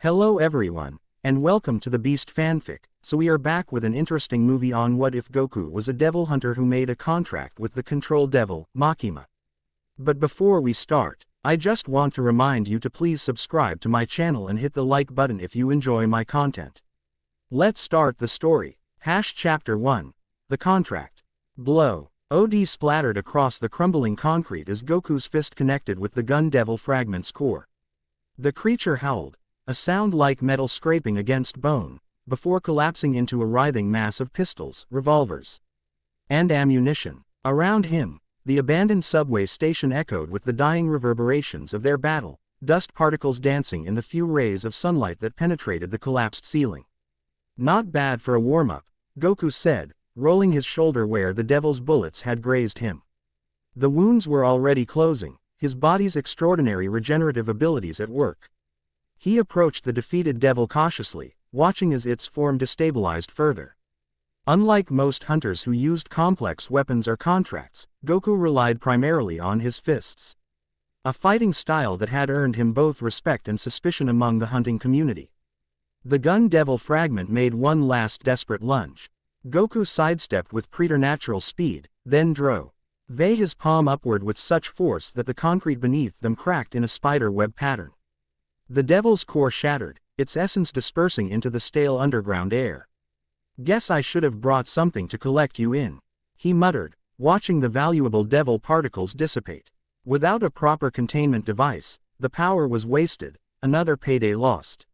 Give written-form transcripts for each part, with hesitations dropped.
Hello everyone, and welcome to the Beast fanfic. So we are back with an interesting movie on what if Goku was a devil hunter who made a contract with the control devil, Makima. But before we start, I just want to remind you to please subscribe to my channel and hit the like button if you enjoy my content. Let's start the story. Chapter 1. The Contract. Blow. OD splattered across the crumbling concrete as Goku's fist connected with the gun devil fragment's core. The creature howled, a sound like metal scraping against bone, before collapsing into a writhing mass of pistols, revolvers, and ammunition. Around him, the abandoned subway station echoed with the dying reverberations of their battle, dust particles dancing in the few rays of sunlight that penetrated the collapsed ceiling. Not bad for a warm-up, Goku said, rolling his shoulder where the devil's bullets had grazed him. The wounds were already closing, his body's extraordinary regenerative abilities at work. He approached the defeated devil cautiously, watching as its form destabilized further. Unlike most hunters who used complex weapons or contracts, Goku relied primarily on his fists. A fighting style that had earned him both respect and suspicion among the hunting community. The gun devil fragment made one last desperate lunge. Goku sidestepped with preternatural speed, then drove his palm upward with such force that the concrete beneath them cracked in a spider web pattern. The devil's core shattered, its essence dispersing into the stale underground air. "Guess I should have brought something to collect you in," he muttered, watching the valuable devil particles dissipate. Without a proper containment device, the power was wasted, another payday lost.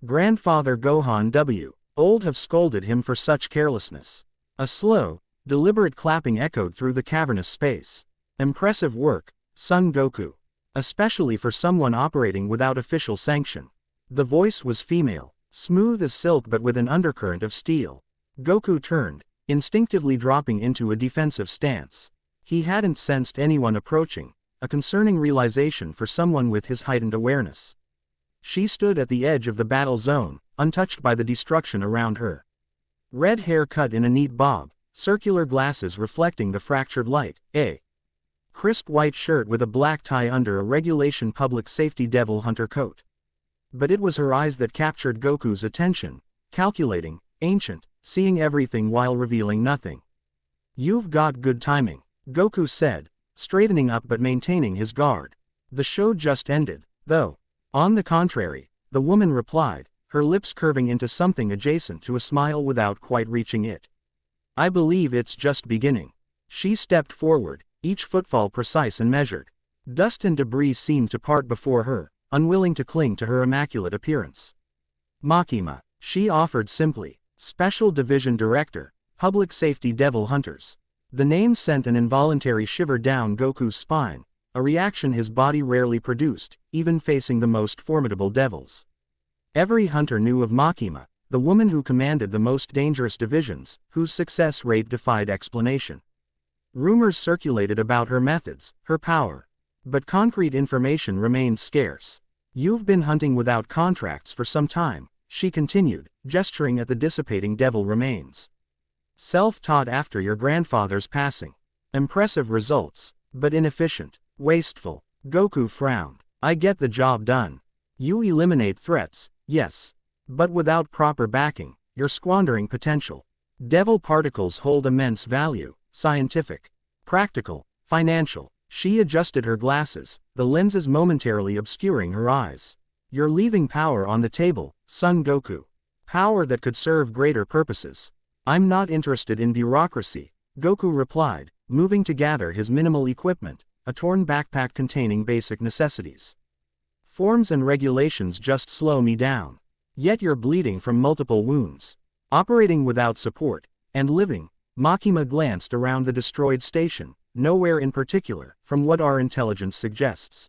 Grandfather Gohan W. Old have scolded him for such carelessness. A slow, deliberate clapping echoed through the cavernous space. "Impressive work, son Goku. Especially for someone operating without official sanction." The voice was female, smooth as silk but with an undercurrent of steel. Goku turned, instinctively dropping into a defensive stance. He hadn't sensed anyone approaching, a concerning realization for someone with his heightened awareness. She stood at the edge of the battle zone, untouched by the destruction around her. Red hair cut in a neat bob, circular glasses reflecting the fractured light, a crisp white shirt with a black tie under a regulation public safety devil hunter coat. But it was her eyes that captured Goku's attention, calculating, ancient, seeing everything while revealing nothing. "You've got good timing," Goku said, straightening up but maintaining his guard. "The show just ended, though." "On the contrary," the woman replied, her lips curving into something adjacent to a smile without quite reaching it. "I believe it's just beginning." She stepped forward, each footfall precise and measured. Dust and debris seemed to part before her, unwilling to cling to her immaculate appearance. "Makima," she offered simply, "Special Division Director, Public Safety Devil Hunters." The name sent an involuntary shiver down Goku's spine, a reaction his body rarely produced, even facing the most formidable devils. Every hunter knew of Makima, the woman who commanded the most dangerous divisions, whose success rate defied explanation. Rumors circulated about her methods, her power. But concrete information remained scarce. "You've been hunting without contracts for some time," she continued, gesturing at the dissipating devil remains. "Self-taught after your grandfather's passing. Impressive results, but inefficient, wasteful." Goku frowned. "I get the job done. You eliminate threats, yes. But without proper backing, you're squandering potential. Devil particles hold immense value. Scientific, practical, financial." She adjusted her glasses, the lenses momentarily obscuring her eyes. "You're leaving power on the table, son Goku. Power that could serve greater purposes." "I'm not interested in bureaucracy," Goku replied, moving to gather his minimal equipment, a torn backpack containing basic necessities. "Forms and regulations just slow me down. Yet you're bleeding from multiple wounds. Operating without support, and living." Makima glanced around the destroyed station, nowhere in particular, from what our intelligence suggests.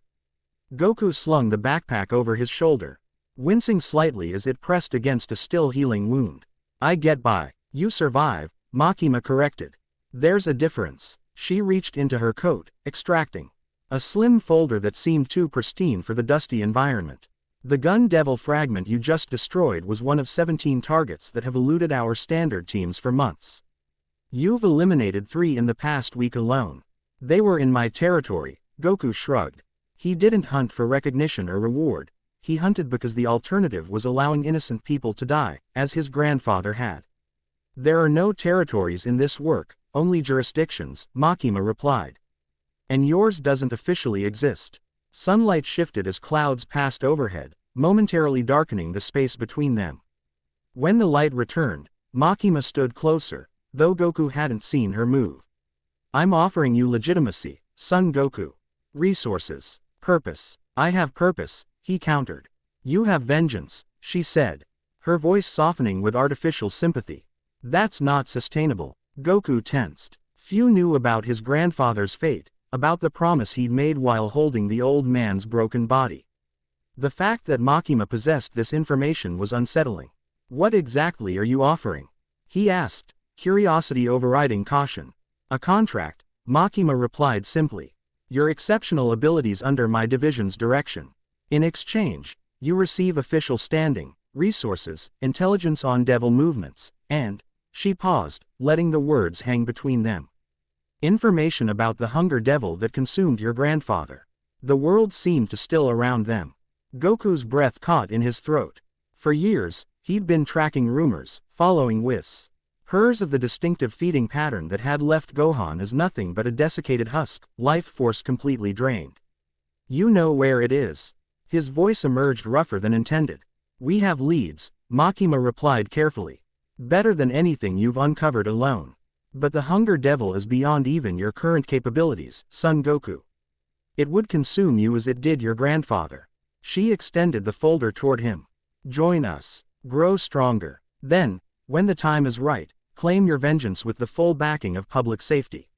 Goku slung the backpack over his shoulder, wincing slightly as it pressed against a still healing wound. "I get by. You survive," Makima corrected. "There's a difference." She reached into her coat, extracting a slim folder that seemed too pristine for the dusty environment. "The gun devil fragment you just destroyed was one of 17 targets that have eluded our standard teams for months. You've eliminated 3 in the past week alone. They were in my territory." Goku shrugged. He didn't hunt for recognition or reward. He hunted because the alternative was allowing innocent people to die, as his grandfather had. There are no territories in this work, only jurisdictions, Makima replied. And yours doesn't officially exist. Sunlight shifted as clouds passed overhead, momentarily darkening the space between them. When the light returned, Makima stood closer, though Goku hadn't seen her move. I'm offering you legitimacy, Son Goku. Resources. Purpose. I have purpose, he countered. You have vengeance, she said, her voice softening with artificial sympathy. That's not sustainable. Goku tensed. Few knew about his grandfather's fate, about the promise he'd made while holding the old man's broken body. The fact that Makima possessed this information was unsettling. What exactly are you offering? He asked, curiosity overriding caution. A contract, Makima replied simply. Your exceptional abilities under my division's direction. In exchange, you receive official standing, resources, intelligence on devil movements, and, she paused, letting the words hang between them. Information about the hunger devil that consumed your grandfather. The world seemed to still around them. Goku's breath caught in his throat. For years, he'd been tracking rumors, following wisps. Hers of the distinctive feeding pattern that had left Gohan as nothing but a desiccated husk, life force completely drained. You know where it is. His voice emerged rougher than intended. We have leads, Makima replied carefully. Better than anything you've uncovered alone. But the hunger devil is beyond even your current capabilities, Son Goku. It would consume you as it did your grandfather. She extended the folder toward him. Join us. Grow stronger. Then, when the time is right, claim your vengeance with the full backing of public safety.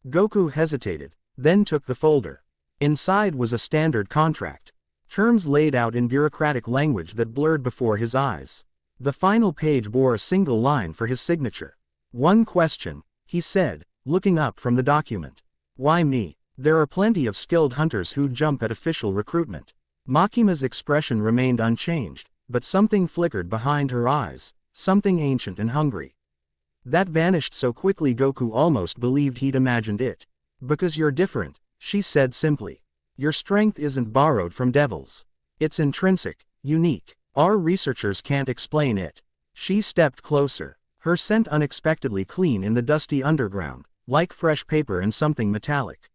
Goku hesitated, then took the folder. Inside was a standard contract. Terms laid out in bureaucratic language that blurred before his eyes. The final page bore a single line for his signature. One question, he said, looking up from the document. Why me? There are plenty of skilled hunters who'd jump at official recruitment. Makima's expression remained unchanged, but something flickered behind her eyes, something ancient and hungry. That vanished so quickly Goku almost believed he'd imagined it. Because you're different, she said simply. Your strength isn't borrowed from devils. It's intrinsic, unique. Our researchers can't explain it. She stepped closer, her scent unexpectedly clean in the dusty underground, like fresh paper and something metallic.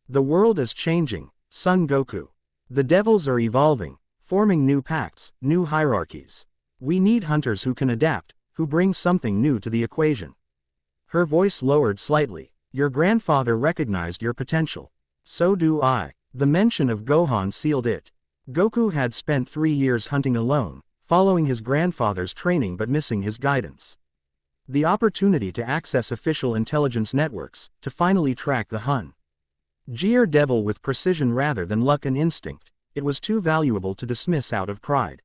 The world is changing, Son Goku. The devils are evolving, forming new pacts, new hierarchies. We need hunters who can adapt, who bring something new to the equation. Her voice lowered slightly. Your grandfather recognized your potential. So do I. The mention of Gohan sealed it. Goku had spent 3 years hunting alone, following his grandfather's training but missing his guidance. The opportunity to access official intelligence networks, to finally track the Hun Gear devil with precision rather than luck and instinct, it was too valuable to dismiss out of pride.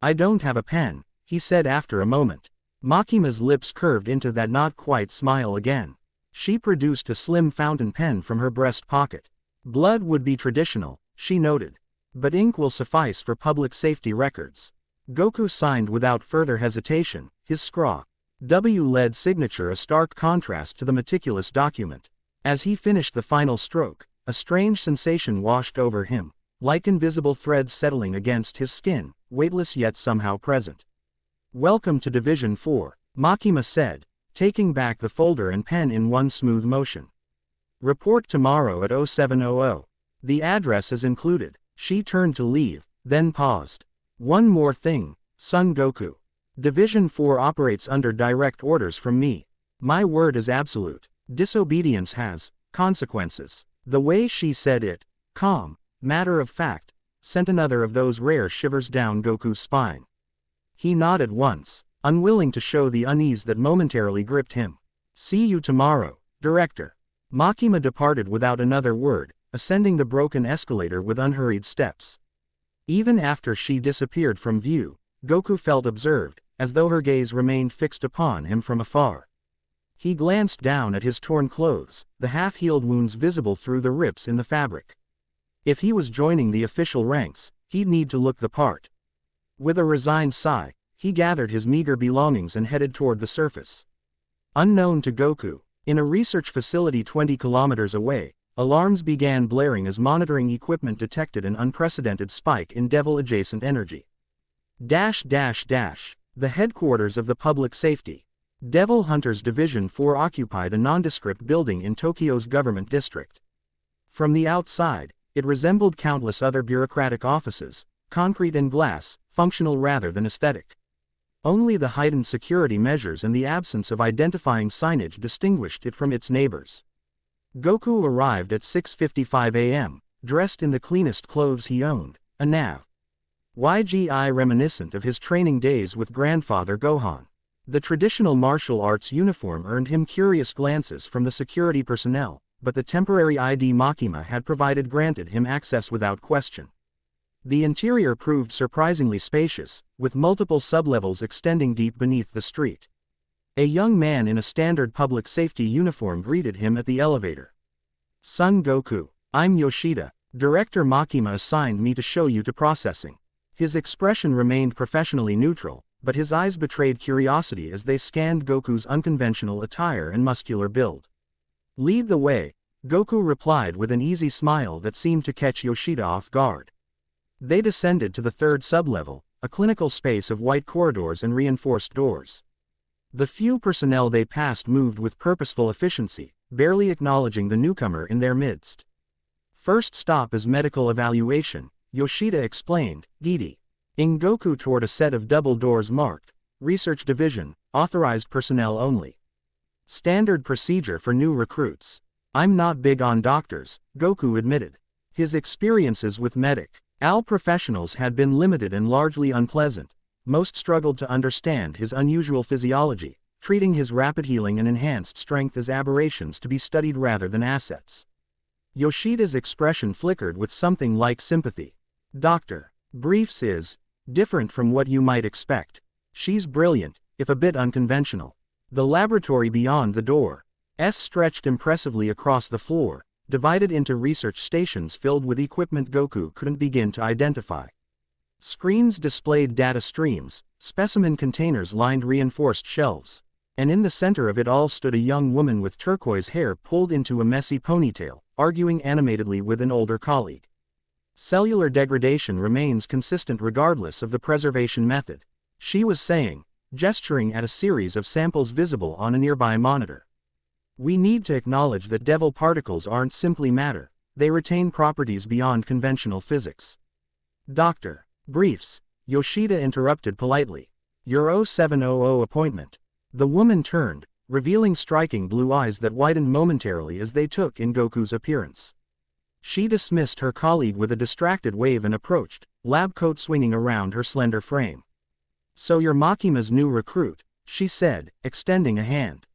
I don't have a pen, he said after a moment. Makima's lips curved into that not-quite smile again. She produced a slim fountain pen from her breast pocket. Blood would be traditional, she noted. But ink will suffice for public safety records. Goku signed without further hesitation, his scrawl W-lead signature a stark contrast to the meticulous document. As he finished the final stroke, a strange sensation washed over him, like invisible threads settling against his skin, weightless yet somehow present. Welcome to Division 4, Makima said, taking back the folder and pen in one smooth motion. Report tomorrow at 0700. The address is included. She turned to leave, then paused. One more thing, Son Goku. Division 4 operates under direct orders from me. My word is absolute. Disobedience has consequences. The way she said it, calm, matter of fact, sent another of those rare shivers down Goku's spine. He nodded once, unwilling to show the unease that momentarily gripped him. See you tomorrow, Director. Makima departed without another word, ascending the broken escalator with unhurried steps. Even after she disappeared from view, Goku felt observed, as though her gaze remained fixed upon him from afar. He glanced down at his torn clothes, the half-healed wounds visible through the rips in the fabric. If he was joining the official ranks, he'd need to look the part. With a resigned sigh, he gathered his meager belongings and headed toward the surface. Unknown to Goku, in a research facility 20 kilometers away, Alarms began blaring as monitoring equipment detected an unprecedented spike in devil-adjacent energy. The headquarters of the Public Safety Devil Hunters Division 4 occupied a nondescript building in Tokyo's government district. From the outside, it resembled countless other bureaucratic offices, concrete and glass, functional rather than aesthetic. Only the heightened security measures and the absence of identifying signage distinguished it from its neighbors. Goku arrived at 6:55 a.m., dressed in the cleanest clothes he owned, a YGI reminiscent of his training days with grandfather Gohan. The traditional martial arts uniform earned him curious glances from the security personnel, but the temporary ID Makima had provided granted him access without question. The interior proved surprisingly spacious, with multiple sublevels extending deep beneath the street. A young man in a standard public safety uniform greeted him at the elevator. "Son Goku, I'm Yoshida. Director Makima assigned me to show you to processing." His expression remained professionally neutral, but his eyes betrayed curiosity as they scanned Goku's unconventional attire and muscular build. "Lead the way," Goku replied with an easy smile that seemed to catch Yoshida off guard. They descended to the third sublevel, a clinical space of white corridors and reinforced doors. The few personnel they passed moved with purposeful efficiency, barely acknowledging the newcomer in their midst. "First stop is medical evaluation," Yoshida explained, guiding Goku toward a set of double doors marked, "Research Division, authorized personnel only. Standard procedure for new recruits." "I'm not big on doctors," Goku admitted. His experiences with medical professionals had been limited and largely unpleasant. Most struggled to understand his unusual physiology, treating his rapid healing and enhanced strength as aberrations to be studied rather than assets. Yoshida's expression flickered with something like sympathy. "Dr. Briefs is different from what you might expect. She's brilliant, if a bit unconventional." The laboratory beyond the door stretched impressively across the floor, divided into research stations filled with equipment Goku couldn't begin to identify. Screens displayed data streams, specimen containers lined reinforced shelves, and in the center of it all stood a young woman with turquoise hair pulled into a messy ponytail, arguing animatedly with an older colleague. "Cellular degradation remains consistent regardless of the preservation method," she was saying, gesturing at a series of samples visible on a nearby monitor. "We need to acknowledge that devil particles aren't simply matter, they retain properties beyond conventional physics." "Dr. Briefs," Yoshida interrupted politely. "Your 0700 appointment." The woman turned, revealing striking blue eyes that widened momentarily as they took in Goku's appearance. She dismissed her colleague with a distracted wave and approached, lab coat swinging around her slender frame. "So you're Makima's new recruit," she said, extending a hand.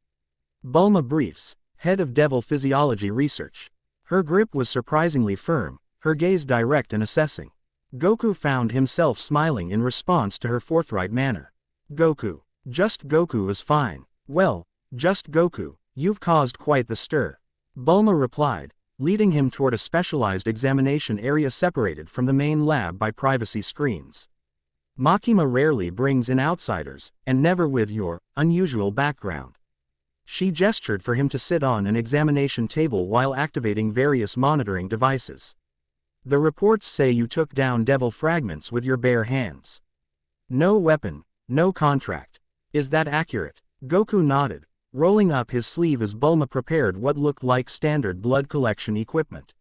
Bulma Briefs, head of Devil Physiology Research. Her grip was surprisingly firm, her gaze direct and assessing. Goku found himself smiling in response to her forthright manner. "Goku. Just Goku is fine." "Well, just Goku, you've caused quite the stir," Bulma replied, leading him toward a specialized examination area separated from the main lab by privacy screens. "Makima rarely brings in outsiders, and never with your unusual background." She gestured for him to sit on an examination table while activating various monitoring devices. "The reports say you took down devil fragments with your bare hands. No weapon, no contract. Is that accurate?" Goku nodded, rolling up his sleeve as Bulma prepared what looked like standard blood collection equipment.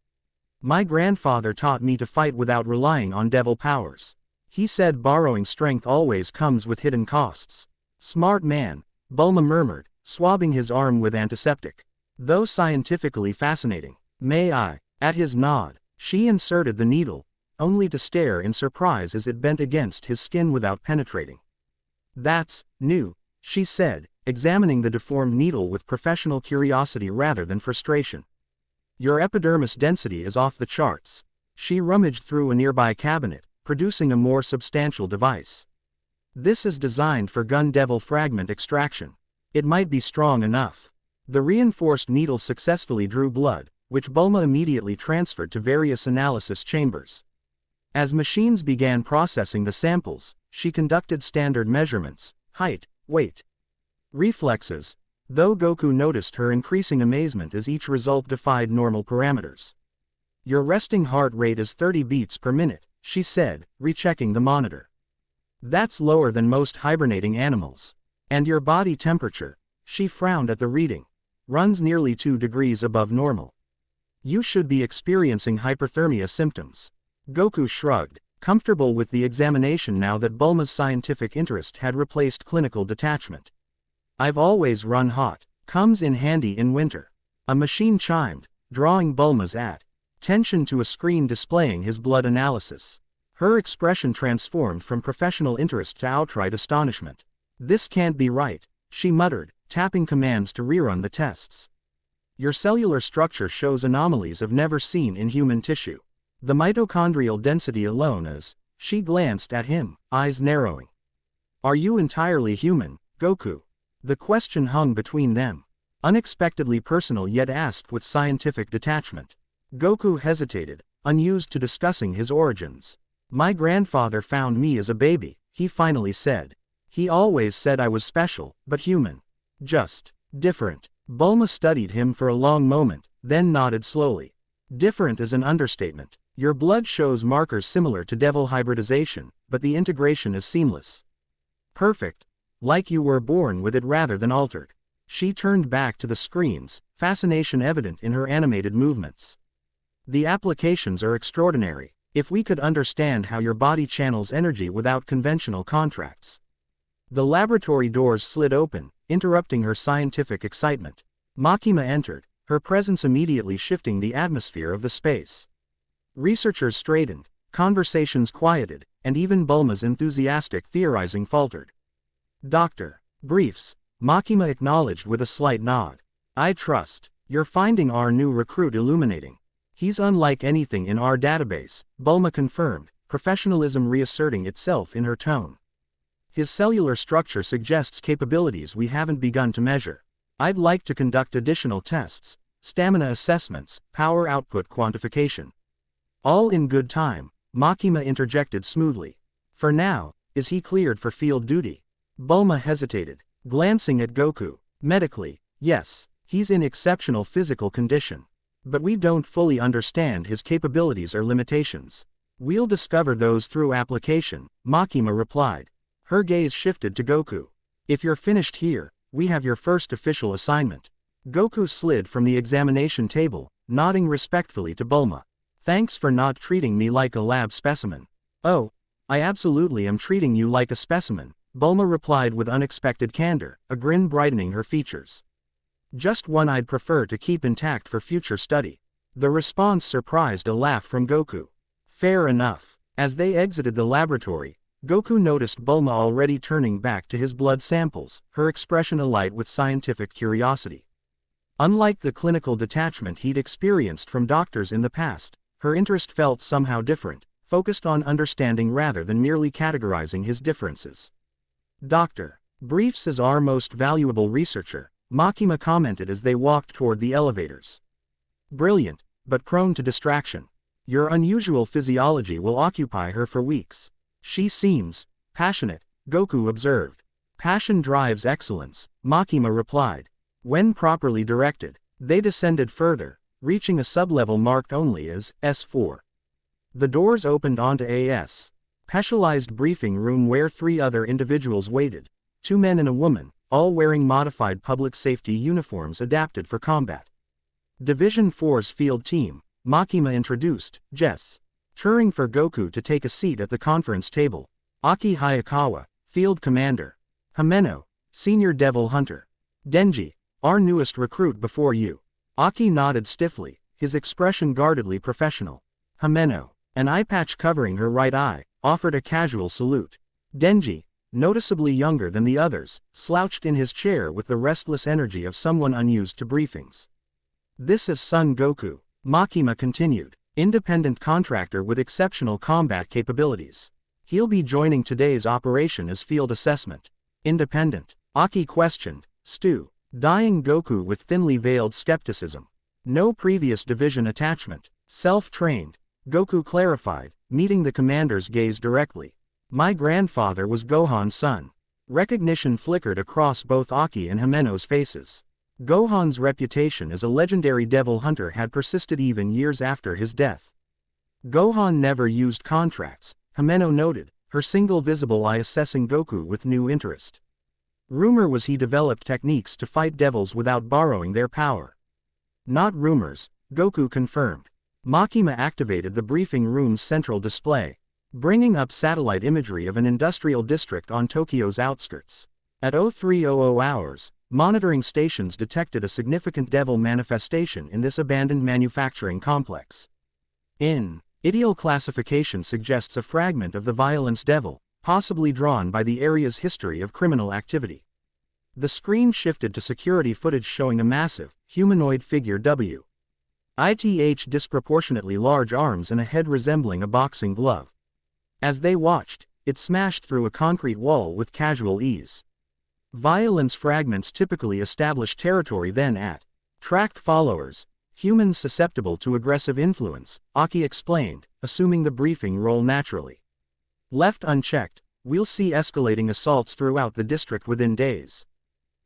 "My grandfather taught me to fight without relying on devil powers. He said borrowing strength always comes with hidden costs." "Smart man," Bulma murmured, swabbing his arm with antiseptic. "Though scientifically fascinating. May I?" At his nod, she inserted the needle, only to stare in surprise as it bent against his skin without penetrating. "That's new," she said, examining the deformed needle with professional curiosity rather than frustration. "Your epidermis density is off the charts." She rummaged through a nearby cabinet, producing a more substantial device. "This is designed for gun devil fragment extraction. It might be strong enough." The reinforced needle successfully drew blood, which Bulma immediately transferred to various analysis chambers. As machines began processing the samples, she conducted standard measurements: height, weight, reflexes, though Goku noticed her increasing amazement as each result defied normal parameters. Your resting heart rate is 30 beats per minute, she said, rechecking the monitor. That's lower than most hibernating animals. And your body temperature, she frowned at the reading, runs nearly 2 degrees above normal. You should be experiencing hyperthermia symptoms. Goku shrugged, comfortable with the examination now that Bulma's scientific interest had replaced clinical detachment. I've always run hot. Comes in handy in winter. A machine chimed, drawing Bulma's attention to a screen displaying his blood analysis. Her expression transformed from professional interest to outright astonishment. This can't be right, she muttered, tapping commands to rerun the tests. Your cellular structure shows anomalies I've never seen in human tissue. The mitochondrial density alone is. She glanced at him, eyes narrowing. Are you entirely human, Goku? The question hung between them. Unexpectedly personal yet asked with scientific detachment. Goku hesitated, unused to discussing his origins. My grandfather found me as a baby, he finally said. He always said I was special, but human. Just different. Bulma studied him for a long moment, then nodded slowly. Different is an understatement. Your blood shows markers similar to devil hybridization, but the integration is seamless. Perfect. Like you were born with it rather than altered. She turned back to the screens, fascination evident in her animated movements. The applications are extraordinary. If we could understand how your body channels energy without conventional contracts. The laboratory doors slid open, interrupting her scientific excitement. Makima entered, her presence immediately shifting the atmosphere of the space. Researchers straightened, conversations quieted, and even Bulma's enthusiastic theorizing faltered. Doctor. Briefs. Makima acknowledged with a slight nod. I trust. You're finding our new recruit illuminating. He's unlike anything in our database, Bulma confirmed, professionalism reasserting itself in her tone. His cellular structure suggests capabilities we haven't begun to measure. I'd like to conduct additional tests, stamina assessments, power output quantification. All in good time, Makima interjected smoothly. For now, is he cleared for field duty? Bulma hesitated, glancing at Goku. Medically, yes, he's in exceptional physical condition. But we don't fully understand his capabilities or limitations. We'll discover those through application, Makima replied. Her gaze shifted to Goku. If you're finished here, we have your first official assignment. Goku slid from the examination table, nodding respectfully to Bulma. Thanks for not treating me like a lab specimen. Oh, I absolutely am treating you like a specimen, Bulma replied with unexpected candor, a grin brightening her features. Just one I'd prefer to keep intact for future study. The response surprised a laugh from Goku. Fair enough. As they exited the laboratory, Goku noticed Bulma already turning back to his blood samples, her expression alight with scientific curiosity. Unlike the clinical detachment he'd experienced from doctors in the past, her interest felt somehow different, focused on understanding rather than merely categorizing his differences. Dr. Briefs is our most valuable researcher, Makima commented as they walked toward the elevators. Brilliant, but prone to distraction. Your unusual physiology will occupy her for weeks. She seems passionate, Goku observed. Passion drives excellence, Makima replied. When properly directed, they descended further, reaching a sublevel marked only as S4. The doors opened onto a specialized briefing room where 3 other individuals waited, 2 men and a woman, all wearing modified public safety uniforms adapted for combat. Division 4's field team, Makima introduced, gesturing for Goku to take a seat at the conference table. Aki Hayakawa, field commander. Himeno, senior devil hunter. Denji, our newest recruit before you. Aki nodded stiffly, his expression guardedly professional. Himeno, an eye patch covering her right eye, offered a casual salute. Denji, noticeably younger than the others, slouched in his chair with the restless energy of someone unused to briefings. This is Son Goku, Makima continued, independent contractor with exceptional combat capabilities. He'll be joining today's operation as field assessment. Independent? Aki questioned, dying Goku with thinly veiled skepticism. No previous division attachment. Self-trained, Goku clarified, meeting the commander's gaze directly. My grandfather was Gohan's son. Recognition flickered across both Aki and Himeno's faces. Gohan's reputation as a legendary devil hunter had persisted even years after his death. Gohan never used contracts, Himeno noted, her single visible eye assessing Goku with new interest. Rumor was he developed techniques to fight devils without borrowing their power. Not rumors, Goku confirmed. Makima activated the briefing room's central display, bringing up satellite imagery of an industrial district on Tokyo's outskirts. At 0300 hours, monitoring stations detected a significant devil manifestation in this abandoned manufacturing complex. Ideal classification suggests a fragment of the violence devil, possibly drawn by the area's history of criminal activity. The screen shifted to security footage showing a massive, humanoid figure with disproportionately large arms and a head resembling a boxing glove. As they watched, it smashed through a concrete wall with casual ease. Violence fragments typically establish territory then at tracked followers, humans susceptible to aggressive influence, Aki explained, assuming the briefing role naturally. Left unchecked, we'll see escalating assaults throughout the district within days.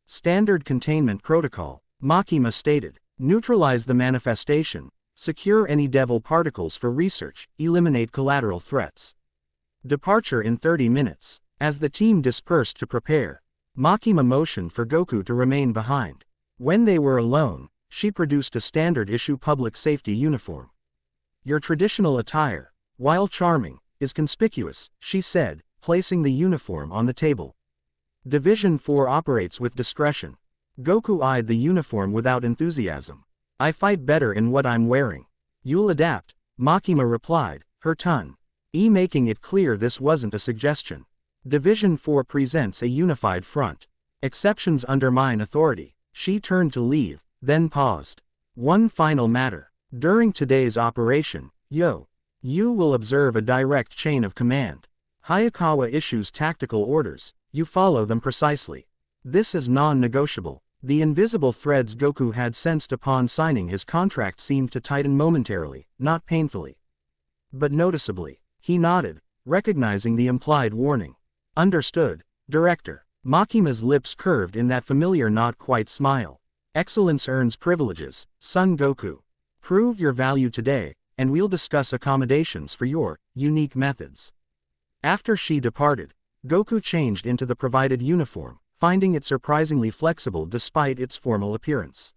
Standard containment protocol, Makima stated. Neutralize the manifestation, secure any devil particles for research, eliminate collateral threats. Departure in 30 minutes. As the team dispersed to prepare, Makima motioned for Goku to remain behind. When they were alone, she produced a standard-issue public safety uniform. Your traditional attire, while charming, is conspicuous, she said, placing the uniform on the table. Division 4 operates with discretion. Goku eyed the uniform without enthusiasm. I fight better in what I'm wearing. You'll adapt, Makima replied, her tongue making it clear this wasn't a suggestion. Division 4 presents a unified front. Exceptions undermine authority. She turned to leave, then paused. One final matter. During today's operation, you will observe a direct chain of command. Hayakawa issues tactical orders, you follow them precisely. This is non-negotiable. The invisible threads Goku had sensed upon signing his contract seemed to tighten momentarily, not painfully, but noticeably. He nodded, recognizing the implied warning. Understood, Director. Makima's lips curved in that familiar not-quite smile. Excellence earns privileges, son Goku. Prove your value today, and we'll discuss accommodations for your unique methods. After she departed, Goku changed into the provided uniform, finding it surprisingly flexible despite its formal appearance.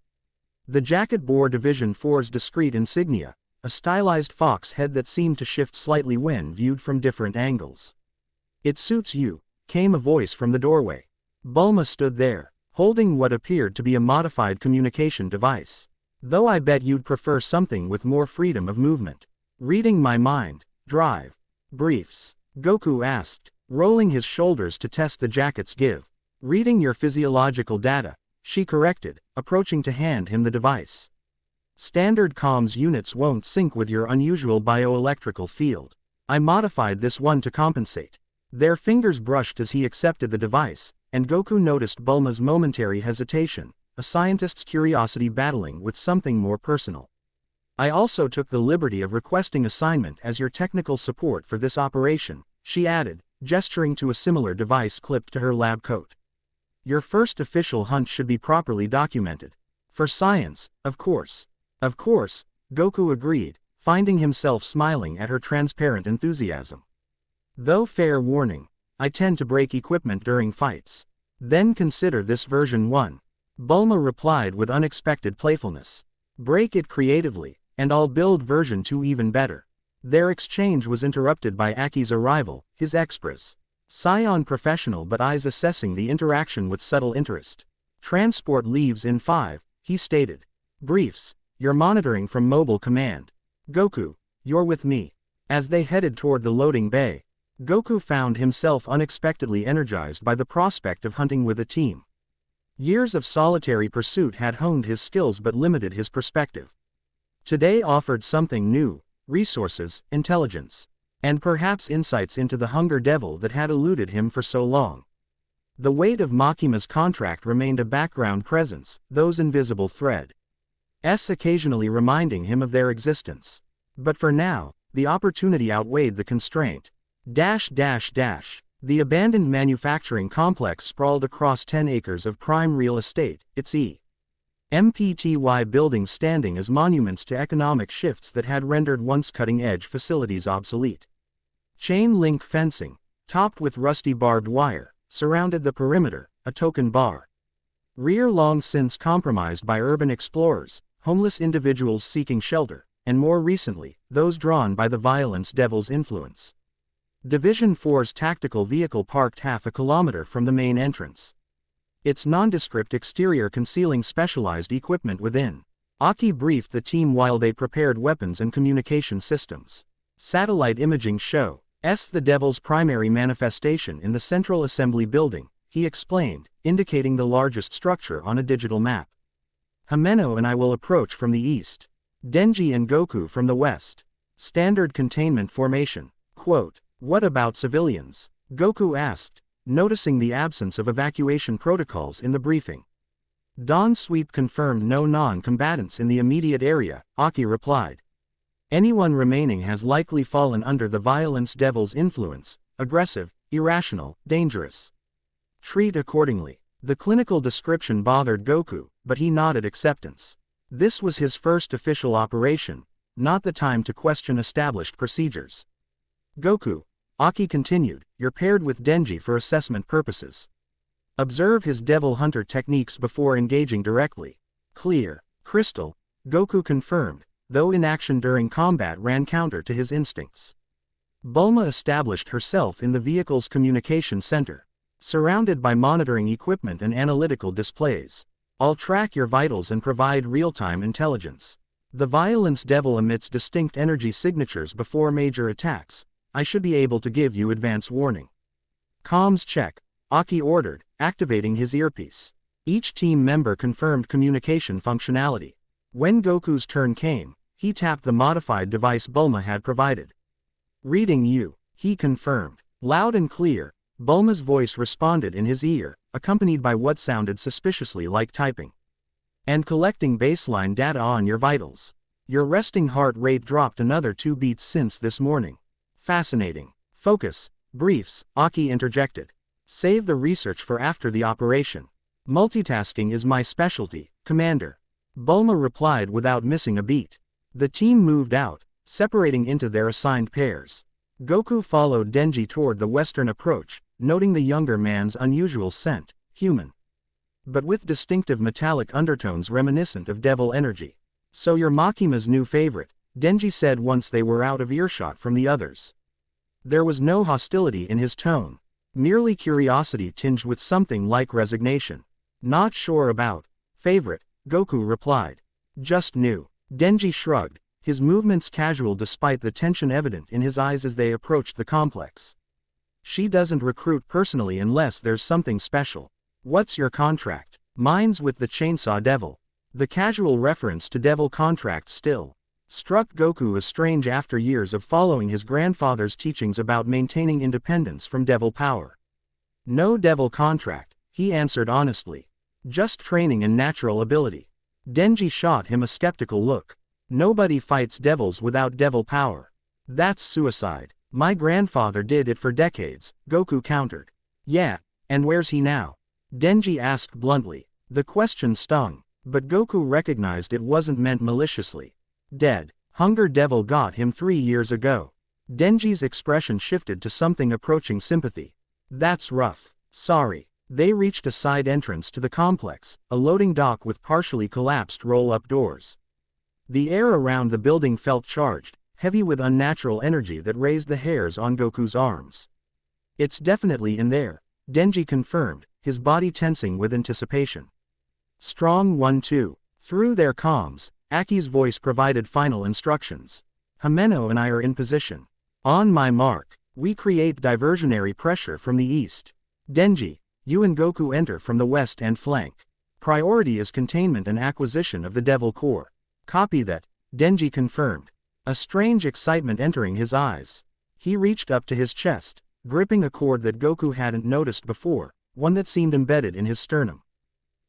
The jacket bore Division 4's discreet insignia, a stylized fox head that seemed to shift slightly when viewed from different angles. It suits you, came a voice from the doorway. Bulma stood there, holding what appeared to be a modified communication device. Though I bet you'd prefer something with more freedom of movement. Reading my mind, drive. Briefs? Goku asked, rolling his shoulders to test the jacket's give. Reading your physiological data, she corrected, approaching to hand him the device. Standard comms units won't sync with your unusual bioelectrical field. I modified this one to compensate. Their fingers brushed as he accepted the device, and Goku noticed Bulma's momentary hesitation, a scientist's curiosity battling with something more personal. I also took the liberty of requesting assignment as your technical support for this operation, she added, gesturing to a similar device clipped to her lab coat. Your first official hunt should be properly documented. For science, of course. Of course, Goku agreed, finding himself smiling at her transparent enthusiasm. Though fair warning, I tend to break equipment during fights. Then consider this version 1. Bulma replied with unexpected playfulness. Break it creatively, and I'll build version 2 even better. Their exchange was interrupted by Aki's arrival, his expres. Scion professional but eyes assessing the interaction with subtle interest. Transport leaves in 5, he stated. Briefs, you're monitoring from mobile command. Goku, you're with me. As they headed toward the loading bay, Goku found himself unexpectedly energized by the prospect of hunting with a team. Years of solitary pursuit had honed his skills but limited his perspective. Today offered something new, resources, intelligence, and perhaps insights into the hunger devil that had eluded him for so long. The weight of Makima's contract remained a background presence, those invisible threads occasionally reminding him of their existence. But for now, the opportunity outweighed the constraint. The abandoned manufacturing complex sprawled across 10 acres of prime real estate, its MPTY buildings standing as monuments to economic shifts that had rendered once cutting-edge facilities obsolete. Chain link fencing, topped with rusty barbed wire, surrounded the perimeter, a token bar. Rear long since compromised by urban explorers, homeless individuals seeking shelter, and more recently, those drawn by the violence devil's influence. Division 4's tactical vehicle parked half a kilometer from the main entrance. Its nondescript exterior concealing specialized equipment within. Aki briefed the team while they prepared weapons and communication systems. Satellite imaging shows the devil's primary manifestation in the central assembly building, he explained, indicating the largest structure on a digital map. Himeno and I will approach from the east. Denji and Goku from the west. Standard containment formation. Quote, "What about civilians?" Goku asked, noticing the absence of evacuation protocols in the briefing. Dawn Sweep confirmed no non-combatants in the immediate area, Aki replied. Anyone remaining has likely fallen under the violence devil's influence, aggressive, irrational, dangerous. Treat accordingly. The clinical description bothered Goku, but he nodded acceptance. This was his first official operation, not the time to question established procedures. Goku, Aki continued, you're paired with Denji for assessment purposes. Observe his devil hunter techniques before engaging directly. Clear, crystal, Goku confirmed, though inaction during combat ran counter to his instincts. Bulma established herself in the vehicle's communication center, surrounded by monitoring equipment and analytical displays. I'll track your vitals and provide real-time intelligence. The violence devil emits distinct energy signatures before major attacks. I should be able to give you advance warning. Comms check, Aki ordered, activating his earpiece. Each team member confirmed communication functionality. When Goku's turn came, he tapped the modified device Bulma had provided. Reading you, he confirmed. Loud and clear, Bulma's voice responded in his ear, accompanied by what sounded suspiciously like typing. And collecting baseline data on your vitals. Your resting heart rate dropped another 2 beats since this morning. Fascinating. Focus, briefs, Aki interjected. Save the research for after the operation. Multitasking is my specialty, Commander. Bulma replied without missing a beat. The team moved out, separating into their assigned pairs. Goku followed Denji toward the western approach, noting the younger man's unusual scent, human, but with distinctive metallic undertones reminiscent of devil energy. So you're Makima's new favorite, Denji said once they were out of earshot from the others. There was no hostility in his tone, merely curiosity tinged with something like resignation. Not sure about favorite, Goku replied. Just new. Denji shrugged, his movements casual despite the tension evident in his eyes as they approached the complex. She doesn't recruit personally unless there's something special. What's your contract? Mine's with the Chainsaw Devil. The casual reference to devil contract still struck Goku as strange after years of following his grandfather's teachings about maintaining independence from devil power. No devil contract, he answered honestly. Just training and natural ability. Denji shot him a skeptical look. Nobody fights devils without devil power. That's suicide. My grandfather did it for decades, Goku countered. Yeah, and where's he now? Denji asked bluntly. The question stung, but Goku recognized it wasn't meant maliciously. Dead. Hunger Devil got him 3 years ago. Denji's expression shifted to something approaching sympathy. That's rough. Sorry. They reached a side entrance to the complex, a loading dock with partially collapsed roll-up doors. The air around the building felt charged, heavy with unnatural energy that raised the hairs on Goku's arms. It's definitely in there, Denji confirmed, his body tensing with anticipation. Strong 1-2. Through their comms, Aki's voice provided final instructions. Himeno and I are in position. On my mark, we create diversionary pressure from the east. Denji, you and Goku enter from the west and flank. Priority is containment and acquisition of the Devil Core. Copy that, Denji confirmed. A strange excitement entering his eyes. He reached up to his chest, gripping a cord that Goku hadn't noticed before, one that seemed embedded in his sternum.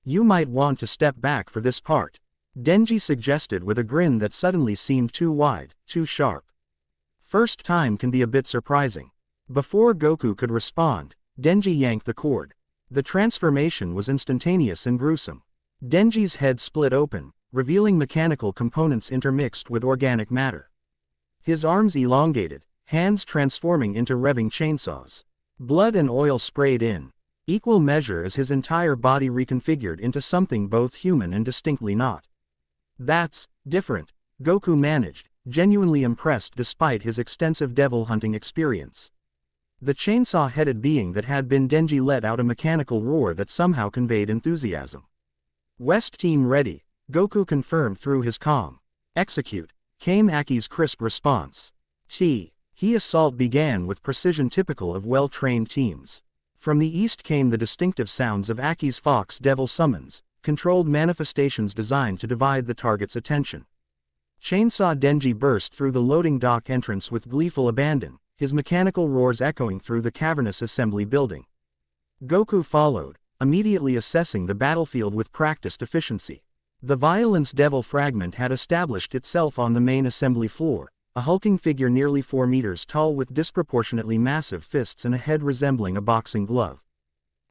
You might want to step back for this part, Denji suggested with a grin that suddenly seemed too wide, too sharp. First time can be a bit surprising. Before Goku could respond, Denji yanked the cord. The transformation was instantaneous and gruesome. Denji's head split open, revealing mechanical components intermixed with organic matter. His arms elongated, hands transforming into revving chainsaws. Blood and oil sprayed in equal measure as his entire body reconfigured into something both human and distinctly not. "That's different," Goku managed, genuinely impressed despite his extensive devil hunting experience. The chainsaw-headed being that had been Denji let out a mechanical roar that somehow conveyed enthusiasm. "West Team ready," Goku confirmed through his comm. "Execute," came Aki's crisp response. He assault began with precision typical of well-trained teams. From the east came the distinctive sounds of Aki's Fox Devil summons, controlled manifestations designed to divide the target's attention. Chainsaw Denji burst through the loading dock entrance with gleeful abandon, his mechanical roars echoing through the cavernous assembly building. Goku followed, immediately assessing the battlefield with practiced efficiency. The Violence Devil fragment had established itself on the main assembly floor, a hulking figure nearly 4 meters tall with disproportionately massive fists and a head resembling a boxing glove.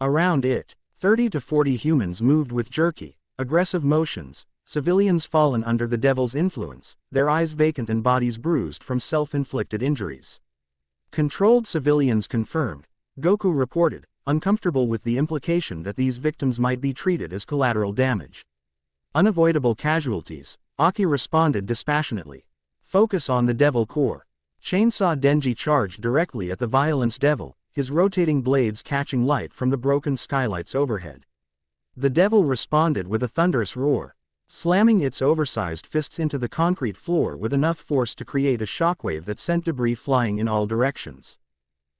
Around it, 30 to 40 humans moved with jerky, aggressive motions, civilians fallen under the devil's influence, their eyes vacant and bodies bruised from self-inflicted injuries. "Controlled civilians confirmed," Goku reported, uncomfortable with the implication that these victims might be treated as collateral damage. "Unavoidable casualties," Aki responded dispassionately. "Focus on the devil core." Chainsaw Denji charged directly at the Violence Devil, his rotating blades catching light from the broken skylights overhead. The devil responded with a thunderous roar, slamming its oversized fists into the concrete floor with enough force to create a shockwave that sent debris flying in all directions.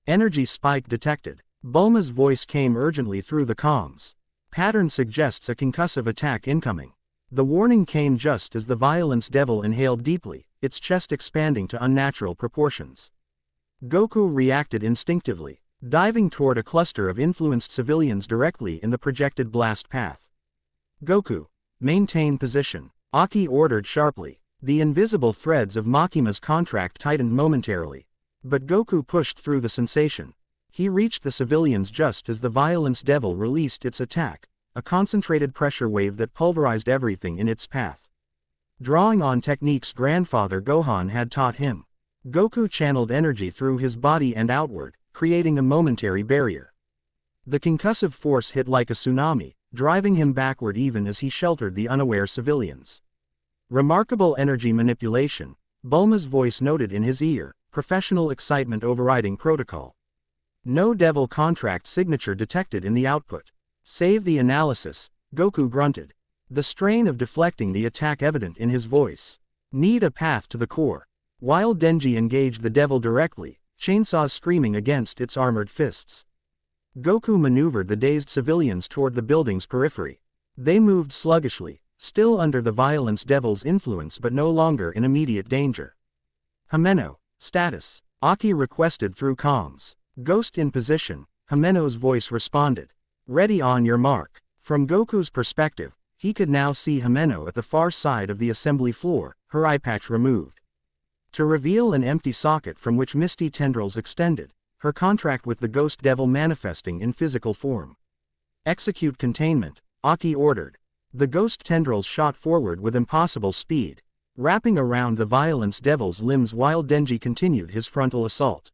"Energy spike detected." Bulma's voice came urgently through the comms. "Pattern suggests a concussive attack incoming." The warning came just as the Violence Devil inhaled deeply, its chest expanding to unnatural proportions. Goku reacted instinctively, diving toward a cluster of influenced civilians directly in the projected blast path. "Goku, maintain position," Aki ordered sharply. The invisible threads of Makima's contract tightened momentarily. But Goku pushed through the sensation. He reached the civilians just as the Violence Devil released its attack, a concentrated pressure wave that pulverized everything in its path. Drawing on techniques grandfather Gohan had taught him, Goku channeled energy through his body and outward, creating a momentary barrier. The concussive force hit like a tsunami, driving him backward even as he sheltered the unaware civilians. "Remarkable energy manipulation," Bulma's voice noted in his ear, professional excitement overriding protocol. "No devil contract signature detected in the output." "Save the analysis," Goku grunted, the strain of deflecting the attack evident in his voice. "Need a path to the core." While Denji engaged the devil directly, chainsaws screaming against its armored fists. Goku maneuvered the dazed civilians toward the building's periphery. They moved sluggishly, still under the Violence Devil's influence but no longer in immediate danger. "Himeno, status," Aki requested through comms. "Ghost in position," Himeno's voice responded. "Ready on your mark." From Goku's perspective, he could now see Himeno at the far side of the assembly floor, her eye patch removed, to reveal an empty socket from which misty tendrils extended, her contract with the Ghost Devil manifesting in physical form. "Execute containment," Aki ordered. The ghost tendrils shot forward with impossible speed, wrapping around the Violence Devil's limbs while Denji continued his frontal assault.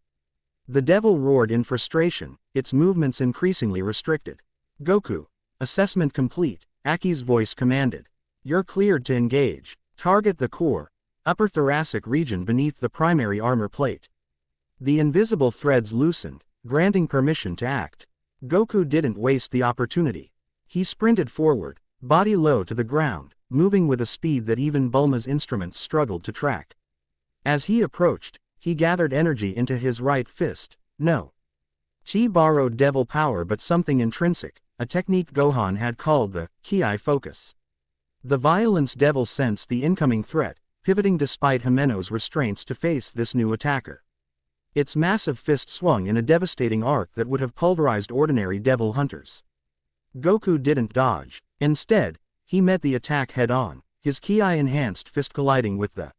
The devil roared in frustration, its movements increasingly restricted. "Goku, assessment complete," Aki's voice commanded. "You're cleared to engage. Target the core, upper thoracic region beneath the primary armor plate." The invisible threads loosened, granting permission to act. Goku didn't waste the opportunity. He sprinted forward, body low to the ground, moving with a speed that even Bulma's instruments struggled to track. As he approached, he gathered energy into his right fist. He borrowed devil power but something intrinsic, a technique Gohan had called the Ki focus. The Violence Devil sensed the incoming threat, pivoting despite Himeno's restraints to face this new attacker. Its massive fist swung in a devastating arc that would have pulverized ordinary devil hunters. Goku didn't dodge. Instead, he met the attack head-on, his Ki-enhanced fist colliding with the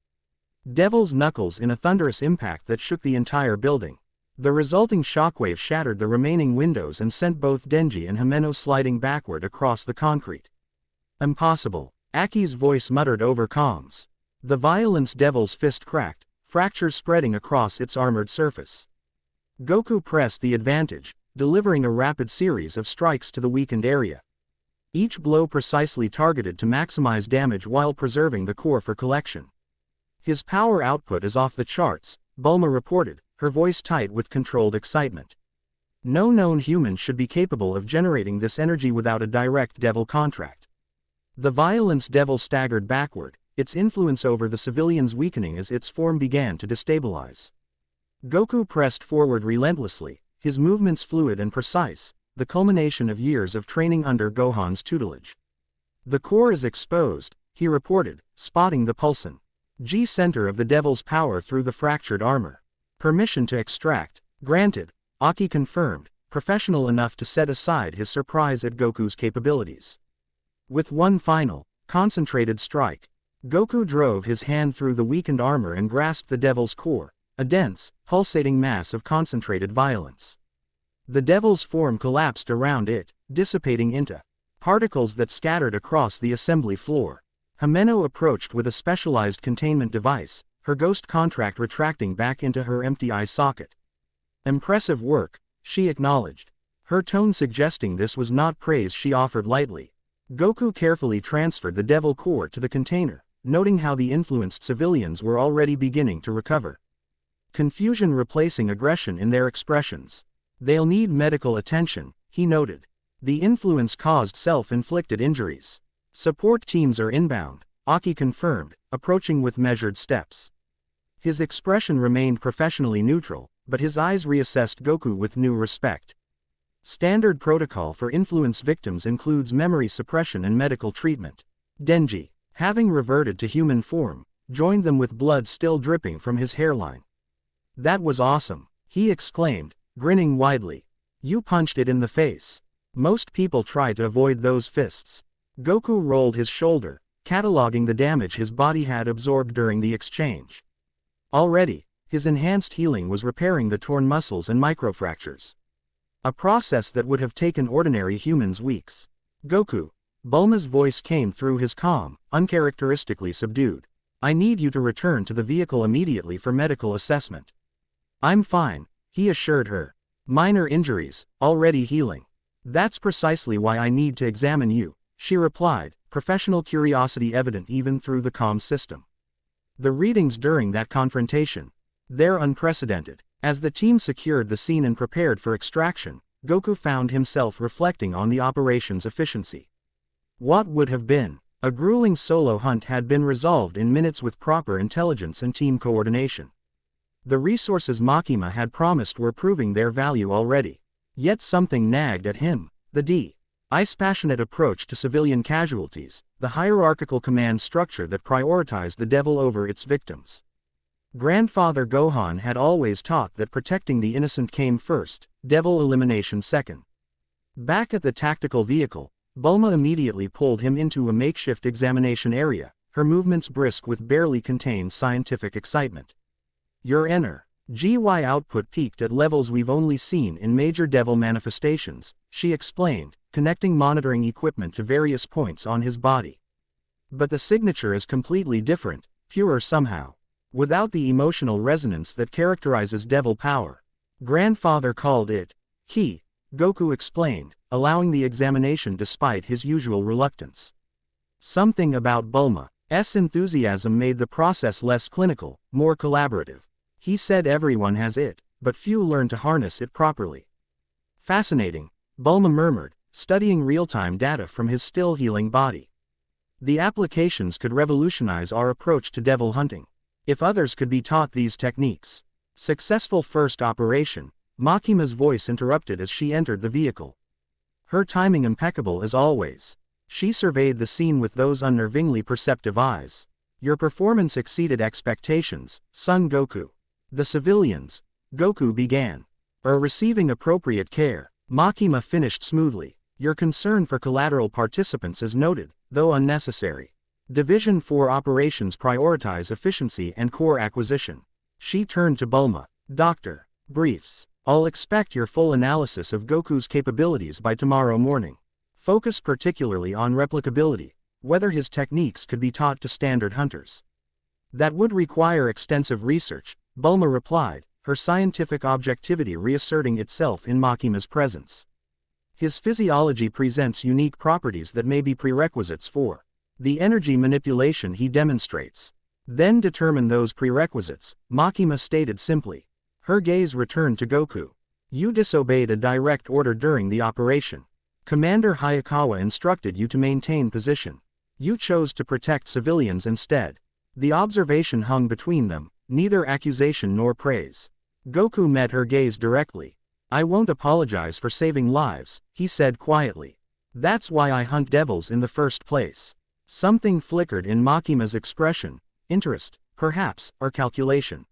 devil's knuckles in a thunderous impact that shook the entire building. The resulting shockwave shattered the remaining windows and sent both Denji and Himeno sliding backward across the concrete. Impossible, Aki's voice muttered over comms. The Violence Devil's fist cracked, fractures spreading across its armored surface. Goku pressed the advantage, delivering a rapid series of strikes to the weakened area. Each blow precisely targeted to maximize damage while preserving the core for collection. His power output is off the charts, Bulma reported, her voice tight with controlled excitement. No known human should be capable of generating this energy without a direct devil contract. The Violence Devil staggered backward, its influence over the civilians weakening as its form began to destabilize. Goku pressed forward relentlessly, his movements fluid and precise, the culmination of years of training under Gohan's tutelage. The core is exposed, he reported, spotting the pulsing G center of the devil's power through the fractured armor. Permission to extract, granted, Aki confirmed, professional enough to set aside his surprise at Goku's capabilities. With one final, concentrated strike, Goku drove his hand through the weakened armor and grasped the devil's core, a dense, pulsating mass of concentrated violence. The devil's form collapsed around it, dissipating into particles that scattered across the assembly floor. Himeno approached with a specialized containment device, her ghost contract retracting back into her empty eye socket. Impressive work, she acknowledged, her tone suggesting this was not praise she offered lightly. Goku carefully transferred the devil core to the container, noting how the influenced civilians were already beginning to recover. Confusion replacing aggression in their expressions. They'll need medical attention, he noted. The influence caused self-inflicted injuries. Support teams are inbound, Aki confirmed, approaching with measured steps. His expression remained professionally neutral, but his eyes reassessed Goku with new respect. Standard protocol for influence victims includes memory suppression and medical treatment. Denji, having reverted to human form, joined them with blood still dripping from his hairline. That was awesome, he exclaimed, grinning widely. You punched it in the face. Most people try to avoid those fists. Goku rolled his shoulder, cataloging the damage his body had absorbed during the exchange. Already, his enhanced healing was repairing the torn muscles and microfractures. A process that would have taken ordinary humans weeks. Goku, Bulma's voice came through his calm, uncharacteristically subdued. I need you to return to the vehicle immediately for medical assessment. I'm fine, he assured her. Minor injuries, already healing. That's precisely why I need to examine you, she replied, professional curiosity evident even through the comm system. The readings during that confrontation. They're unprecedented. As the team secured the scene and prepared for extraction, Goku found himself reflecting on the operation's efficiency. What would have been a grueling solo hunt had been resolved in minutes with proper intelligence and team coordination. The resources Makima had promised were proving their value already. Yet something nagged at him, the D.I.'s passionate approach to civilian casualties, the hierarchical command structure that prioritized the devil over its victims. Grandfather Gohan had always taught that protecting the innocent came first, devil elimination second. Back at the tactical vehicle, Bulma immediately pulled him into a makeshift examination area, her movements brisk with barely contained scientific excitement. Your GY output peaked at levels we've only seen in major devil manifestations, she explained, connecting monitoring equipment to various points on his body. But the signature is completely different, purer somehow. Without the emotional resonance that characterizes devil power. Grandfather called it Ki, Goku explained, allowing the examination despite his usual reluctance. Something about Bulma's enthusiasm made the process less clinical, more collaborative. He said everyone has it, but few learn to harness it properly. Fascinating, Bulma murmured, studying real-time data from his still healing body. The applications could revolutionize our approach to devil hunting. If others could be taught these techniques. Successful first operation, Makima's voice interrupted as she entered the vehicle. Her timing impeccable as always. She surveyed the scene with those unnervingly perceptive eyes. Your performance exceeded expectations, Son Goku. The civilians, Goku began, are receiving appropriate care. Makima finished smoothly. Your concern for collateral participants is noted, though unnecessary. Division 4 operations prioritize efficiency and core acquisition. She turned to Bulma. Doctor, Briefs. I'll expect your full analysis of Goku's capabilities by tomorrow morning. Focus particularly on replicability, whether his techniques could be taught to standard hunters. That would require extensive research, Bulma replied, her scientific objectivity reasserting itself in Makima's presence. His physiology presents unique properties that may be prerequisites for the energy manipulation he demonstrates. Then determine those prerequisites, Makima stated simply. Her gaze returned to Goku. You disobeyed a direct order during the operation. Commander Hayakawa instructed you to maintain position. You chose to protect civilians instead. The observation hung between them, neither accusation nor praise. Goku met her gaze directly. I won't apologize for saving lives, he said quietly. That's why I hunt devils in the first place. Something flickered in Makima's expression, interest, perhaps, or calculation.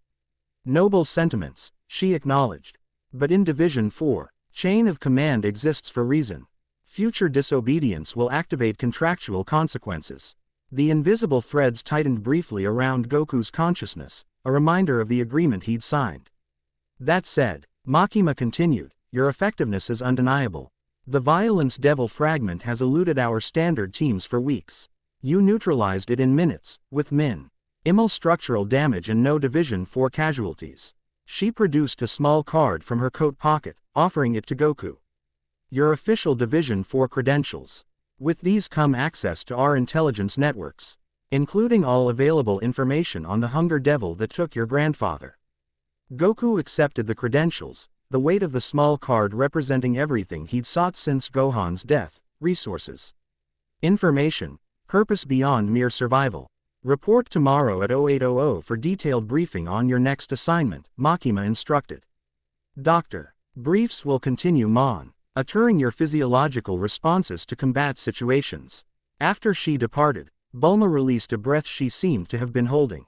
Noble sentiments, she acknowledged. But in Division 4, chain of command exists for reason. Future disobedience will activate contractual consequences. The invisible threads tightened briefly around Goku's consciousness, a reminder of the agreement he'd signed. That said, Makima continued, your effectiveness is undeniable. The Violence Devil fragment has eluded our standard teams for weeks. You neutralized it in minutes, with minimal structural damage and no Division 4 casualties. She produced a small card from her coat pocket, offering it to Goku. Your official Division 4 credentials. With these come access to our intelligence networks, including all available information on the Hunger Devil that took your grandfather. Goku accepted the credentials, the weight of the small card representing everything he'd sought since Gohan's death: resources, information, purpose beyond mere survival. Report tomorrow at 0800 for detailed briefing on your next assignment, Makima instructed. Doctor. Briefs will continue monitoring your physiological responses to combat situations. After she departed, Bulma released a breath she seemed to have been holding.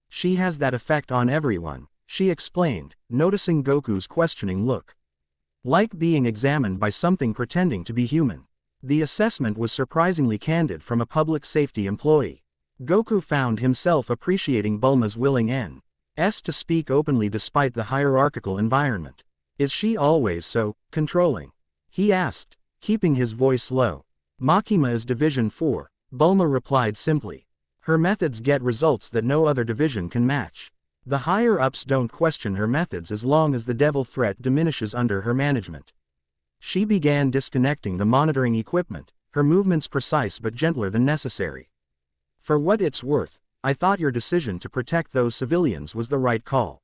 She has that effect on everyone, she explained, noticing Goku's questioning look. Like being examined by something pretending to be human. The assessment was surprisingly candid from a public safety employee. Goku found himself appreciating Bulma's willingness to speak openly despite the hierarchical environment. Is she always so controlling? He asked, keeping his voice low. Makima is Division 4, Bulma replied simply. Her methods get results that no other division can match. The higher-ups don't question her methods as long as the devil threat diminishes under her management. She began disconnecting the monitoring equipment, her movements precise but gentler than necessary. For what it's worth, I thought your decision to protect those civilians was the right call.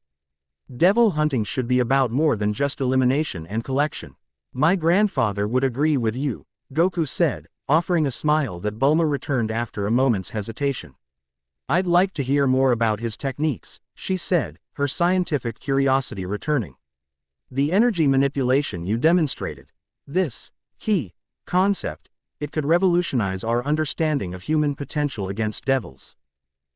Devil hunting should be about more than just elimination and collection. My grandfather would agree with you, Goku said, offering a smile that Bulma returned after a moment's hesitation. I'd like to hear more about his techniques, she said, her scientific curiosity returning. The energy manipulation you demonstrated. This key concept, it could revolutionize our understanding of human potential against devils.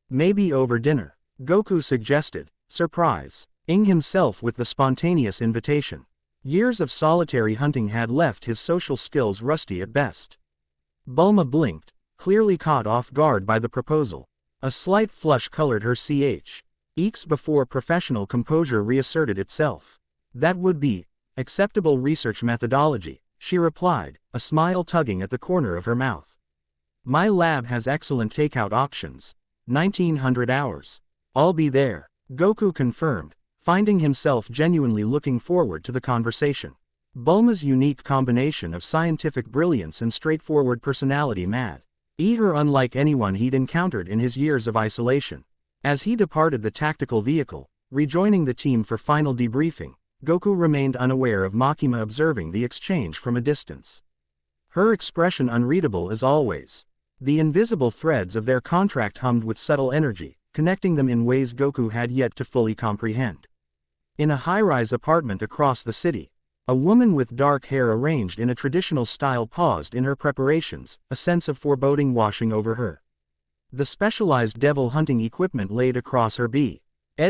Maybe over dinner, Goku suggested, surprising himself with the spontaneous invitation. Years of solitary hunting had left his social skills rusty at best. Bulma blinked, clearly caught off guard by the proposal. A slight flush colored her cheeks before professional composure reasserted itself. That would be acceptable research methodology, she replied, a smile tugging at the corner of her mouth. My lab has excellent takeout options. 1900 hours. I'll be there, Goku confirmed, finding himself genuinely looking forward to the conversation. Bulma's unique combination of scientific brilliance and straightforward personality made her unlike anyone he'd encountered in his years of isolation. As he departed the tactical vehicle, rejoining the team for final debriefing, Goku remained unaware of Makima observing the exchange from a distance. Her expression unreadable as always. The invisible threads of their contract hummed with subtle energy, connecting them in ways Goku had yet to fully comprehend. In a high-rise apartment across the city, a woman with dark hair arranged in a traditional style paused in her preparations, a sense of foreboding washing over her. The specialized devil hunting equipment laid across her bed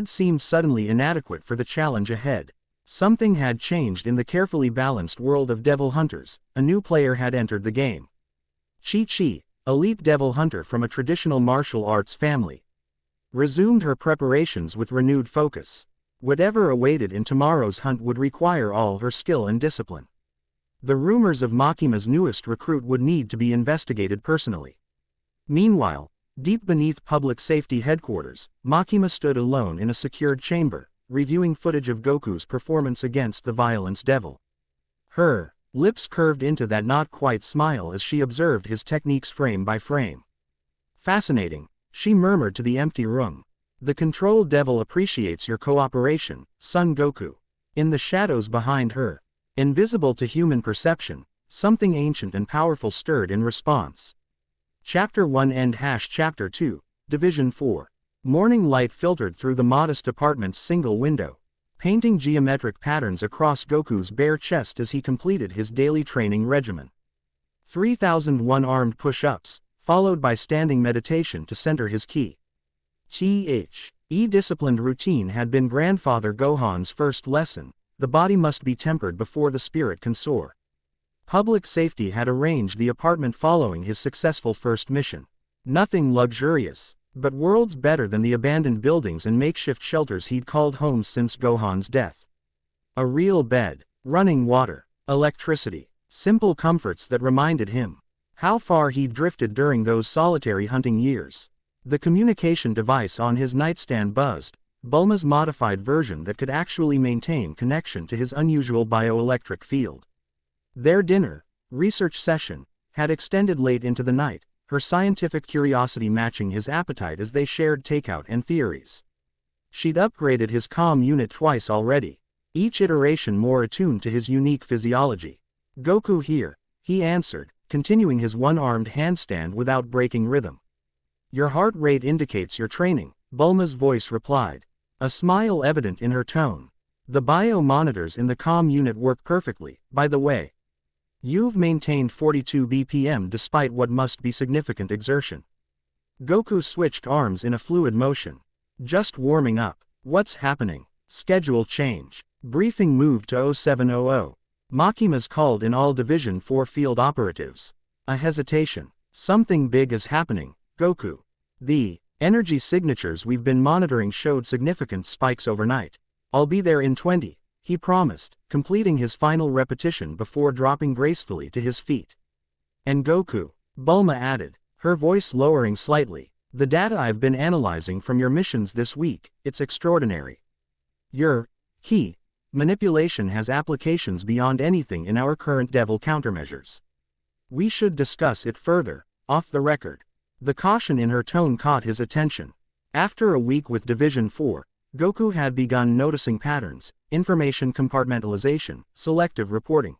seemed suddenly inadequate for the challenge ahead. Something had changed in the carefully balanced world of devil hunters. A new player had entered the game. Chi-Chi, elite devil hunter from a traditional martial arts family, resumed her preparations with renewed focus. Whatever awaited in tomorrow's hunt would require all her skill and discipline. The rumors of Makima's newest recruit would need to be investigated personally. Meanwhile, deep beneath public safety headquarters, Makima stood alone in a secured chamber, reviewing footage of Goku's performance against the Violence Devil. Her lips curved into that not-quite smile as she observed his techniques frame by frame. Fascinating, she murmured to the empty room. The Control Devil appreciates your cooperation, Son Goku. In the shadows behind her, invisible to human perception, something ancient and powerful stirred in response. Chapter 1 End Chapter 2, Division 4. Morning light filtered through the modest apartment's single window, painting geometric patterns across Goku's bare chest as he completed his daily training regimen. 3,001 armed push-ups, followed by standing meditation to center his ki. Disciplined routine had been grandfather Gohan's first lesson. The body must be tempered before the spirit can soar. Public safety had arranged the apartment following his successful first mission. Nothing luxurious, but worlds better than the abandoned buildings and makeshift shelters he'd called homes since Gohan's death. A real bed, running water, electricity, simple comforts that reminded him how far he'd drifted during those solitary hunting years. The communication device on his nightstand buzzed, Bulma's modified version that could actually maintain connection to his unusual bioelectric field. Their dinner, research session, had extended late into the night, her scientific curiosity matching his appetite as they shared takeout and theories. She'd upgraded his comm unit twice already, each iteration more attuned to his unique physiology. Goku here, he answered, continuing his one-armed handstand without breaking rhythm. Your heart rate indicates your training, Bulma's voice replied, a smile evident in her tone. The bio-monitors in the comm unit work perfectly, by the way. You've maintained 42 BPM despite what must be significant exertion. Goku switched arms in a fluid motion. Just warming up. What's happening? Schedule change. Briefing moved to 0700. Makima's called in all Division 4 field operatives. A hesitation. Something big is happening, Goku. The energy signatures we've been monitoring showed significant spikes overnight. I'll be there in 20, he promised, completing his final repetition before dropping gracefully to his feet. And Goku, Bulma added, her voice lowering slightly, the data I've been analyzing from your missions this week, it's extraordinary. Your ki manipulation has applications beyond anything in our current devil countermeasures. We should discuss it further, off the record. The caution in her tone caught his attention. After a week with Division 4, Goku had begun noticing patterns, information compartmentalization, selective reporting.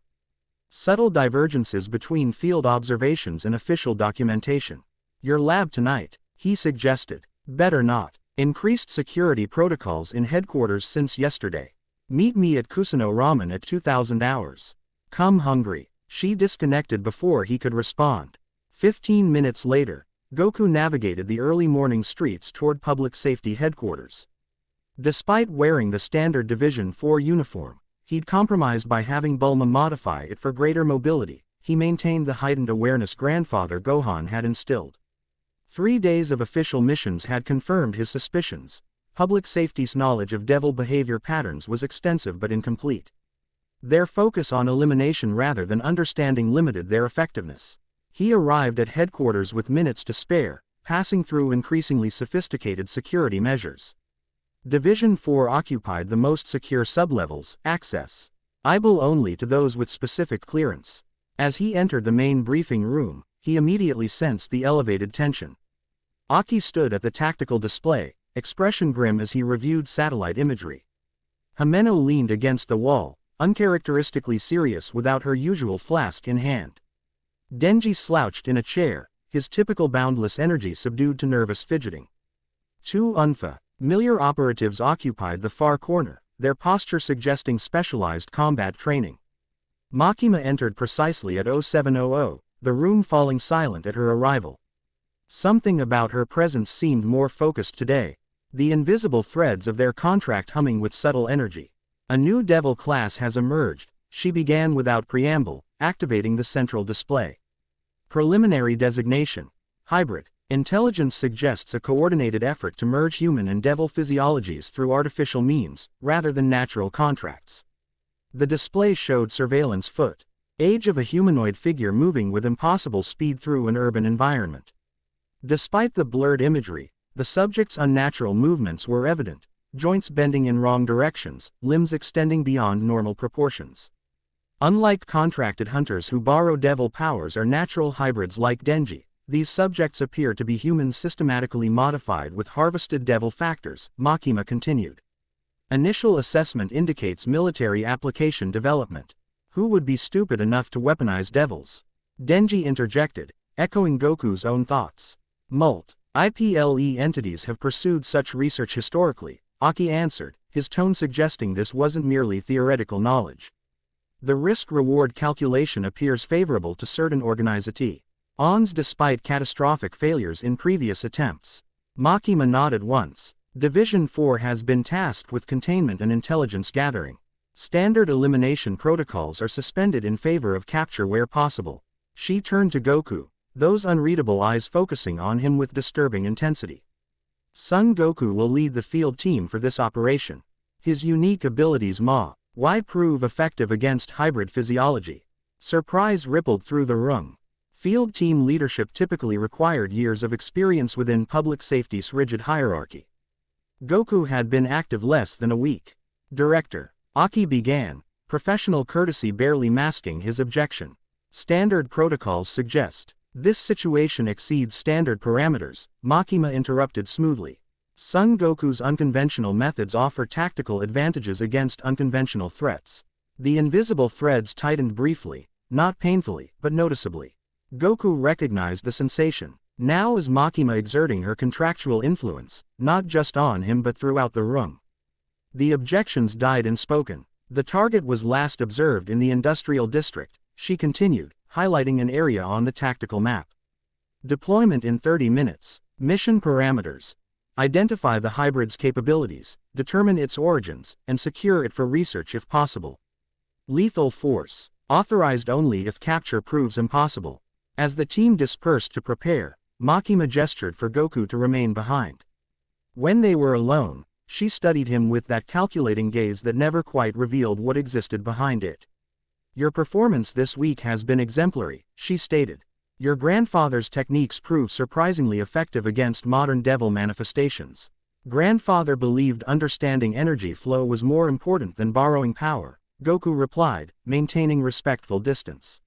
Subtle divergences between field observations and official documentation. Your lab tonight, he suggested. Better not. Increased security protocols in headquarters since yesterday. Meet me at Kusano Ramen at 2000 hours. Come hungry. She disconnected before he could respond. 15 minutes later, Goku navigated the early morning streets toward public safety headquarters. Despite wearing the standard Division 4 uniform, he'd compromised by having Bulma modify it for greater mobility. He maintained the heightened awareness grandfather Gohan had instilled. 3 days of official missions had confirmed his suspicions. Public safety's knowledge of devil behavior patterns was extensive but incomplete. Their focus on elimination rather than understanding limited their effectiveness. He arrived at headquarters with minutes to spare, passing through increasingly sophisticated security measures. Division 4 occupied the most secure sublevels, access able only to those with specific clearance. As he entered the main briefing room, he immediately sensed the elevated tension. Aki stood at the tactical display, expression grim as he reviewed satellite imagery. Himeno leaned against the wall, uncharacteristically serious without her usual flask in hand. Denji slouched in a chair, his typical boundless energy subdued to nervous fidgeting. 2 unfamiliar operatives occupied the far corner, their posture suggesting specialized combat training. Makima entered precisely at 0700, the room falling silent at her arrival. Something about her presence seemed more focused today, the invisible threads of their contract humming with subtle energy. A new devil class has emerged, she began without preamble, activating the central display. Preliminary designation. Hybrid. Intelligence suggests a coordinated effort to merge human and devil physiologies through artificial means, rather than natural contracts. The display showed surveillance footage of a humanoid figure moving with impossible speed through an urban environment. Despite the blurred imagery, the subject's unnatural movements were evident, joints bending in wrong directions, limbs extending beyond normal proportions. Unlike contracted hunters who borrow devil powers or natural hybrids like Denji, these subjects appear to be humans systematically modified with harvested devil factors, Makima continued. Initial assessment indicates military application development. Who would be stupid enough to weaponize devils? Denji interjected, echoing Goku's own thoughts. Multi-IPLE entities have pursued such research historically, Aki answered, his tone suggesting this wasn't merely theoretical knowledge. The risk-reward calculation appears favorable to certain organizations despite catastrophic failures in previous attempts. Makima nodded once. Division 4 has been tasked with containment and intelligence gathering. Standard elimination protocols are suspended in favor of capture where possible. She turned to Goku, those unreadable eyes focusing on him with disturbing intensity. Son Goku will lead the field team for this operation. His unique abilities why prove effective against hybrid physiology? Surprise rippled through the room. Field team leadership typically required years of experience within public safety's rigid hierarchy. Goku had been active less than a week. Director, Aki began, professional courtesy barely masking his objection. Standard protocols suggest. This situation exceeds standard parameters, Makima interrupted smoothly. Son Goku's unconventional methods offer tactical advantages against unconventional threats. The invisible threads tightened briefly, not painfully, but noticeably. Goku recognized the sensation. Now is Makima exerting her contractual influence, not just on him but throughout the room. The objections died unspoken. The target was last observed in the industrial district, she continued, highlighting an area on the tactical map. Deployment in 30 minutes. Mission parameters. Identify the hybrid's capabilities, determine its origins, and secure it for research if possible. Lethal force. Authorized only if capture proves impossible. As the team dispersed to prepare, Makima gestured for Goku to remain behind. When they were alone, she studied him with that calculating gaze that never quite revealed what existed behind it. Your performance this week has been exemplary, she stated. Your grandfather's techniques prove surprisingly effective against modern devil manifestations. Grandfather believed understanding energy flow was more important than borrowing power, Goku replied, maintaining respectful distance.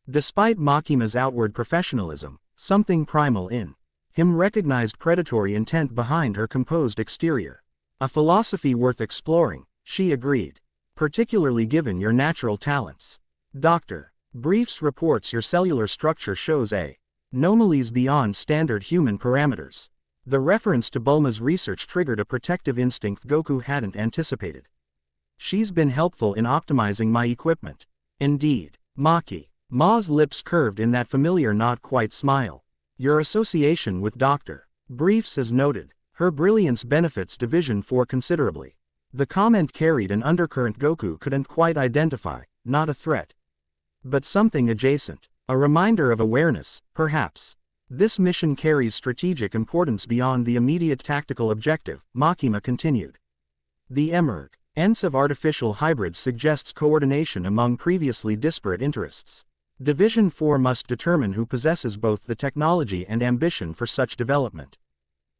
Despite Makima's outward professionalism, something primal in him recognized predatory intent behind her composed exterior. A philosophy worth exploring, she agreed. Particularly given your natural talents. Dr. Briefs reports your cellular structure shows anomalies beyond standard human parameters. The reference to Bulma's research triggered a protective instinct Goku hadn't anticipated. She's been helpful in optimizing my equipment. Indeed. Ma's lips curved in that familiar not quite smile. Your association with Dr. Briefs is noted. Her brilliance benefits Division 4 considerably. The comment carried an undercurrent Goku couldn't quite identify, not a threat. But something adjacent. A reminder of awareness, perhaps. This mission carries strategic importance beyond the immediate tactical objective, Makima continued. The emergence of artificial hybrids suggests coordination among previously disparate interests. Division 4 must determine who possesses both the technology and ambition for such development.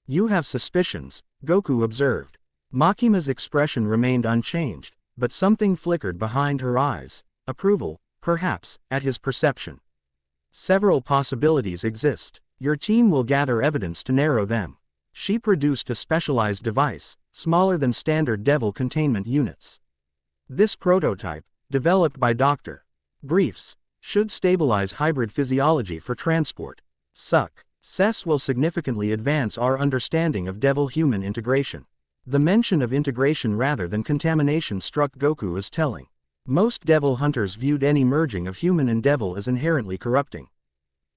You have suspicions, Goku observed. Makima's expression remained unchanged, but something flickered behind her eyes, approval, perhaps, at his perception. Several possibilities exist. Your team will gather evidence to narrow them. She produced a specialized device, smaller than standard devil containment units. This prototype, developed by Dr. Briefs, should stabilize hybrid physiology for transport. Success will significantly advance our understanding of devil-human integration. The mention of integration rather than contamination struck Goku as telling. Most devil hunters viewed any merging of human and devil as inherently corrupting.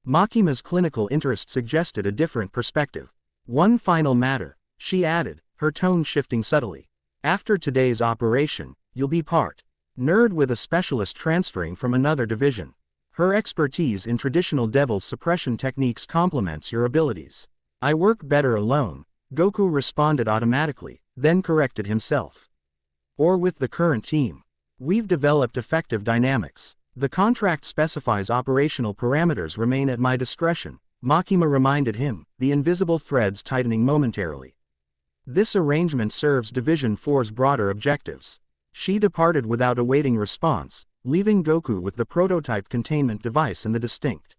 Makima's clinical interest suggested a different perspective. One final matter, she added, her tone shifting subtly. After today's operation, you'll be part nerd with a specialist transferring from another division. Her expertise in traditional devil suppression techniques complements your abilities. I work better alone, Goku responded automatically, then corrected himself. Or with the current team. We've developed effective dynamics. The contract specifies operational parameters remain at my discretion, Makima reminded him, the invisible threads tightening momentarily. This arrangement serves Division 4's broader objectives. She departed without awaiting response, leaving Goku with the prototype containment device and the distinct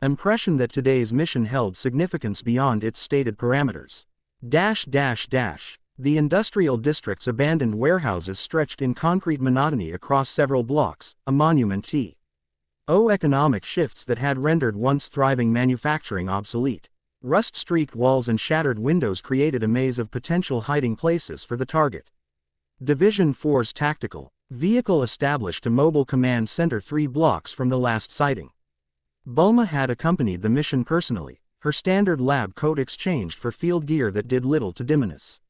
impression that today's mission held significance beyond its stated parameters. The industrial district's abandoned warehouses stretched in concrete monotony across several blocks, a monument to economic shifts that had rendered once thriving manufacturing obsolete. Rust-streaked walls and shattered windows created a maze of potential hiding places for the target. Division 4's tactical vehicle established a mobile command center 3 blocks from the last sighting. Bulma had accompanied the mission personally, her standard lab coat exchanged for field gear that did little to diminish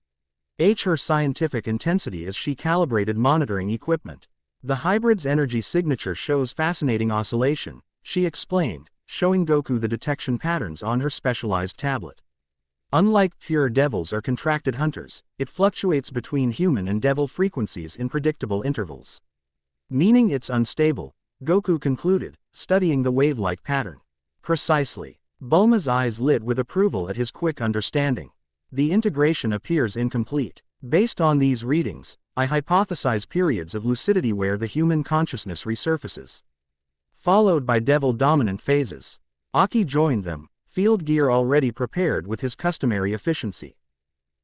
her scientific intensity as she calibrated monitoring equipment. The hybrid's energy signature shows fascinating oscillation, she explained, showing Goku the detection patterns on her specialized tablet. Unlike pure devils or contracted hunters, it fluctuates between human and devil frequencies in predictable intervals. Meaning it's unstable, Goku concluded, studying the wave-like pattern. Precisely. Bulma's eyes lit with approval at his quick understanding. The integration appears incomplete. Based on these readings, I hypothesize periods of lucidity where the human consciousness resurfaces, followed by devil-dominant phases. Aki joined them, field gear already prepared with his customary efficiency.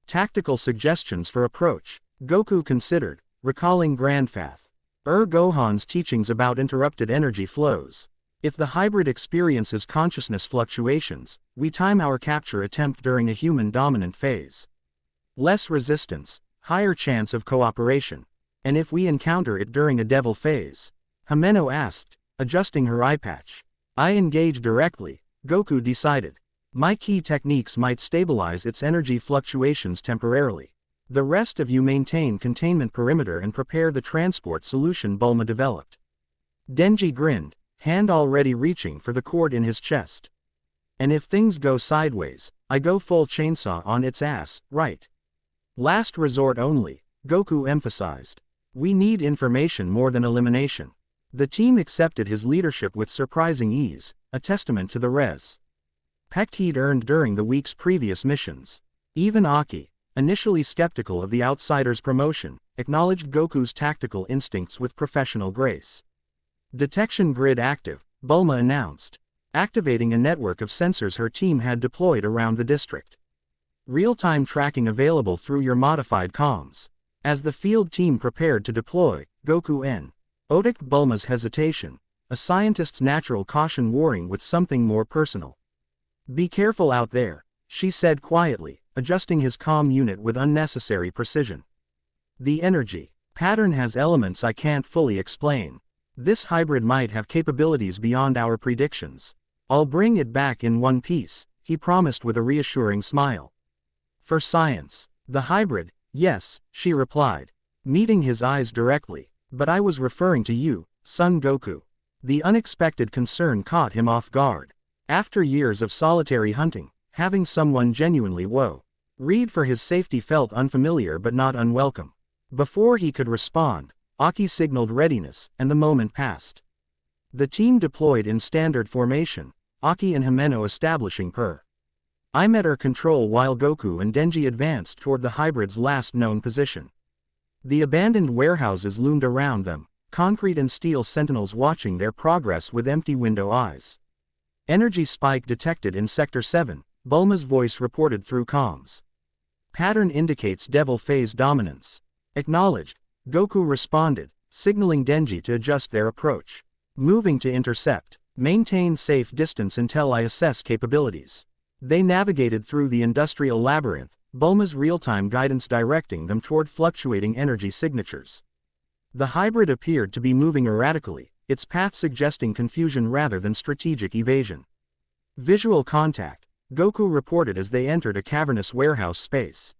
Tactical suggestions for approach, Goku considered, recalling Grandfath Gohan's teachings about interrupted energy flows. If the hybrid experiences consciousness fluctuations, we time our capture attempt during a human-dominant phase. Less resistance, higher chance of cooperation. And if we encounter it during a devil phase? Himeno asked, adjusting her eye patch. I engage directly, Goku decided. My key techniques might stabilize its energy fluctuations temporarily. The rest of you maintain containment perimeter and prepare the transport solution Bulma developed. Denji grinned, hand already reaching for the cord in his chest. And if things go sideways, I go full chainsaw on its ass, right? Last resort only, Goku emphasized. We need information more than elimination. The team accepted his leadership with surprising ease, a testament to the respect he'd earned during the week's previous missions. Even Aki, initially skeptical of the outsider's promotion, acknowledged Goku's tactical instincts with professional grace. Detection grid active, Bulma announced, activating a network of sensors her team had deployed around the district. Real-time tracking available through your modified comms. As the field team prepared to deploy, Goku noted Bulma's hesitation, a scientist's natural caution warring with something more personal. Be careful out there, she said quietly, adjusting his comm unit with unnecessary precision. The energy pattern has elements I can't fully explain. This hybrid might have capabilities beyond our predictions. I'll bring it back in one piece, he promised with a reassuring smile. For science. The hybrid, yes, she replied, meeting his eyes directly. But I was referring to you, Son Goku. The unexpected concern caught him off guard. After years of solitary hunting, having someone genuinely worried for his safety felt unfamiliar but not unwelcome. Before he could respond, Aki signaled readiness, and the moment passed. The team deployed in standard formation, Aki and Himeno establishing perimeter control while Goku and Denji advanced toward the hybrid's last known position. The abandoned warehouses loomed around them, concrete and steel sentinels watching their progress with empty window eyes. Energy spike detected in Sector 7, Bulma's voice reported through comms. Pattern indicates devil phase dominance. Acknowledged, Goku responded, signaling Denji to adjust their approach. Moving to intercept. Maintain safe distance until I assess capabilities. They navigated through the industrial labyrinth, Bulma's real-time guidance directing them toward fluctuating energy signatures. The hybrid appeared to be moving erratically, its path suggesting confusion rather than strategic evasion. Visual contact, Goku reported as they entered a cavernous warehouse space.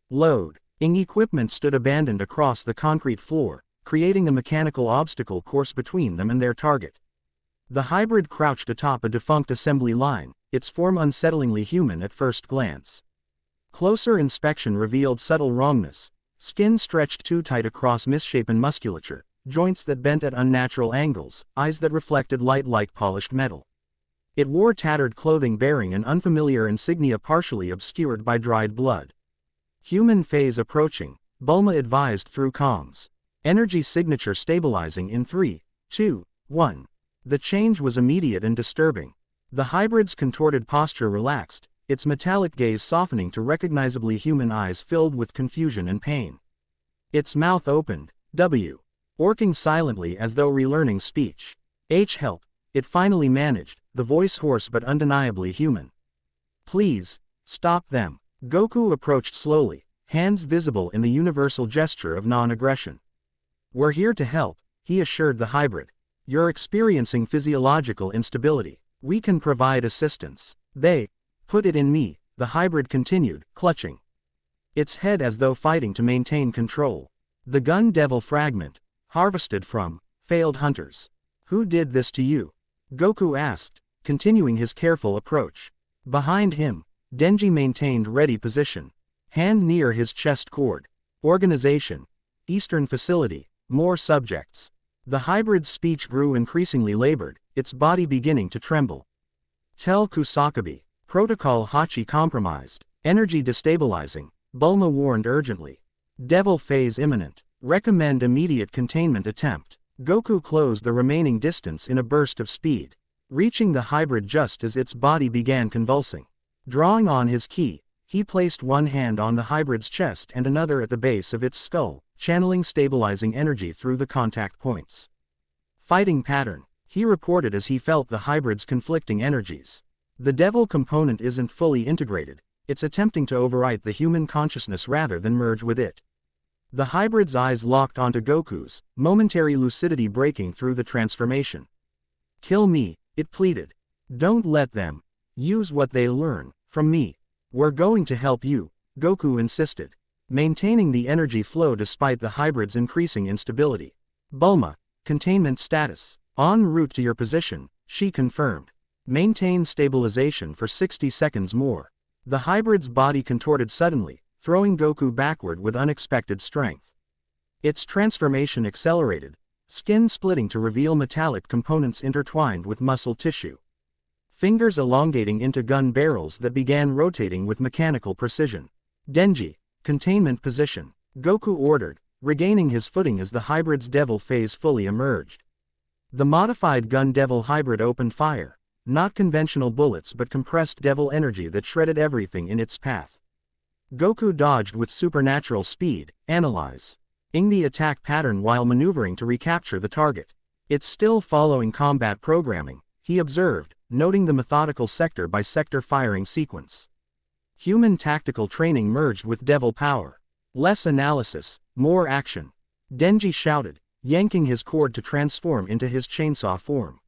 Loading equipment stood abandoned across the concrete floor, creating a mechanical obstacle course between them and their target. The hybrid crouched atop a defunct assembly line, its form unsettlingly human at first glance. Closer inspection revealed subtle wrongness: skin stretched too tight across misshapen musculature, joints that bent at unnatural angles, eyes that reflected light like polished metal. It wore tattered clothing bearing an unfamiliar insignia partially obscured by dried blood. Human phase approaching, Bulma advised through comms. Energy signature stabilizing in 3, 2, 1. The change was immediate and disturbing. The hybrid's contorted posture relaxed, its metallic gaze softening to recognizably human eyes filled with confusion and pain. Its mouth opened, orking silently as though relearning speech. Help, it finally managed, the voice hoarse but undeniably human. Please, stop them. Goku approached slowly, hands visible in the universal gesture of non-aggression. We're here to help, he assured the hybrid. You're experiencing physiological instability. We can provide assistance. They put it in me, the hybrid continued, clutching its head as though fighting to maintain control. The gun devil fragment, harvested from failed hunters. Who did this to you? Goku asked, continuing his careful approach. Behind him, Denji maintained ready position, hand near his chest cord. Organization: Eastern Facility, more subjects. The hybrid's speech grew increasingly labored, its body beginning to tremble. Tell Kusakabe. Protocol Hachi compromised. Energy destabilizing, Bulma warned urgently. Devil phase imminent. Recommend immediate containment attempt. Goku closed the remaining distance in a burst of speed, reaching the hybrid just as its body began convulsing. Drawing on his ki, he placed one hand on the hybrid's chest and another at the base of its skull, channeling stabilizing energy through the contact points. Fighting pattern, he reported as he felt the hybrid's conflicting energies. The devil component isn't fully integrated, it's attempting to overwrite the human consciousness rather than merge with it. The hybrid's eyes locked onto Goku's, momentary lucidity breaking through the transformation. Kill me, it pleaded. Don't let them use what they learn from me. We're going to help you, Goku insisted, maintaining the energy flow despite the hybrid's increasing instability. Bulma, containment status, en route to your position, she confirmed. Maintain stabilization for 60 seconds more. The hybrid's body contorted suddenly, throwing Goku backward with unexpected strength. Its transformation accelerated, skin splitting to reveal metallic components intertwined with muscle tissue. Fingers elongating into gun barrels that began rotating with mechanical precision. Denji, containment position, Goku ordered, regaining his footing as the hybrid's devil phase fully emerged. The modified gun devil hybrid opened fire, not conventional bullets but compressed devil energy that shredded everything in its path. Goku dodged with supernatural speed, analyzing the attack pattern while maneuvering to recapture the target. It's still following combat programming, he observed, noting the methodical sector-by-sector firing sequence. Human tactical training merged with devil power. Less analysis, more action. Denji shouted, yanking his cord to transform into his chainsaw form.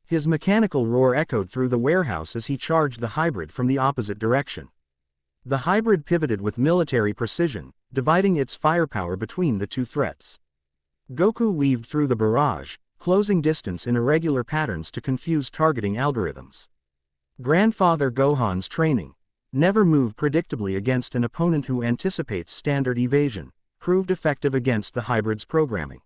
His mechanical roar echoed through the warehouse as he charged the hybrid from the opposite direction. The hybrid pivoted with military precision, dividing its firepower between the two threats. Goku weaved through the barrage, closing distance in irregular patterns to confuse targeting algorithms. Grandfather Gohan's training, never move predictably against an opponent who anticipates standard evasion, proved effective against the hybrid's programming.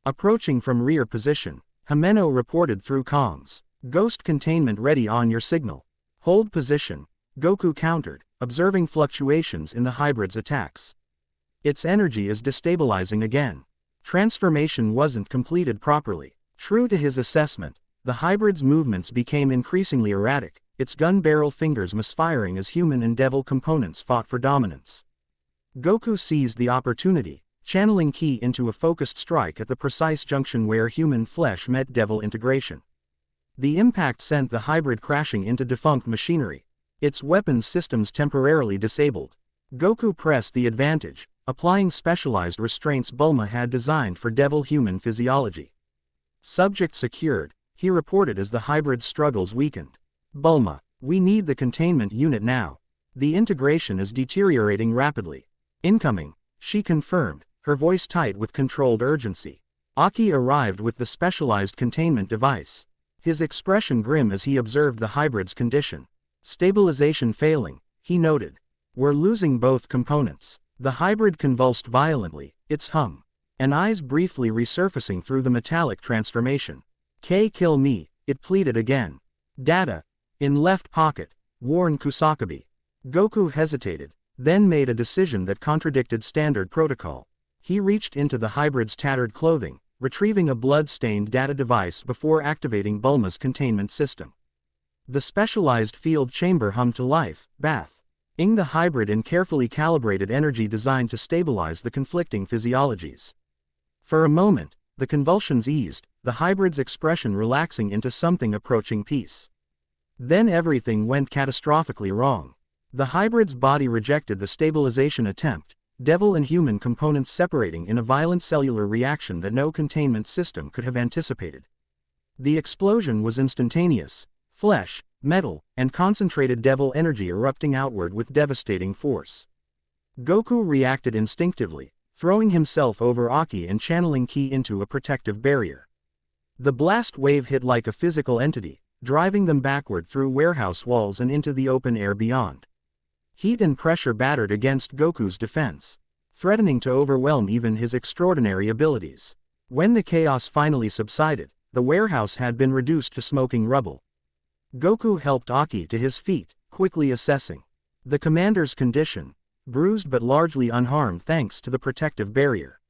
Approaching from rear position, Himeno reported through comms. Ghost containment ready on your signal. Hold position, Goku countered, observing fluctuations in the hybrid's attacks. Its energy is destabilizing again. Transformation wasn't completed properly. True to his assessment, the hybrid's movements became increasingly erratic, its gun barrel fingers misfiring as human and devil components fought for dominance. Goku seized the opportunity, channeling ki into a focused strike at the precise junction where human flesh met devil integration. The impact sent the hybrid crashing into defunct machinery, its weapons systems temporarily disabled. Goku pressed the advantage, applying specialized restraints Bulma had designed for devil-human physiology. Subject secured, he reported as the hybrid's struggles weakened. Bulma, we need the containment unit now. The integration is deteriorating rapidly. Incoming, she confirmed, her voice tight with controlled urgency. Aki arrived with the specialized containment device. his expression grim as he observed the hybrid's condition. Stabilization failing, he noted. We're losing both components. The hybrid convulsed violently, its hum and eyes briefly resurfacing through the metallic transformation. Kill me, it pleaded again. Data. In left pocket, warned Kusakabe. Goku hesitated, then made a decision that contradicted standard protocol. He reached into the hybrid's tattered clothing, retrieving a blood-stained data device before activating Bulma's containment system. The specialized field chamber hummed to life, bathing the hybrid in carefully calibrated energy designed to stabilize the conflicting physiologies. For a moment, the convulsions eased, the hybrid's expression relaxing into something approaching peace. Then everything went catastrophically wrong. The hybrid's body rejected the stabilization attempt, devil and human components separating in a violent cellular reaction that no containment system could have anticipated. The explosion was instantaneous, flesh, metal, and concentrated devil energy erupting outward with devastating force. Goku reacted instinctively, throwing himself over Aki and channeling ki into a protective barrier. The blast wave hit like a physical entity, driving them backward through warehouse walls and into the open air beyond. Heat and pressure battered against Goku's defense, threatening to overwhelm even his extraordinary abilities. When the chaos finally subsided, the warehouse had been reduced to smoking rubble. Goku helped Aki to his feet, quickly assessing the commander's condition, bruised but largely unharmed thanks to the protective barrier.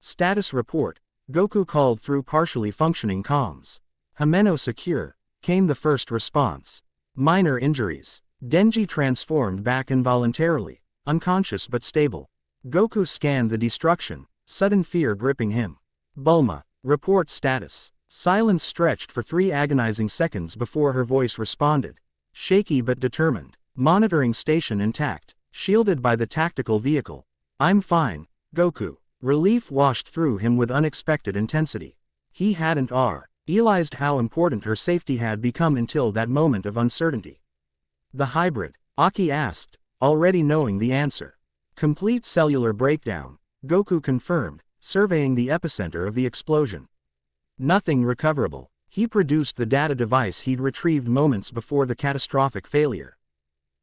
Status report, Goku called through partially functioning comms. Himeno secure, came the first response. Minor injuries. Denji transformed back involuntarily, unconscious but stable. Goku scanned the destruction, sudden fear gripping him. Bulma, report status. Silence stretched for 3 agonizing seconds before her voice responded. Shaky but determined. Monitoring station intact, shielded by the tactical vehicle. I'm fine, Goku. Relief washed through him with unexpected intensity. He hadn't realized how important her safety had become until that moment of uncertainty. The hybrid, Aki asked, already knowing the answer. Complete cellular breakdown, Goku confirmed, surveying the epicenter of the explosion. Nothing recoverable. He produced the data device he'd retrieved moments before the catastrophic failure.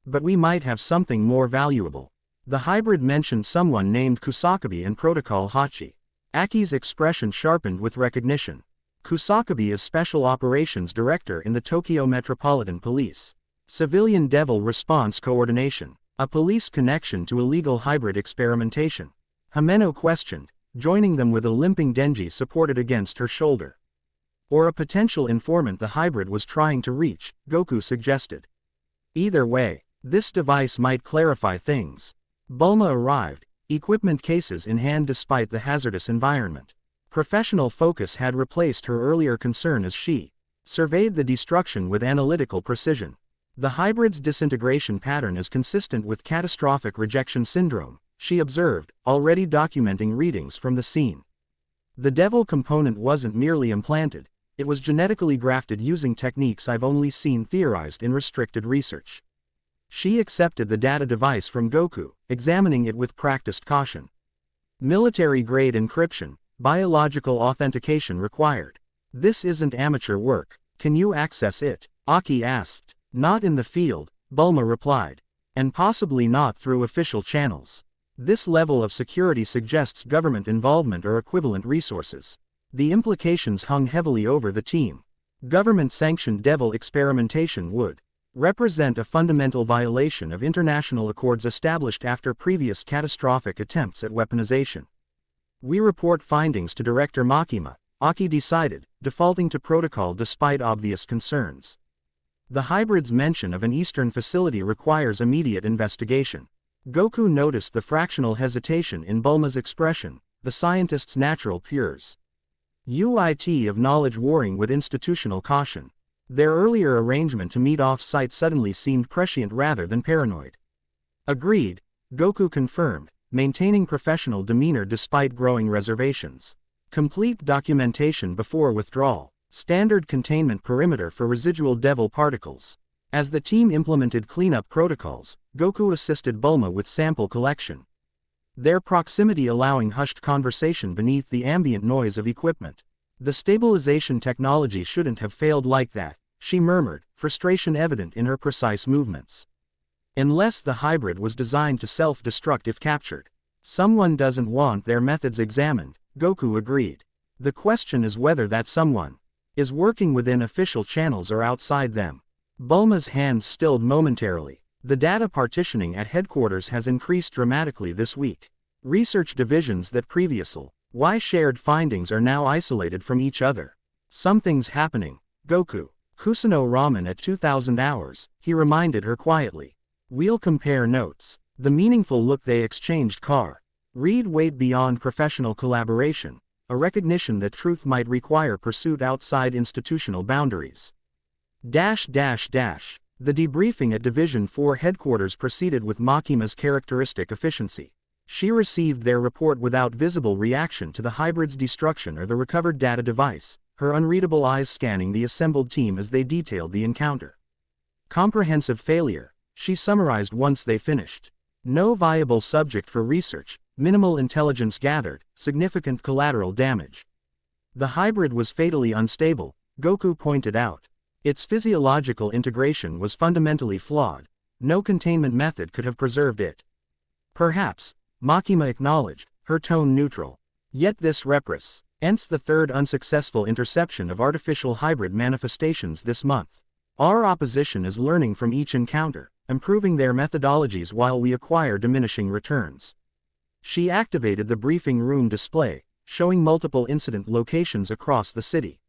But we might have something more valuable. The hybrid mentioned someone named Kusakabe and Protocol Hachi. Aki's expression sharpened with recognition. Kusakabe is Special Operations Director in the Tokyo Metropolitan Police. Civilian Devil Response Coordination. A police connection to illegal hybrid experimentation. Himeno questioned, joining them with a limping Denji supported against her shoulder. Or a potential informant the hybrid was trying to reach, Goku suggested. Either way, this device might clarify things. Bulma arrived, equipment cases in hand despite the hazardous environment. Professional focus had replaced her earlier concern as she surveyed the destruction with analytical precision. The hybrid's disintegration pattern is consistent with catastrophic rejection syndrome, she observed, already documenting readings from the scene. The devil component wasn't merely implanted, it was genetically grafted using techniques I've only seen theorized in restricted research. She accepted the data device from Goku, examining it with practiced caution. Military-grade encryption, biological authentication required. This isn't amateur work. Can you access it? Aki asked. Not in the field, Bulma replied. And possibly not through official channels. This level of security suggests government involvement or equivalent resources. The implications hung heavily over the team. Government-sanctioned devil experimentation would represent a fundamental violation of international accords established after previous catastrophic attempts at weaponization. We report findings to Director Makima, Aki decided, defaulting to protocol despite obvious concerns. The hybrid's mention of an eastern facility requires immediate investigation. Goku noticed the fractional hesitation in Bulma's expression, the scientist's natural pures. UIT of knowledge warring with institutional caution. Their earlier arrangement to meet off-site suddenly seemed prescient rather than paranoid. Agreed, Goku confirmed, maintaining professional demeanor despite growing reservations. Complete documentation before withdrawal. Standard containment perimeter for residual devil particles. As the team implemented cleanup protocols, Goku assisted Bulma with sample collection. Their proximity allowing hushed conversation beneath the ambient noise of equipment. The stabilization technology shouldn't have failed like that, she murmured, frustration evident in her precise movements. Unless the hybrid was designed to self-destruct if captured. Someone doesn't want their methods examined, Goku agreed. The question is whether that someone is working within official channels or outside them. Bulma's hands stilled momentarily. The data partitioning at headquarters has increased dramatically this week. Research divisions that previously shared findings are now isolated from each other. Something's happening, Goku. Kusuno ramen at 2000 hours, he reminded her quietly. We'll compare notes. The meaningful look they exchanged read weight beyond professional collaboration, a recognition that truth might require pursuit outside institutional boundaries. The debriefing at Division 4 headquarters proceeded with Makima's characteristic efficiency. She received their report without visible reaction to the hybrid's destruction or the recovered data device, her unreadable eyes scanning the assembled team as they detailed the encounter. Comprehensive failure, she summarized once they finished. No viable subject for research, minimal intelligence gathered, significant collateral damage. The hybrid was fatally unstable, Goku pointed out. Its physiological integration was fundamentally flawed. No containment method could have preserved it. Perhaps, Makima acknowledged, her tone neutral. Yet this represents the third unsuccessful interception of artificial hybrid manifestations this month. Our opposition is learning from each encounter, improving their methodologies while we acquire diminishing returns. She activated the briefing room display, showing multiple incident locations across the city.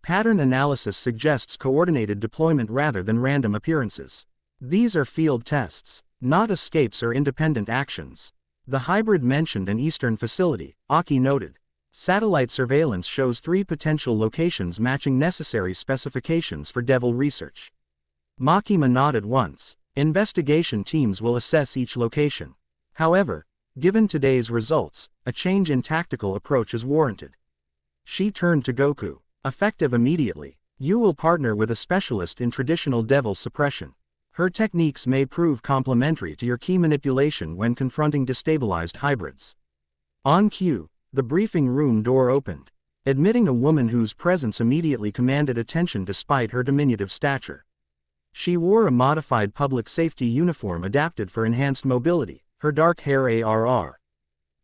Pattern analysis suggests coordinated deployment rather than random appearances. These are field tests, not escapes or independent actions. The hybrid mentioned an eastern facility, Aki noted. Satellite surveillance shows 3 potential locations matching necessary specifications for devil research. Makima nodded once. Investigation teams will assess each location. However, given today's results, a change in tactical approach is warranted. She turned to Goku. Effective immediately. You will partner with a specialist in traditional devil suppression. Her techniques may prove complementary to your key manipulation when confronting destabilized hybrids. On cue, the briefing room door opened, admitting a woman whose presence immediately commanded attention despite her diminutive stature. She wore a modified public safety uniform adapted for enhanced mobility, her dark hair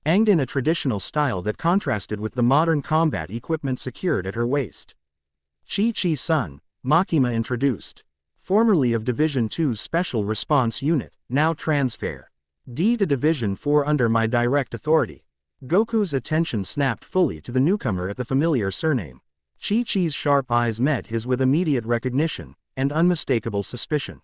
anged in a traditional style that contrasted with the modern combat equipment secured at her waist. Chi-Chi-Sun, Makima introduced. Formerly of Division 2's Special Response Unit, now transfer D to Division 4 under my direct authority. Goku's attention snapped fully to the newcomer at the familiar surname. Chi-Chi's sharp eyes met his with immediate recognition and unmistakable suspicion.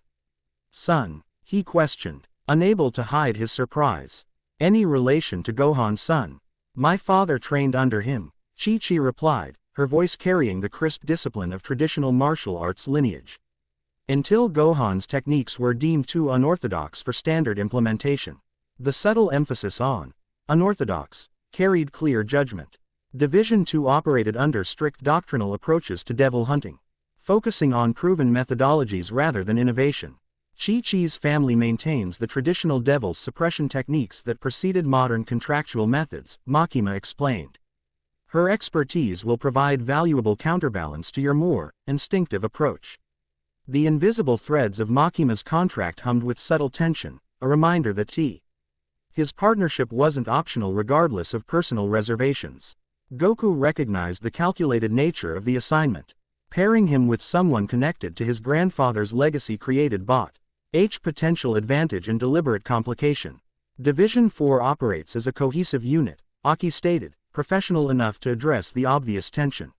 Son, he questioned, unable to hide his surprise. Any relation to Gohan's son? My father trained under him, Chi-Chi replied, her voice carrying the crisp discipline of traditional martial arts lineage. Until Gohan's techniques were deemed too unorthodox for standard implementation. The subtle emphasis on unorthodox carried clear judgment. Division 2 operated under strict doctrinal approaches to devil hunting, focusing on proven methodologies rather than innovation. Chi-Chi's family maintains the traditional devil suppression techniques that preceded modern contractual methods, Makima explained. Her expertise will provide valuable counterbalance to your more instinctive approach. The invisible threads of Makima's contract hummed with subtle tension, a reminder that his partnership wasn't optional regardless of personal reservations. Goku recognized the calculated nature of the assignment. Pairing him with someone connected to his grandfather's legacy created potential advantage and deliberate complication. Division 4 operates as a cohesive unit, Aki stated, professional enough to address the obvious tension.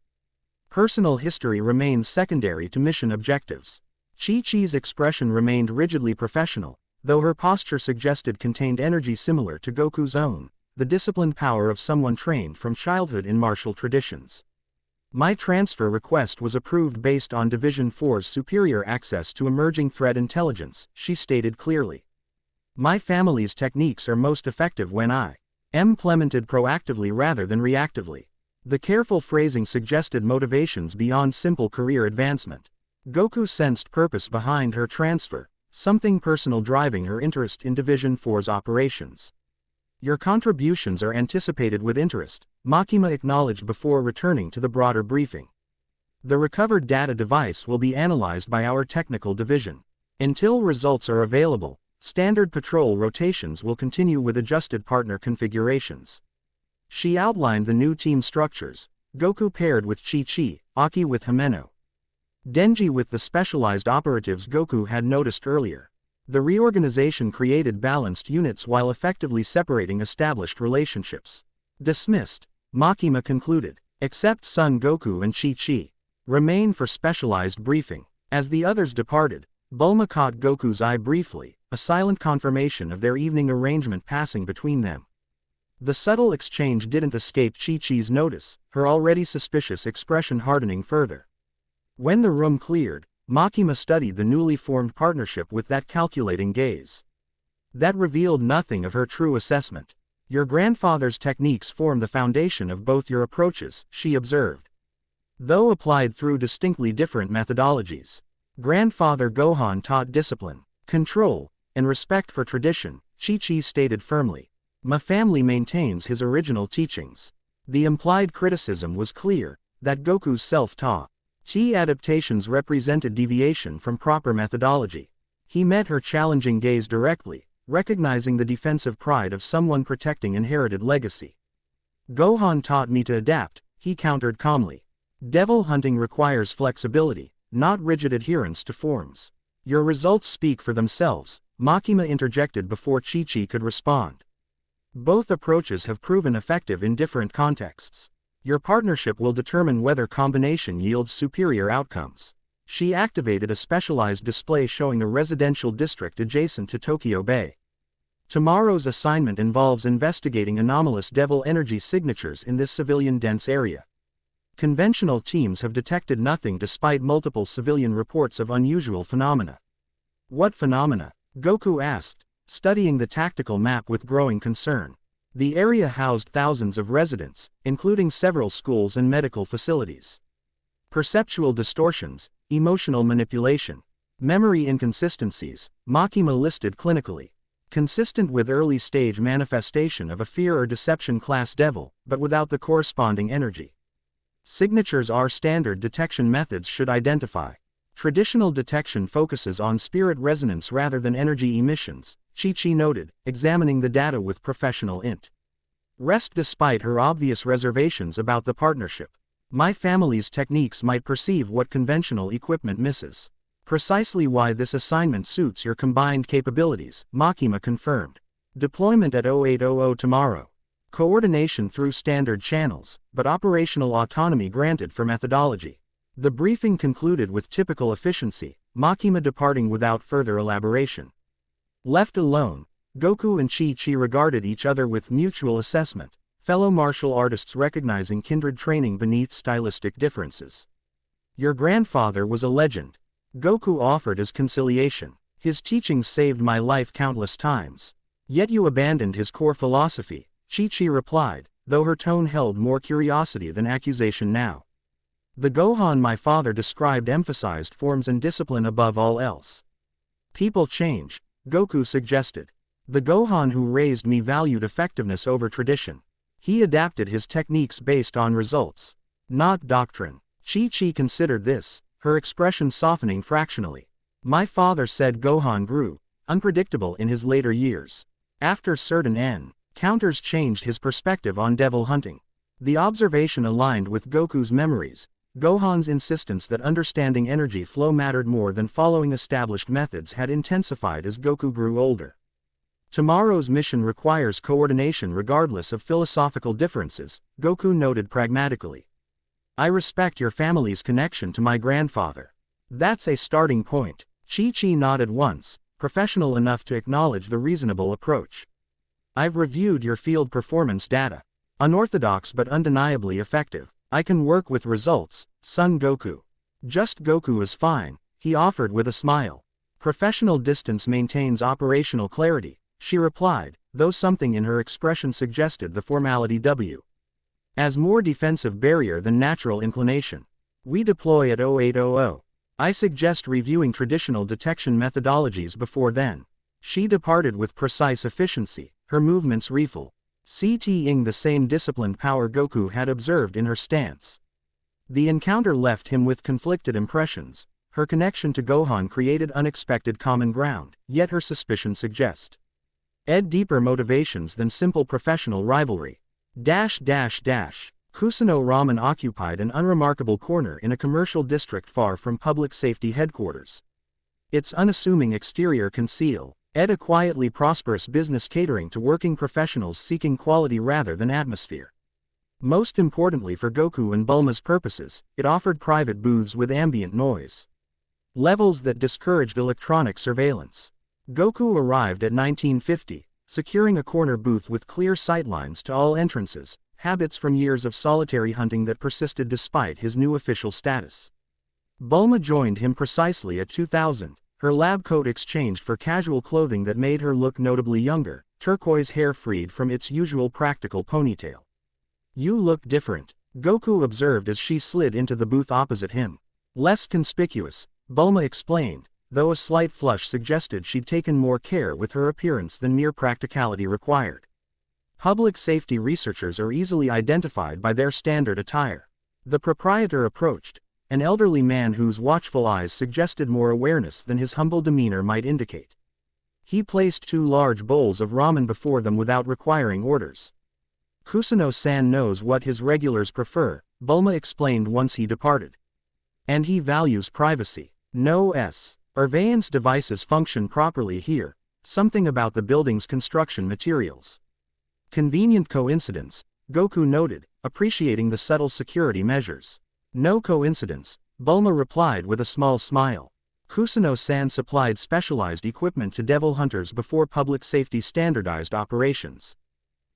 Personal history remains secondary to mission objectives. Chi-Chi's expression remained rigidly professional, though her posture suggested contained energy similar to Goku's own, the disciplined power of someone trained from childhood in martial traditions. My transfer request was approved based on Division 4's superior access to emerging threat intelligence, she stated clearly. My family's techniques are most effective when I am implemented proactively rather than reactively. The careful phrasing suggested motivations beyond simple career advancement. Goku sensed purpose behind her transfer, something personal driving her interest in Division 4's operations. Your contributions are anticipated with interest, Makima acknowledged before returning to the broader briefing. The recovered data device will be analyzed by our technical division. Until results are available, standard patrol rotations will continue with adjusted partner configurations. She outlined the new team structures: Goku paired with Chi-Chi, Aki with Himeno, Denji with the specialized operatives Goku had noticed earlier. The reorganization created balanced units while effectively separating established relationships. Dismissed, Makima concluded. Except Son Goku and Chi-Chi remain for specialized briefing. As the others departed, Bulma caught Goku's eye briefly, a silent confirmation of their evening arrangement passing between them. The subtle exchange didn't escape Chi-Chi's notice, her already suspicious expression hardening further. When the room cleared, Makima studied the newly formed partnership with that calculating gaze. That revealed nothing of her true assessment. Your grandfather's techniques form the foundation of both your approaches, she observed, though applied through distinctly different methodologies. Grandfather Gohan taught discipline, control, and respect for tradition, Chi-Chi stated firmly. My family maintains his original teachings. The implied criticism was clear, that Goku's self-taught adaptations represented deviation from proper methodology. He met her challenging gaze directly, recognizing the defensive pride of someone protecting inherited legacy. Gohan taught me to adapt, he countered calmly. Devil hunting requires flexibility, not rigid adherence to forms. Your results speak for themselves, Makima interjected before Chi-Chi could respond. Both approaches have proven effective in different contexts. Your partnership will determine whether combination yields superior outcomes. She activated a specialized display showing a residential district adjacent to Tokyo Bay. Tomorrow's assignment involves investigating anomalous devil energy signatures in this civilian-dense area. Conventional teams have detected nothing despite multiple civilian reports of unusual phenomena. What phenomena? Goku asked, studying the tactical map with growing concern. The area housed thousands of residents, including several schools and medical facilities. Perceptual distortions, emotional manipulation, memory inconsistencies, Makima listed clinically. Consistent with early-stage manifestation of a fear or deception class devil, but without the corresponding energy. Signatures are standard detection methods should identify. Traditional detection focuses on spirit resonance rather than energy emissions, Chi-Chi noted, examining the data with professional interest despite her obvious reservations about the partnership. My family's techniques might perceive what conventional equipment misses. Precisely why this assignment suits your combined capabilities, Makima confirmed. Deployment at 0800 tomorrow. Coordination through standard channels, but operational autonomy granted for methodology. The briefing concluded with typical efficiency, Makima departing without further elaboration. Left alone, Goku and Chi-Chi regarded each other with mutual assessment, fellow martial artists recognizing kindred training beneath stylistic differences. Your grandfather was a legend, Goku offered as conciliation. His teachings saved my life countless times. Yet you abandoned his core philosophy, Chi-Chi replied, though her tone held more curiosity than accusation now. The Gohan my father described emphasized forms and discipline above all else. People change, Goku suggested. The Gohan who raised me valued effectiveness over tradition. He adapted his techniques based on results, not doctrine. Chi-Chi considered this, her expression softening fractionally. My father said Gohan grew unpredictable in his later years. After certain encounters changed his perspective on devil hunting. The observation aligned with Goku's memories, Gohan's insistence that understanding energy flow mattered more than following established methods had intensified as Goku grew older. Tomorrow's mission requires coordination regardless of philosophical differences, Goku noted pragmatically. I respect your family's connection to my grandfather. That's a starting point. Chi-Chi nodded once, professional enough to acknowledge the reasonable approach. I've reviewed your field performance data. Unorthodox but undeniably effective. I can work with results, Son Goku. Just Goku is fine, he offered with a smile. Professional distance maintains operational clarity, she replied, though something in her expression suggested the formality W. as more defensive barrier than natural inclination. We deploy at 0800. I suggest reviewing traditional detection methodologies before then. She departed with precise efficiency, her movements reflecting the same disciplined power Goku had observed in her stance. The encounter left him with conflicted impressions. Her connection to Gohan created unexpected common ground, yet her suspicion suggests deeper motivations than simple professional rivalry. Kusuno Ramen occupied an unremarkable corner in a commercial district far from public safety headquarters. Its unassuming exterior concealed a quietly prosperous business catering to working professionals seeking quality rather than atmosphere. Most importantly for Goku and Bulma's purposes, it offered private booths with ambient noise levels that discouraged electronic surveillance. Goku arrived at 1950, securing a corner booth with clear sightlines to all entrances, habits from years of solitary hunting that persisted despite his new official status. Bulma joined him precisely at 2000, her lab coat exchanged for casual clothing that made her look notably younger, turquoise hair freed from its usual practical ponytail. "You look different," Goku observed as she slid into the booth opposite him. "Less conspicuous," Bulma explained, though a slight flush suggested she'd taken more care with her appearance than mere practicality required. Public safety researchers are easily identified by their standard attire. The proprietor approached, an elderly man whose watchful eyes suggested more awareness than his humble demeanor might indicate. He placed 2 large bowls of ramen before them without requiring orders. "Kusuno-san knows what his regulars prefer," Bulma explained once he departed. "And he values privacy. No surveillance devices function properly here, something about the building's construction materials." "Convenient coincidence," Goku noted, appreciating the subtle security measures. "No coincidence," Bulma replied with a small smile. "Kusuno-san supplied specialized equipment to devil hunters before public safety standardized operations.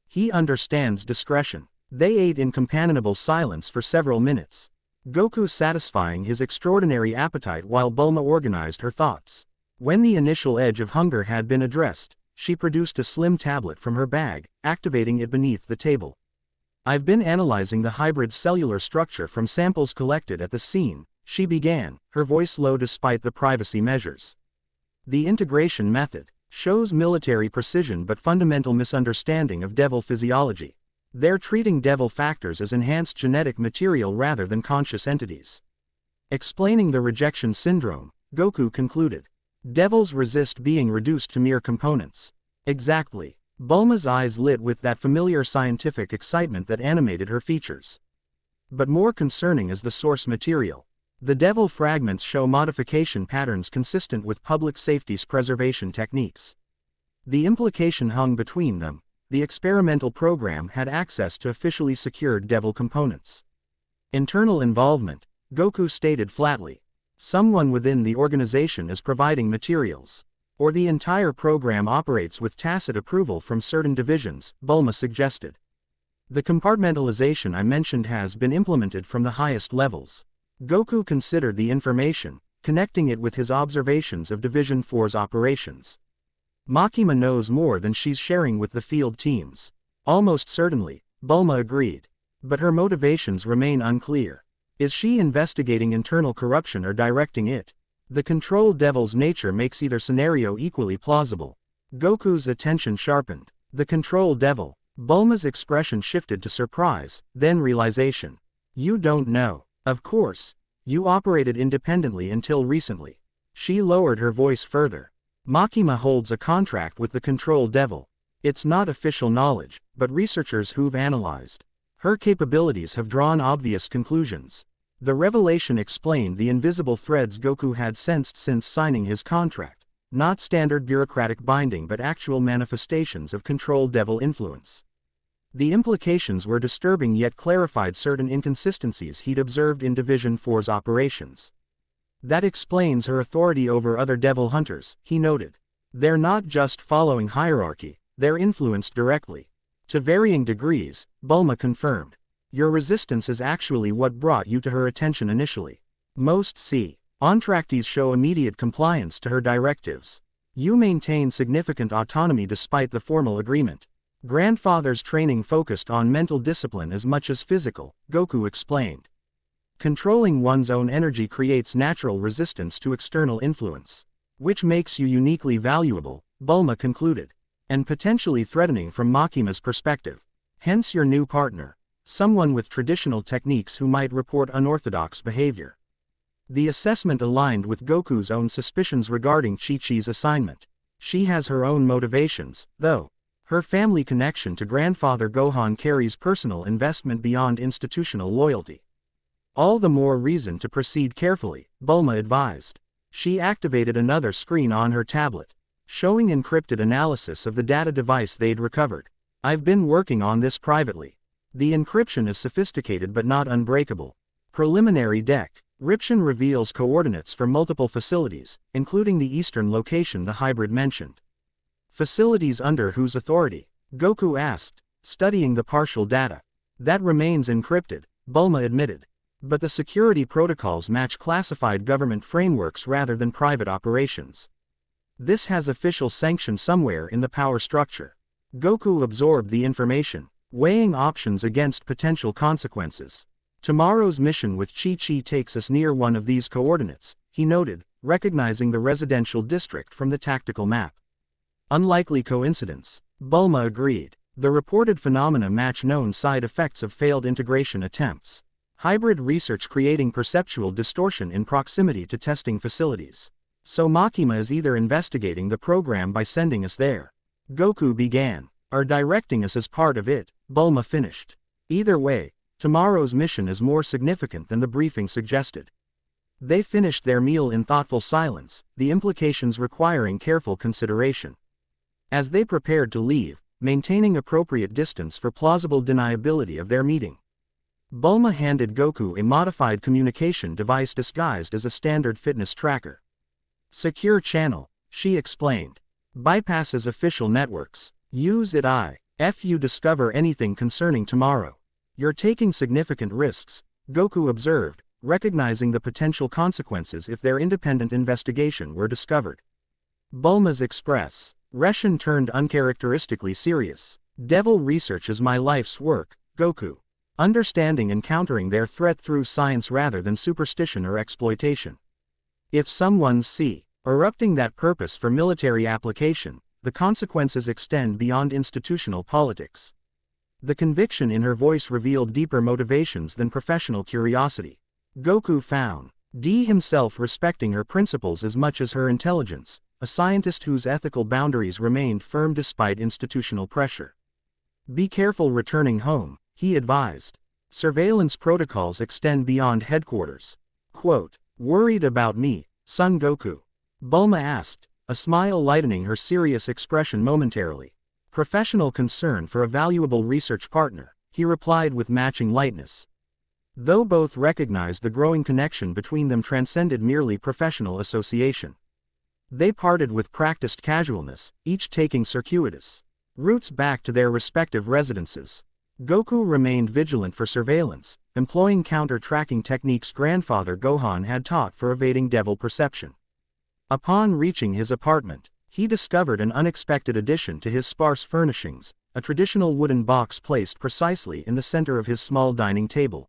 He understands discretion." They ate in companionable silence for several minutes, Goku satisfying his extraordinary appetite while Bulma organized her thoughts. When the initial edge of hunger had been addressed, she produced a slim tablet from her bag, activating it beneath the table. "I've been analyzing the hybrid cellular structure from samples collected at the scene," she began, her voice low despite the privacy measures. "The integration method shows military precision but fundamental misunderstanding of devil physiology. They're treating devil factors as enhanced genetic material rather than conscious entities." Explaining the rejection syndrome, Goku concluded. "Devils resist being reduced to mere components." "Exactly." Bulma's eyes lit with that familiar scientific excitement that animated her features. "But more concerning is the source material. The devil fragments show modification patterns consistent with public safety's preservation techniques. The implication hung between them. The experimental program had access to officially secured devil components. Internal involvement, Goku stated flatly. Someone within the organization is providing materials. Or the entire program operates with tacit approval from certain divisions, Bulma suggested. The compartmentalization I mentioned has been implemented from the highest levels. Goku considered the information, connecting it with his observations of Division 4's operations. Makima knows more than she's sharing with the field teams. Almost certainly, Bulma agreed. But her motivations remain unclear. Is she investigating internal corruption or directing it? The control devil's nature makes either scenario equally plausible. Goku's attention sharpened. The control devil. Bulma's expression shifted to surprise, then realization. You don't know. Of course. You operated independently until recently. She lowered her voice further. Makima holds a contract with the control devil. It's not official knowledge, but researchers who've analyzed her capabilities have drawn obvious conclusions. The revelation explained the invisible threads Goku had sensed since signing his contract, not standard bureaucratic binding but actual manifestations of control devil influence. The implications were disturbing yet clarified certain inconsistencies he'd observed in Division 4's operations. That explains her authority over other devil hunters, he noted. They're not just following hierarchy, they're influenced directly. To varying degrees, Bulma confirmed. Your resistance is actually what brought you to her attention initially. Most contractees show immediate compliance to her directives. You maintain significant autonomy despite the formal agreement. Grandfather's training focused on mental discipline as much as physical, Goku explained. Controlling one's own energy creates natural resistance to external influence. Which makes you uniquely valuable, Bulma concluded. and potentially threatening from Makima's perspective. Hence your new partner. Someone with traditional techniques who might report unorthodox behavior. The assessment aligned with Goku's own suspicions regarding Chi-Chi's assignment. She has her own motivations, though. Her family connection to grandfather Gohan carries personal investment beyond institutional loyalty. All the more reason to proceed carefully, Bulma advised. She activated another screen on her tablet, showing encrypted analysis of the data device they'd recovered. I've been working on this privately. The encryption is sophisticated but not unbreakable. Preliminary decryption reveals coordinates for multiple facilities, including the eastern location the hybrid mentioned. Facilities under whose authority? Goku asked, studying the partial data. That remains encrypted, Bulma admitted. But the security protocols match classified government frameworks rather than private operations. This has official sanction somewhere in the power structure. Goku absorbed the information, weighing options against potential consequences. Tomorrow's mission with Chi-Chi takes us near one of these coordinates, he noted, recognizing the residential district from the tactical map. Unlikely coincidence, Bulma agreed. The reported phenomena match known side effects of failed integration attempts. Hybrid research creating perceptual distortion in proximity to testing facilities. So Makima is either investigating the program by sending us there. Goku began, or directing us as part of it, Bulma finished. Either way, tomorrow's mission is more significant than the briefing suggested. They finished their meal in thoughtful silence, the implications requiring careful consideration. As they prepared to leave, maintaining appropriate distance for plausible deniability of their meeting, Bulma handed Goku a modified communication device disguised as a standard fitness tracker. Secure channel, she explained. Bypasses official networks. Use it if you discover anything concerning tomorrow. You're taking significant risks, Goku observed, recognizing the potential consequences if their independent investigation were discovered. Bulma's expression turned uncharacteristically serious. Devil research is my life's work, Goku. Understanding and countering their threat through science rather than superstition or exploitation. If someone's erupting that purpose for military application, the consequences extend beyond institutional politics. The conviction in her voice revealed deeper motivations than professional curiosity. Goku found himself respecting her principles as much as her intelligence, a scientist whose ethical boundaries remained firm despite institutional pressure. Be careful returning home, he advised. Surveillance protocols extend beyond headquarters. Quote, worried about me, son Goku? Bulma asked, a smile lightening her serious expression momentarily. Professional concern for a valuable research partner, he replied with matching lightness. Though both recognized the growing connection between them transcended merely professional association. They parted with practiced casualness, each taking circuitous routes back to their respective residences. Goku remained vigilant for surveillance, employing counter-tracking techniques grandfather Gohan had taught for evading devil perception. Upon reaching his apartment, he discovered an unexpected addition to his sparse furnishings, a traditional wooden box placed precisely in the center of his small dining table.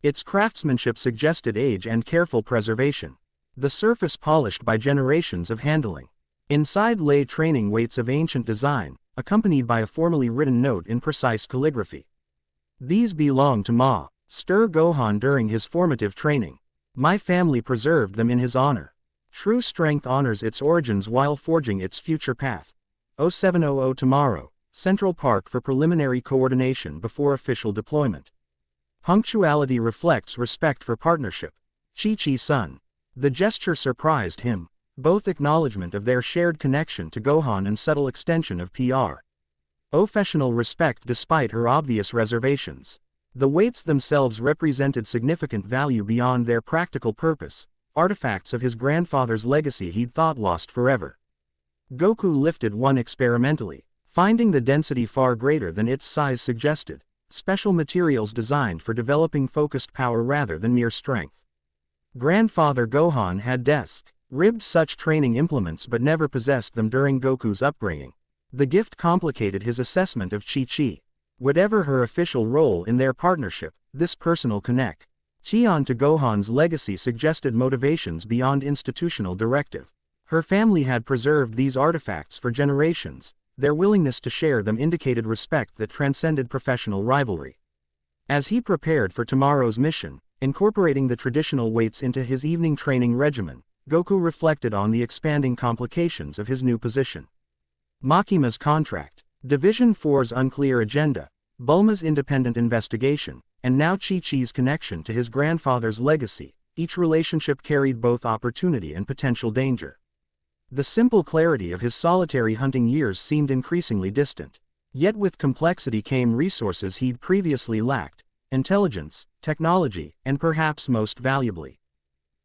Its craftsmanship suggested age and careful preservation, the surface polished by generations of handling. Inside lay training weights of ancient design, accompanied by a formally written note in precise calligraphy. These belong to Master Gohan during his formative training. My family preserved them in his honor. True strength honors its origins while forging its future path. 0700 tomorrow, Central Park for preliminary coordination before official deployment. Punctuality reflects respect for partnership. Chi-Chi-san. The gesture surprised him, both acknowledgement of their shared connection to Gohan and subtle extension of PR. Professional respect despite her obvious reservations. The weights themselves represented significant value beyond their practical purpose, artifacts of his grandfather's legacy he'd thought lost forever. Goku lifted one experimentally, finding the density far greater than its size suggested, special materials designed for developing focused power rather than mere strength. Grandfather Gohan had ribbed such training implements but never possessed them during Goku's upbringing. The gift complicated his assessment of Chi-Chi. Whatever her official role in their partnership, this personal connection to Gohan's legacy suggested motivations beyond institutional directive. Her family had preserved these artifacts for generations, Their willingness to share them indicated respect that transcended professional rivalry. As he prepared for tomorrow's mission, incorporating the traditional weights into his evening training regimen, Goku reflected on the expanding complications of his new position. Makima's contract, Division 4's unclear agenda, Bulma's independent investigation, and now Chi-Chi's connection to his grandfather's legacy, each relationship carried both opportunity and potential danger. The simple clarity of his solitary hunting years seemed increasingly distant. Yet with complexity came resources he'd previously lacked: intelligence, technology, and perhaps most valuably,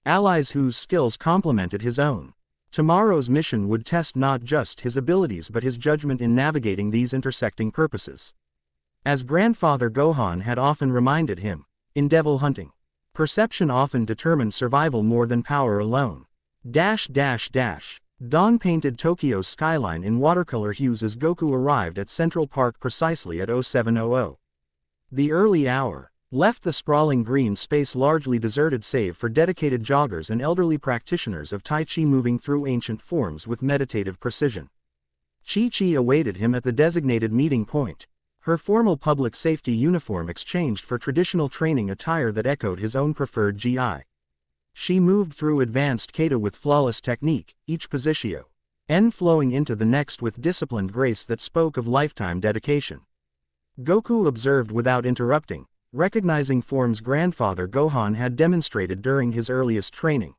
allies whose skills complemented his own. Tomorrow's mission would test not just his abilities but his judgment in navigating these intersecting purposes. As grandfather Gohan had often reminded him, in devil hunting, perception often determines survival more than power alone. Dawn painted Tokyo's skyline in watercolor hues as Goku arrived at Central Park precisely at 0700. The early hour left the sprawling green space largely deserted save for dedicated joggers and elderly practitioners of Tai Chi moving through ancient forms with meditative precision. Chi-Chi awaited him at the designated meeting point, her formal public safety uniform exchanged for traditional training attire that echoed his own preferred GI. She moved through advanced kata with flawless technique, each positio flowing into the next with disciplined grace that spoke of lifetime dedication. Goku observed without interrupting, recognizing forms grandfather Gohan had demonstrated during his earliest training.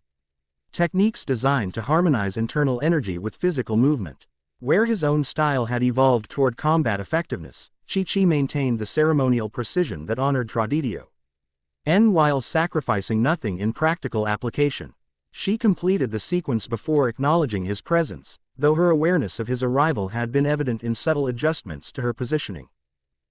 Techniques designed to harmonize internal energy with physical movement. Where his own style had evolved toward combat effectiveness, Chi-Chi maintained the ceremonial precision that honored traditio. While sacrificing nothing in practical application, she completed the sequence before acknowledging his presence, though her awareness of his arrival had been evident in subtle adjustments to her positioning.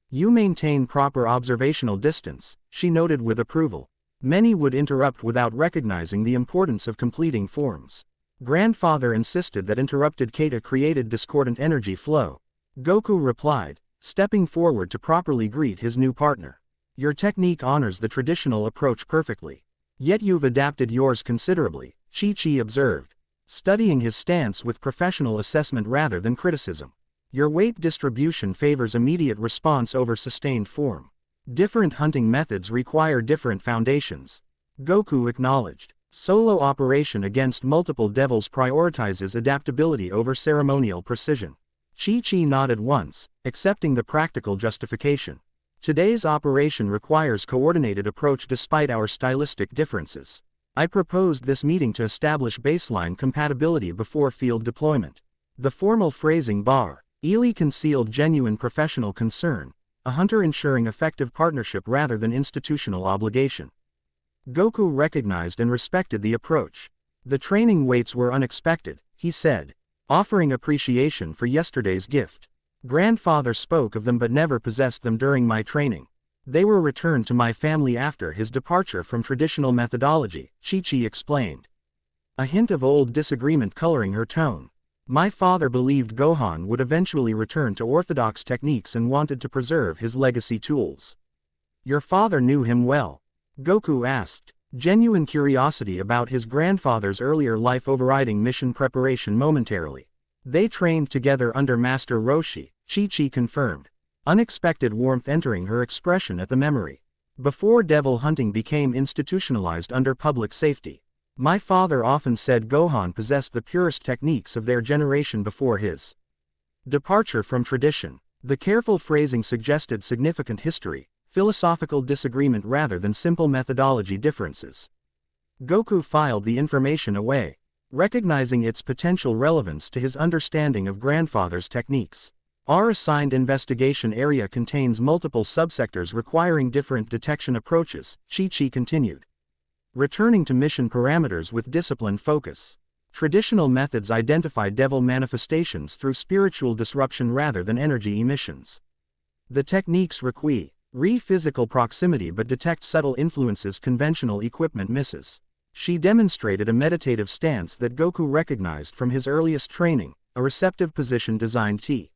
You maintain proper observational distance, she noted with approval. Many would interrupt without recognizing the importance of completing forms. Grandfather insisted that interrupted kata created discordant energy flow. Goku replied, stepping forward to properly greet his new partner. Your technique honors the traditional approach perfectly. Yet you've adapted yours considerably, Chi-Chi observed, studying his stance with professional assessment rather than criticism. Your weight distribution favors immediate response over sustained form. Different hunting methods require different foundations. Goku acknowledged. Solo operation against multiple devils prioritizes adaptability over ceremonial precision. Chi-Chi nodded once, accepting the practical justification. Today's operation requires coordinated approach despite our stylistic differences. I proposed this meeting to establish baseline compatibility before field deployment. The formal phrasing bar Ely concealed genuine professional concern, a hunter ensuring effective partnership rather than institutional obligation. Goku recognized and respected the approach. The training weights were unexpected, he said, offering appreciation for yesterday's gift. Grandfather spoke of them but never possessed them during my training. They were returned to my family after his departure from traditional methodology, Chi-Chi explained. A hint of old disagreement coloring her tone. My father believed Gohan would eventually return to orthodox techniques and wanted to preserve his legacy tools. Your father knew him well? Goku asked, genuine curiosity about his grandfather's earlier life overriding mission preparation momentarily. They trained together under Master Roshi, Chi-Chi confirmed, unexpected warmth entering her expression at the memory. Before devil hunting became institutionalized under public safety, my father often said Gohan possessed the purest techniques of their generation before his departure from tradition. The careful phrasing suggested significant history, philosophical disagreement rather than simple methodology differences. Goku filed the information away, recognizing its potential relevance to his understanding of grandfather's techniques. Our assigned investigation area contains multiple subsectors requiring different detection approaches, Chi-Chi continued. Returning to mission parameters with disciplined focus. Traditional methods identify devil manifestations through spiritual disruption rather than energy emissions. The techniques require physical proximity but detect subtle influences conventional equipment misses. She demonstrated a meditative stance that Goku recognized from his earliest training, a receptive position designed to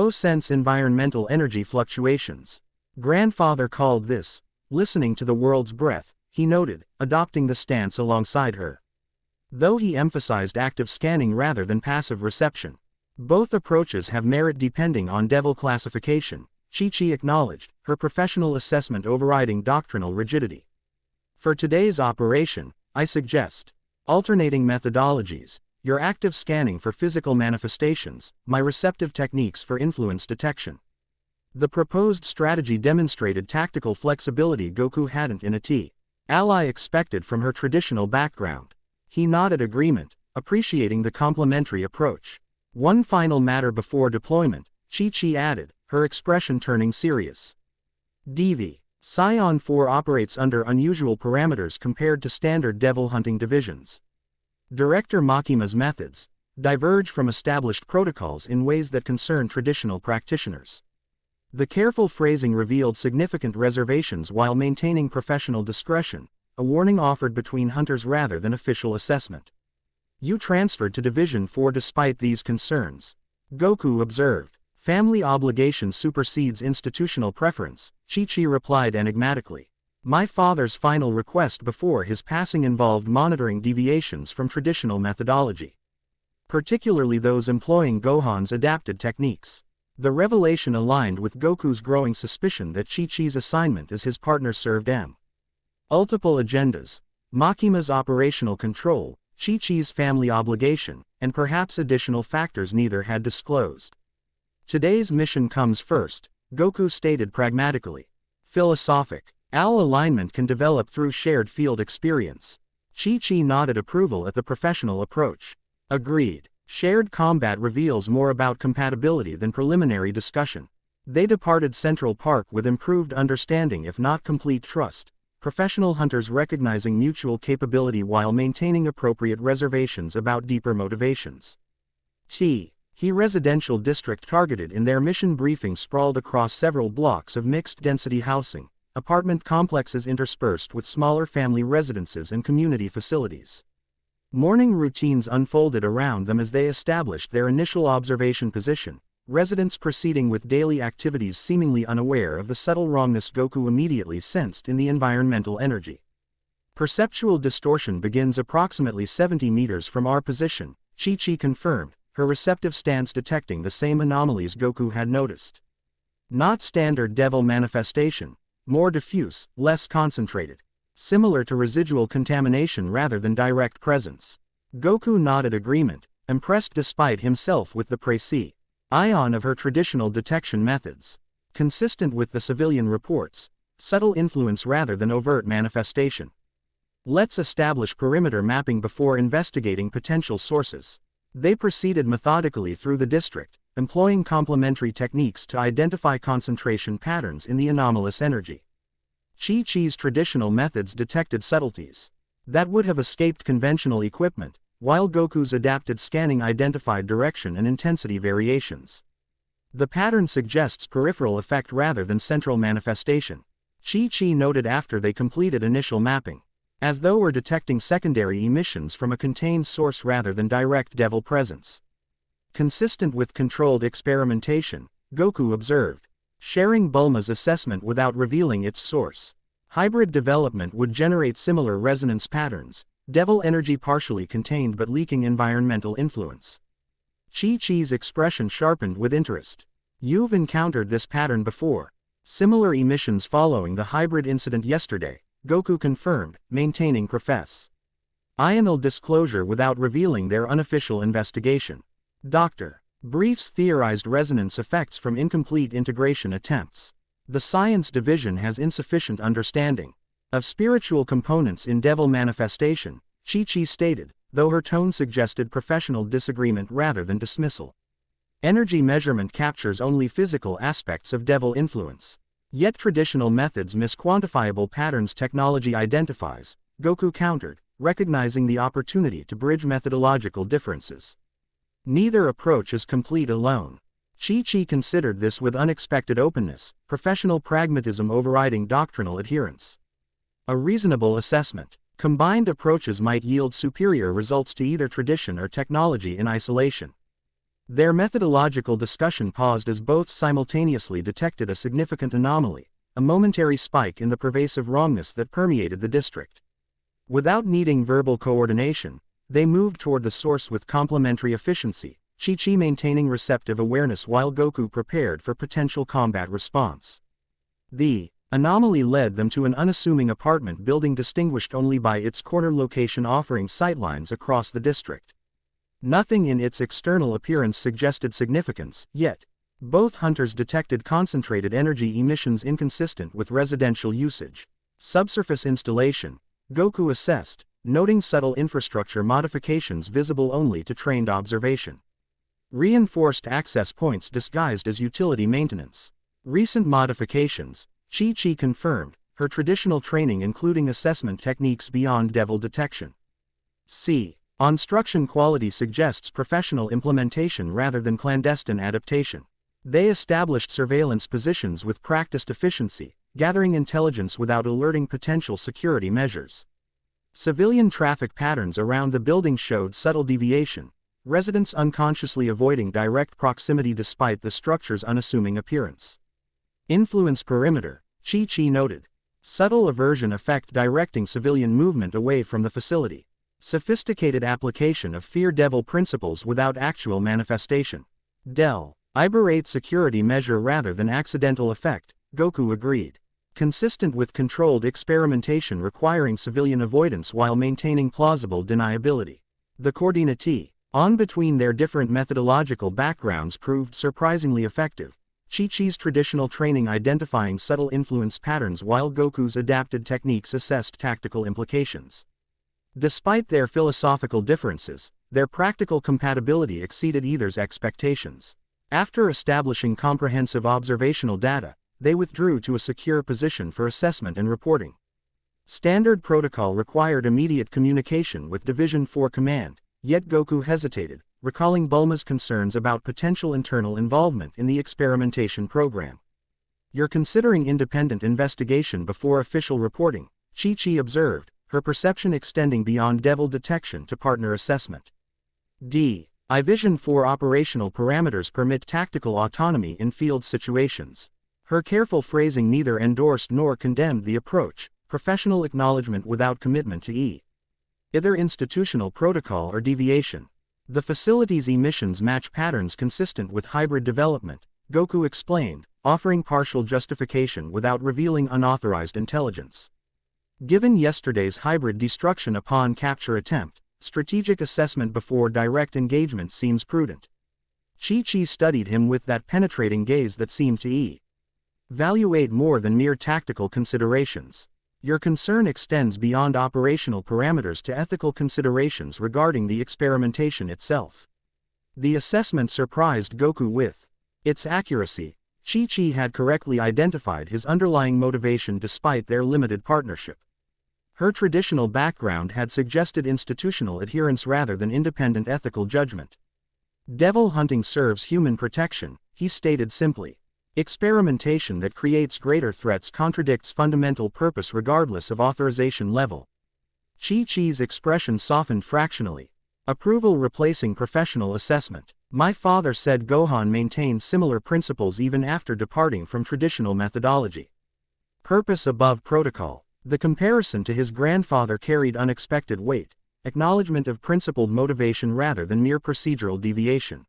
sense environmental energy fluctuations. Grandfather called this listening to the world's breath, he noted, adopting the stance alongside her. Though he emphasized active scanning rather than passive reception, Both approaches have merit depending on devil classification, Chi-Chi acknowledged, her professional assessment overriding doctrinal rigidity. For today's operation, I suggest alternating methodologies, your active scanning for physical manifestations, my receptive techniques for influence detection. The proposed strategy demonstrated tactical flexibility Goku hadn't in a T-ally expected from her traditional background. He nodded agreement, appreciating the complementary approach. One final matter before deployment, Chi-Chi added, her expression turning serious. DV. Scion 4 operates under unusual parameters compared to standard devil hunting divisions. Director Makima's methods diverge from established protocols in ways that concern traditional practitioners. The careful phrasing revealed significant reservations while maintaining professional discretion, a warning offered between hunters rather than official assessment. You transferred to Division 4 despite these concerns, Goku observed. Family obligation supersedes institutional preference, Chi-Chi replied enigmatically. My father's final request before his passing involved monitoring deviations from traditional methodology, particularly those employing Gohan's adapted techniques. The revelation aligned with Goku's growing suspicion that Chi-Chi's assignment as his partner served multiple agendas: Makima's operational control, Chi-Chi's family obligation, and perhaps additional factors neither had disclosed. Today's mission comes first, Goku stated pragmatically. Philosophic. Alignment can develop through shared field experience. Chi-Chi nodded approval at the professional approach. Agreed. Shared combat reveals more about compatibility than preliminary discussion. They departed Central Park with improved understanding if not complete trust, professional hunters recognizing mutual capability while maintaining appropriate reservations about deeper motivations. He residential district targeted in their mission briefing sprawled across several blocks of mixed-density housing, apartment complexes interspersed with smaller family residences and community facilities. Morning routines unfolded around them as they established their initial observation position, residents proceeding with daily activities seemingly unaware of the subtle wrongness Goku immediately sensed in the environmental energy. Perceptual distortion begins approximately 70 meters from our position, Chi-Chi confirmed, her receptive stance detecting the same anomalies Goku had noticed. Not standard devil manifestation, more diffuse, less concentrated. Similar to residual contamination rather than direct presence. Goku nodded agreement, impressed despite himself with the précis ion of her traditional detection methods. Consistent with the civilian reports, subtle influence rather than overt manifestation. Let's establish perimeter mapping before investigating potential sources. They proceeded methodically through the district, employing complementary techniques to identify concentration patterns in the anomalous energy. Chi-Chi's traditional methods detected subtleties that would have escaped conventional equipment, while Goku's adapted scanning identified direction and intensity variations. The pattern suggests peripheral effect rather than central manifestation, Chi-Chi noted after they completed initial mapping. As though we're detecting secondary emissions from a contained source rather than direct devil presence. Consistent with controlled experimentation, Goku observed. Sharing Bulma's assessment without revealing its source. Hybrid development would generate similar resonance patterns, devil energy partially contained but leaking environmental influence. Chi-Chi's expression sharpened with interest. You've encountered this pattern before. Similar emissions following the hybrid incident yesterday, Goku confirmed, maintaining ional disclosure without revealing their unofficial investigation. Dr. Briefs theorized resonance effects from incomplete integration attempts. The science division has insufficient understanding of spiritual components in devil manifestation, Chi-Chi stated, though her tone suggested professional disagreement rather than dismissal. Energy measurement captures only physical aspects of devil influence. Yet traditional methods miss quantifiable patterns technology identifies, Goku countered, recognizing the opportunity to bridge methodological differences. Neither approach is complete alone. Chi-Chi considered this with unexpected openness, professional pragmatism overriding doctrinal adherence. A reasonable assessment. Combined approaches might yield superior results to either tradition or technology in isolation. Their methodological discussion paused as both simultaneously detected a significant anomaly, a momentary spike in the pervasive wrongness that permeated the district. Without needing verbal coordination, they moved toward the source with complementary efficiency, Chi-Chi maintaining receptive awareness while Goku prepared for potential combat response. The anomaly led them to an unassuming apartment building distinguished only by its corner location offering sightlines across the district. Nothing in its external appearance suggested significance, yet both hunters detected concentrated energy emissions inconsistent with residential usage. Subsurface installation, Goku assessed, noting subtle infrastructure modifications visible only to trained observation. Reinforced access points disguised as utility maintenance. Recent modifications, Chi-Chi confirmed, her traditional training including assessment techniques beyond devil detection. C. Instruction quality suggests professional implementation rather than clandestine adaptation. They established surveillance positions with practiced efficiency, gathering intelligence without alerting potential security measures. Civilian traffic patterns around the building showed subtle deviation, residents unconsciously avoiding direct proximity despite the structure's unassuming appearance. Influence perimeter, Chi-Chi noted. Subtle aversion effect directing civilian movement away from the facility. Sophisticated application of fear devil principles without actual manifestation. Deliberate security measure rather than accidental effect, Goku agreed. Consistent with controlled experimentation requiring civilian avoidance while maintaining plausible deniability. The coordinate on between their different methodological backgrounds proved surprisingly effective. Chi-Chi's traditional training identifying subtle influence patterns while Goku's adapted techniques assessed tactical implications. Despite their philosophical differences, their practical compatibility exceeded either's expectations. After establishing comprehensive observational data, they withdrew to a secure position for assessment and reporting. Standard protocol required immediate communication with Division 4 Command, yet Goku hesitated, recalling Bulma's concerns about potential internal involvement in the experimentation program. "You're considering independent investigation before official reporting," Chi-Chi observed, her perception extending beyond devil detection to partner assessment. Division 4 operational parameters permit tactical autonomy in field situations. Her careful phrasing neither endorsed nor condemned the approach, professional acknowledgement without commitment to either institutional protocol or deviation. The facility's emissions match patterns consistent with hybrid development, Goku explained, offering partial justification without revealing unauthorized intelligence. Given yesterday's hybrid destruction upon capture attempt, strategic assessment before direct engagement seems prudent. Chi-Chi studied him with that penetrating gaze that seemed to evaluate more than mere tactical considerations. "Your concern extends beyond operational parameters to ethical considerations regarding the experimentation itself." The assessment surprised Goku with its accuracy. Chi-Chi had correctly identified his underlying motivation despite their limited partnership. Her traditional background had suggested institutional adherence rather than independent ethical judgment. "Devil hunting serves human protection," he stated simply. "Experimentation that creates greater threats contradicts fundamental purpose regardless of authorization level." Chi-Chi's expression softened fractionally. Approval replacing professional assessment. "My father said Gohan maintained similar principles even after departing from traditional methodology. Purpose above protocol." The comparison to his grandfather carried unexpected weight, acknowledgement of principled motivation rather than mere procedural deviation.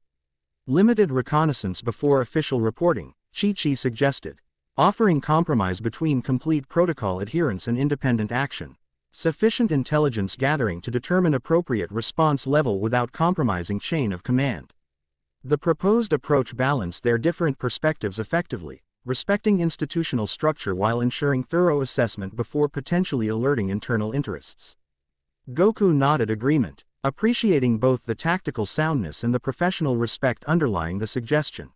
Limited reconnaissance before official reporting, Chi-Chi suggested. Offering compromise between complete protocol adherence and independent action. Sufficient intelligence gathering to determine appropriate response level without compromising chain of command. The proposed approach balanced their different perspectives effectively, respecting institutional structure while ensuring thorough assessment before potentially alerting internal interests. Goku nodded agreement, appreciating both the tactical soundness and the professional respect underlying the suggestion.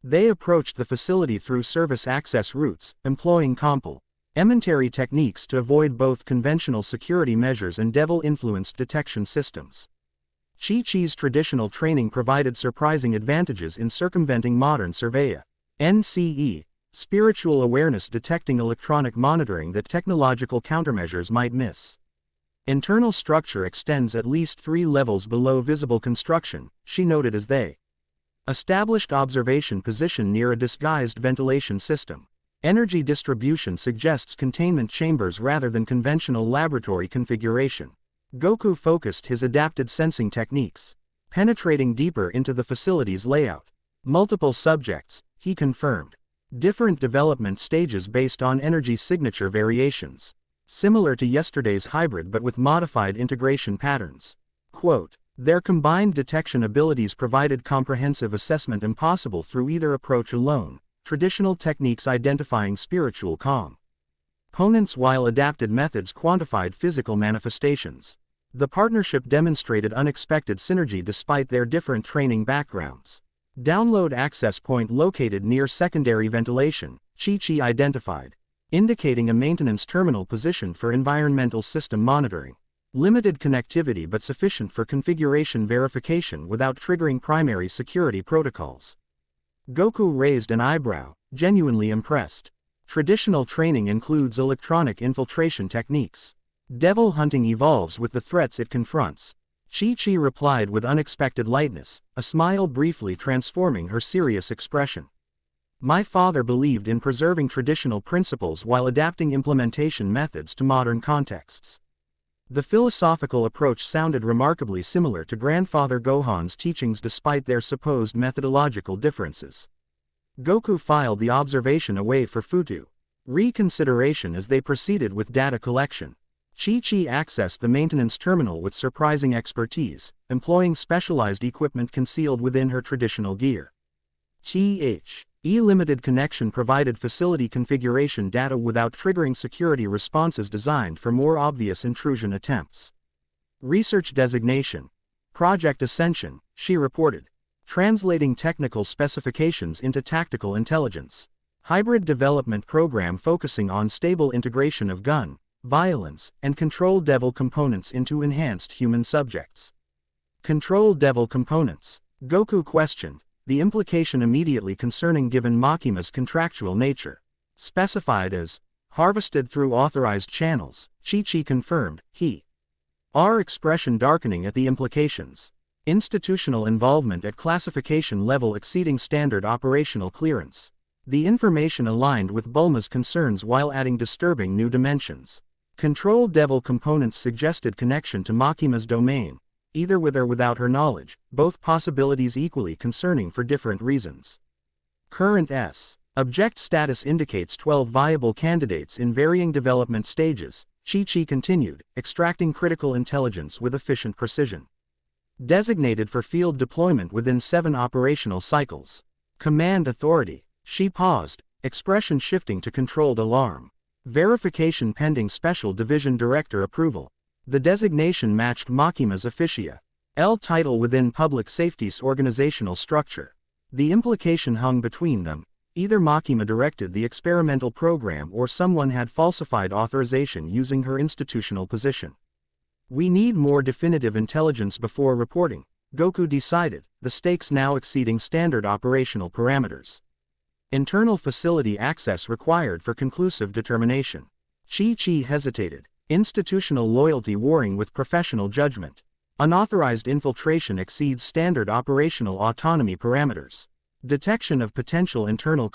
They approached the facility through service access routes, employing complementary techniques to avoid both conventional security measures and devil-influenced detection systems. Chi-Chi's traditional training provided surprising advantages in circumventing modern surveillance. NCE, spiritual awareness detecting electronic monitoring that technological countermeasures might miss. Internal structure extends at least 3 levels below visible construction, she noted as they established observation position near a disguised ventilation system. Energy distribution suggests containment chambers rather than conventional laboratory configuration. Goku focused his adapted sensing techniques. penetrating deeper into the facility's layout. Multiple subjects, he confirmed. Different development stages based on energy signature variations. Similar to yesterday's hybrid but with modified integration patterns. Quote, their combined detection abilities provided comprehensive assessment impossible through either approach alone, traditional techniques identifying spiritual components while adapted methods quantified physical manifestations. The partnership demonstrated unexpected synergy despite their different training backgrounds. Download access point located near secondary ventilation, Chi-Chi identified, indicating a maintenance terminal position for environmental system monitoring. Limited connectivity but sufficient for configuration verification without triggering primary security protocols. Goku raised an eyebrow, genuinely impressed. Traditional training includes electronic infiltration techniques. Devil hunting evolves with the threats it confronts. Chi-Chi replied with unexpected lightness, a smile briefly transforming her serious expression. My father believed in preserving traditional principles while adapting implementation methods to modern contexts. The philosophical approach sounded remarkably similar to Grandfather Gohan's teachings despite their supposed methodological differences. Goku filed the observation away for Futu reconsideration as they proceeded with data collection. Chi-Chi accessed the maintenance terminal with surprising expertise, employing specialized equipment concealed within her traditional gear. Limited connection provided facility configuration data without triggering security responses designed for more obvious intrusion attempts. Research designation. Project Ascension, she reported. Translating technical specifications into tactical intelligence. Hybrid development program focusing on stable integration of gun, violence, and control devil components into enhanced human subjects. Control devil components. Goku questioned, the implication immediately concerning given Makima's contractual nature. Specified as harvested through authorized channels, Chi-Chi confirmed, our expression darkening at the implications. Institutional involvement at classification level exceeding standard operational clearance. The information aligned with Bulma's concerns while adding disturbing new dimensions. Control devil components suggested connection to Makima's domain, either with or without her knowledge, both possibilities equally concerning for different reasons. Current Object status indicates 12 viable candidates in varying development stages, Chi-Chi continued, extracting critical intelligence with efficient precision. Designated for field deployment within 7 operational cycles. Command authority. She paused, expression shifting to controlled alarm. Verification pending Special Division Director approval. The designation matched Makima's officia. L title within Public Safety's organizational structure. The implication hung between them. Either Makima directed the experimental program or someone had falsified authorization using her institutional position. We need more definitive intelligence before reporting, Goku decided, the stakes now exceeding standard operational parameters. Internal facility access required for conclusive determination. Chi-Chi hesitated, institutional loyalty warring with professional judgment. Unauthorized infiltration exceeds standard operational autonomy parameters. Detection of potential internal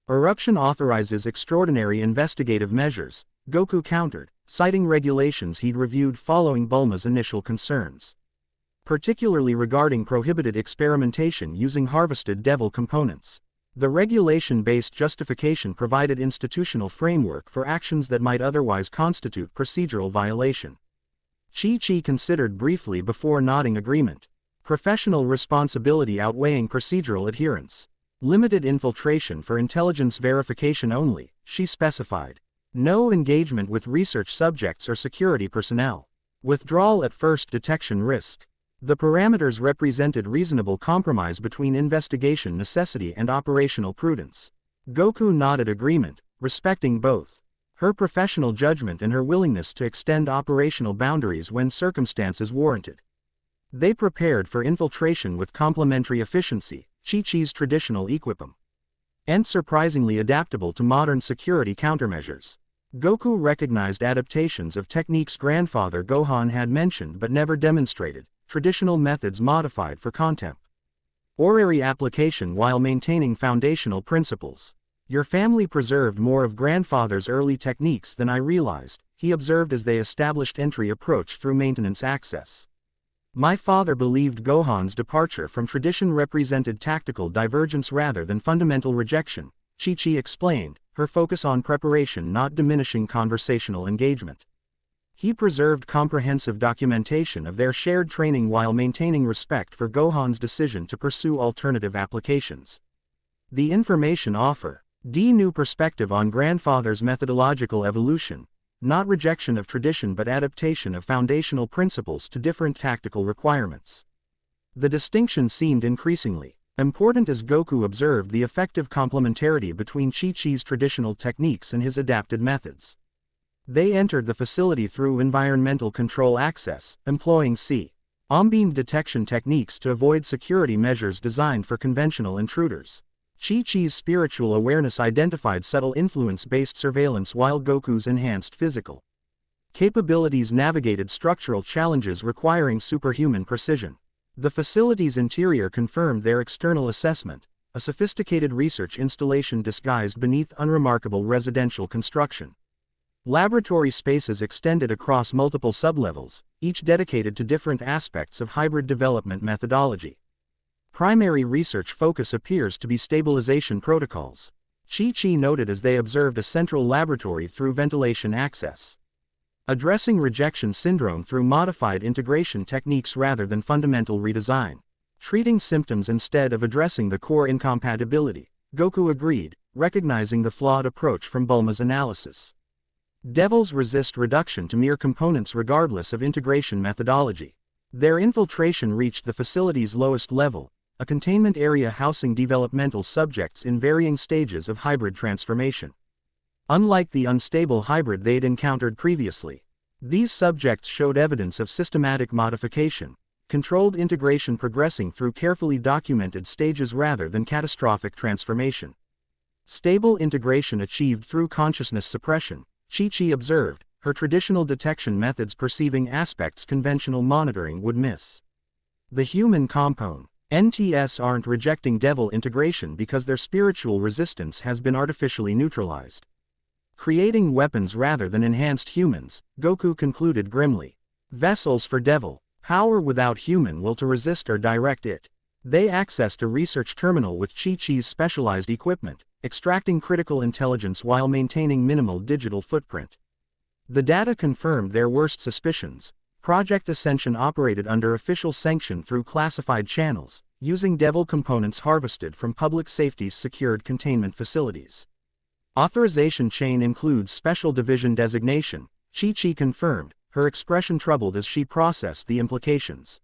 eruption authorizes extraordinary investigative measures, Goku countered, citing regulations he'd reviewed following Bulma's initial concerns. Particularly regarding prohibited experimentation using harvested devil components. The regulation-based justification provided institutional framework for actions that might otherwise constitute procedural violation. Chi-Chi considered briefly before nodding agreement. Professional responsibility outweighing procedural adherence. Limited infiltration for intelligence verification only, she specified. No engagement with research subjects or security personnel. Withdrawal at first detection risk. The parameters represented reasonable compromise between investigation necessity and operational prudence. Goku nodded agreement, respecting both her professional judgment and her willingness to extend operational boundaries when circumstances warranted. They prepared for infiltration with complementary efficiency, Chi-Chi's traditional equipment, and surprisingly adaptable to modern security countermeasures. Goku recognized adaptations of techniques grandfather Gohan had mentioned but never demonstrated. Traditional methods modified for contemporary application while maintaining foundational principles. Your family preserved more of grandfather's early techniques than I realized, he observed as they established entry approach through maintenance access. My father believed Gohan's departure from tradition represented tactical divergence rather than fundamental rejection, Chi-Chi explained, her focus on preparation not diminishing conversational engagement. He preserved comprehensive documentation of their shared training while maintaining respect for Gohan's decision to pursue alternative applications. The information offer new perspective on grandfather's methodological evolution, not rejection of tradition but adaptation of foundational principles to different tactical requirements. The distinction seemed increasingly important as Goku observed the effective complementarity between Chi-Chi's traditional techniques and his adapted methods. They entered the facility through environmental control access, employing beam detection techniques to avoid security measures designed for conventional intruders. Chi-Chi's spiritual awareness identified subtle influence-based surveillance while Goku's enhanced physical capabilities navigated structural challenges requiring superhuman precision. The facility's interior confirmed their external assessment, a sophisticated research installation disguised beneath unremarkable residential construction. Laboratory spaces extended across multiple sublevels, each dedicated to different aspects of hybrid development methodology. Primary research focus appears to be stabilization protocols, Chi-Chi noted as they observed a central laboratory through ventilation access. Addressing rejection syndrome through modified integration techniques rather than fundamental redesign. Treating symptoms instead of addressing the core incompatibility, Goku agreed, recognizing the flawed approach from Bulma's analysis. Devils resist reduction to mere components regardless of integration methodology. Their infiltration reached the facility's lowest level, a containment area housing developmental subjects in varying stages of hybrid transformation. Unlike the unstable hybrid they'd encountered previously, these subjects showed evidence of systematic modification, controlled integration progressing through carefully documented stages rather than catastrophic transformation. Stable integration achieved through consciousness suppression, Chi-Chi observed, her traditional detection methods perceiving aspects conventional monitoring would miss. The human component NTS aren't rejecting devil integration because their spiritual resistance has been artificially neutralized. Creating weapons rather than enhanced humans, Goku concluded grimly. Vessels for devil, power without human will to resist or direct it. They accessed a research terminal with Chi-Chi's specialized equipment, extracting critical intelligence while maintaining minimal digital footprint. The data confirmed their worst suspicions. Project Ascension operated under official sanction through classified channels, using devil components harvested from public safety's secured containment facilities. Authorization chain includes special division designation, Chi-Chi confirmed, her expression troubled as she processed the implications.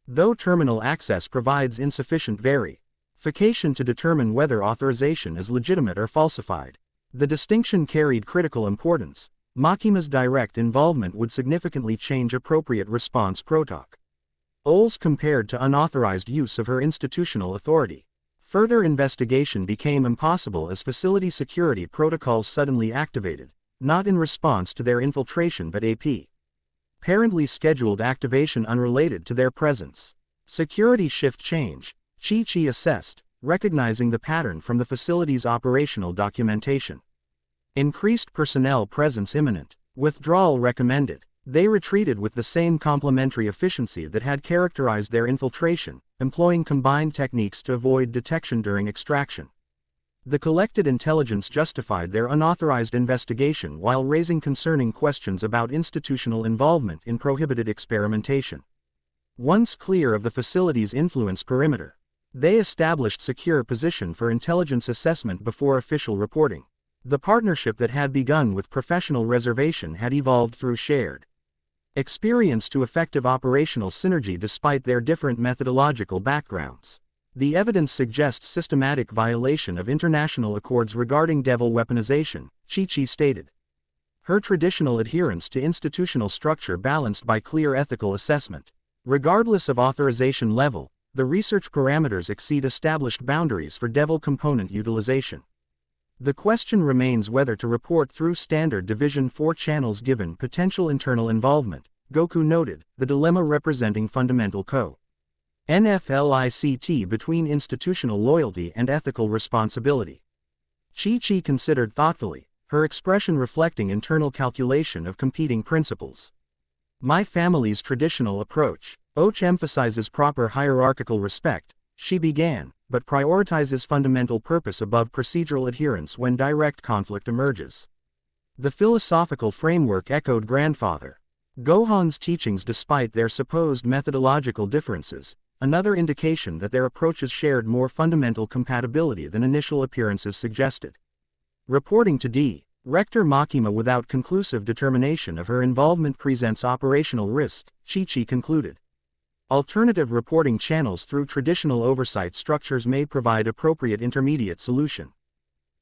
Though terminal access provides insufficient verification to determine whether authorization is legitimate or falsified, the distinction carried critical importance. Makima's direct involvement would significantly change appropriate response protocols compared to unauthorized use of her institutional authority. Further investigation became impossible as facility security protocols suddenly activated, not in response to their infiltration but apparently scheduled activation unrelated to their presence. Security shift change, Chi-Chi assessed, recognizing the pattern from the facility's operational documentation. Increased personnel presence imminent, withdrawal recommended. They retreated with the same complementary efficiency that had characterized their infiltration, employing combined techniques to avoid detection during extraction. The collected intelligence justified their unauthorized investigation while raising concerning questions about institutional involvement in prohibited experimentation. Once clear of the facility's influence perimeter, they established secure position for intelligence assessment before official reporting. The partnership that had begun with professional reservation had evolved through shared experience to effective operational synergy despite their different methodological backgrounds. The evidence suggests systematic violation of international accords regarding devil weaponization, Chi-Chi stated. Her traditional adherence to institutional structure balanced by clear ethical assessment. Regardless of authorization level, the research parameters exceed established boundaries for devil component utilization. The question remains whether to report through standard Division 4 channels given potential internal involvement, Goku noted, the dilemma representing fundamental NFLICT between institutional loyalty and ethical responsibility. Chi-Chi considered thoughtfully, her expression reflecting internal calculation of competing principles. My family's traditional approach, Och emphasizes proper hierarchical respect, she began, but prioritizes fundamental purpose above procedural adherence when direct conflict emerges. The philosophical framework echoed grandfather Gohan's teachings despite their supposed methodological differences, another indication that their approaches shared more fundamental compatibility than initial appearances suggested. Reporting to D. Rector Makima without conclusive determination of her involvement presents operational risk, Chi-Chi concluded. Alternative reporting channels through traditional oversight structures may provide appropriate intermediate solution.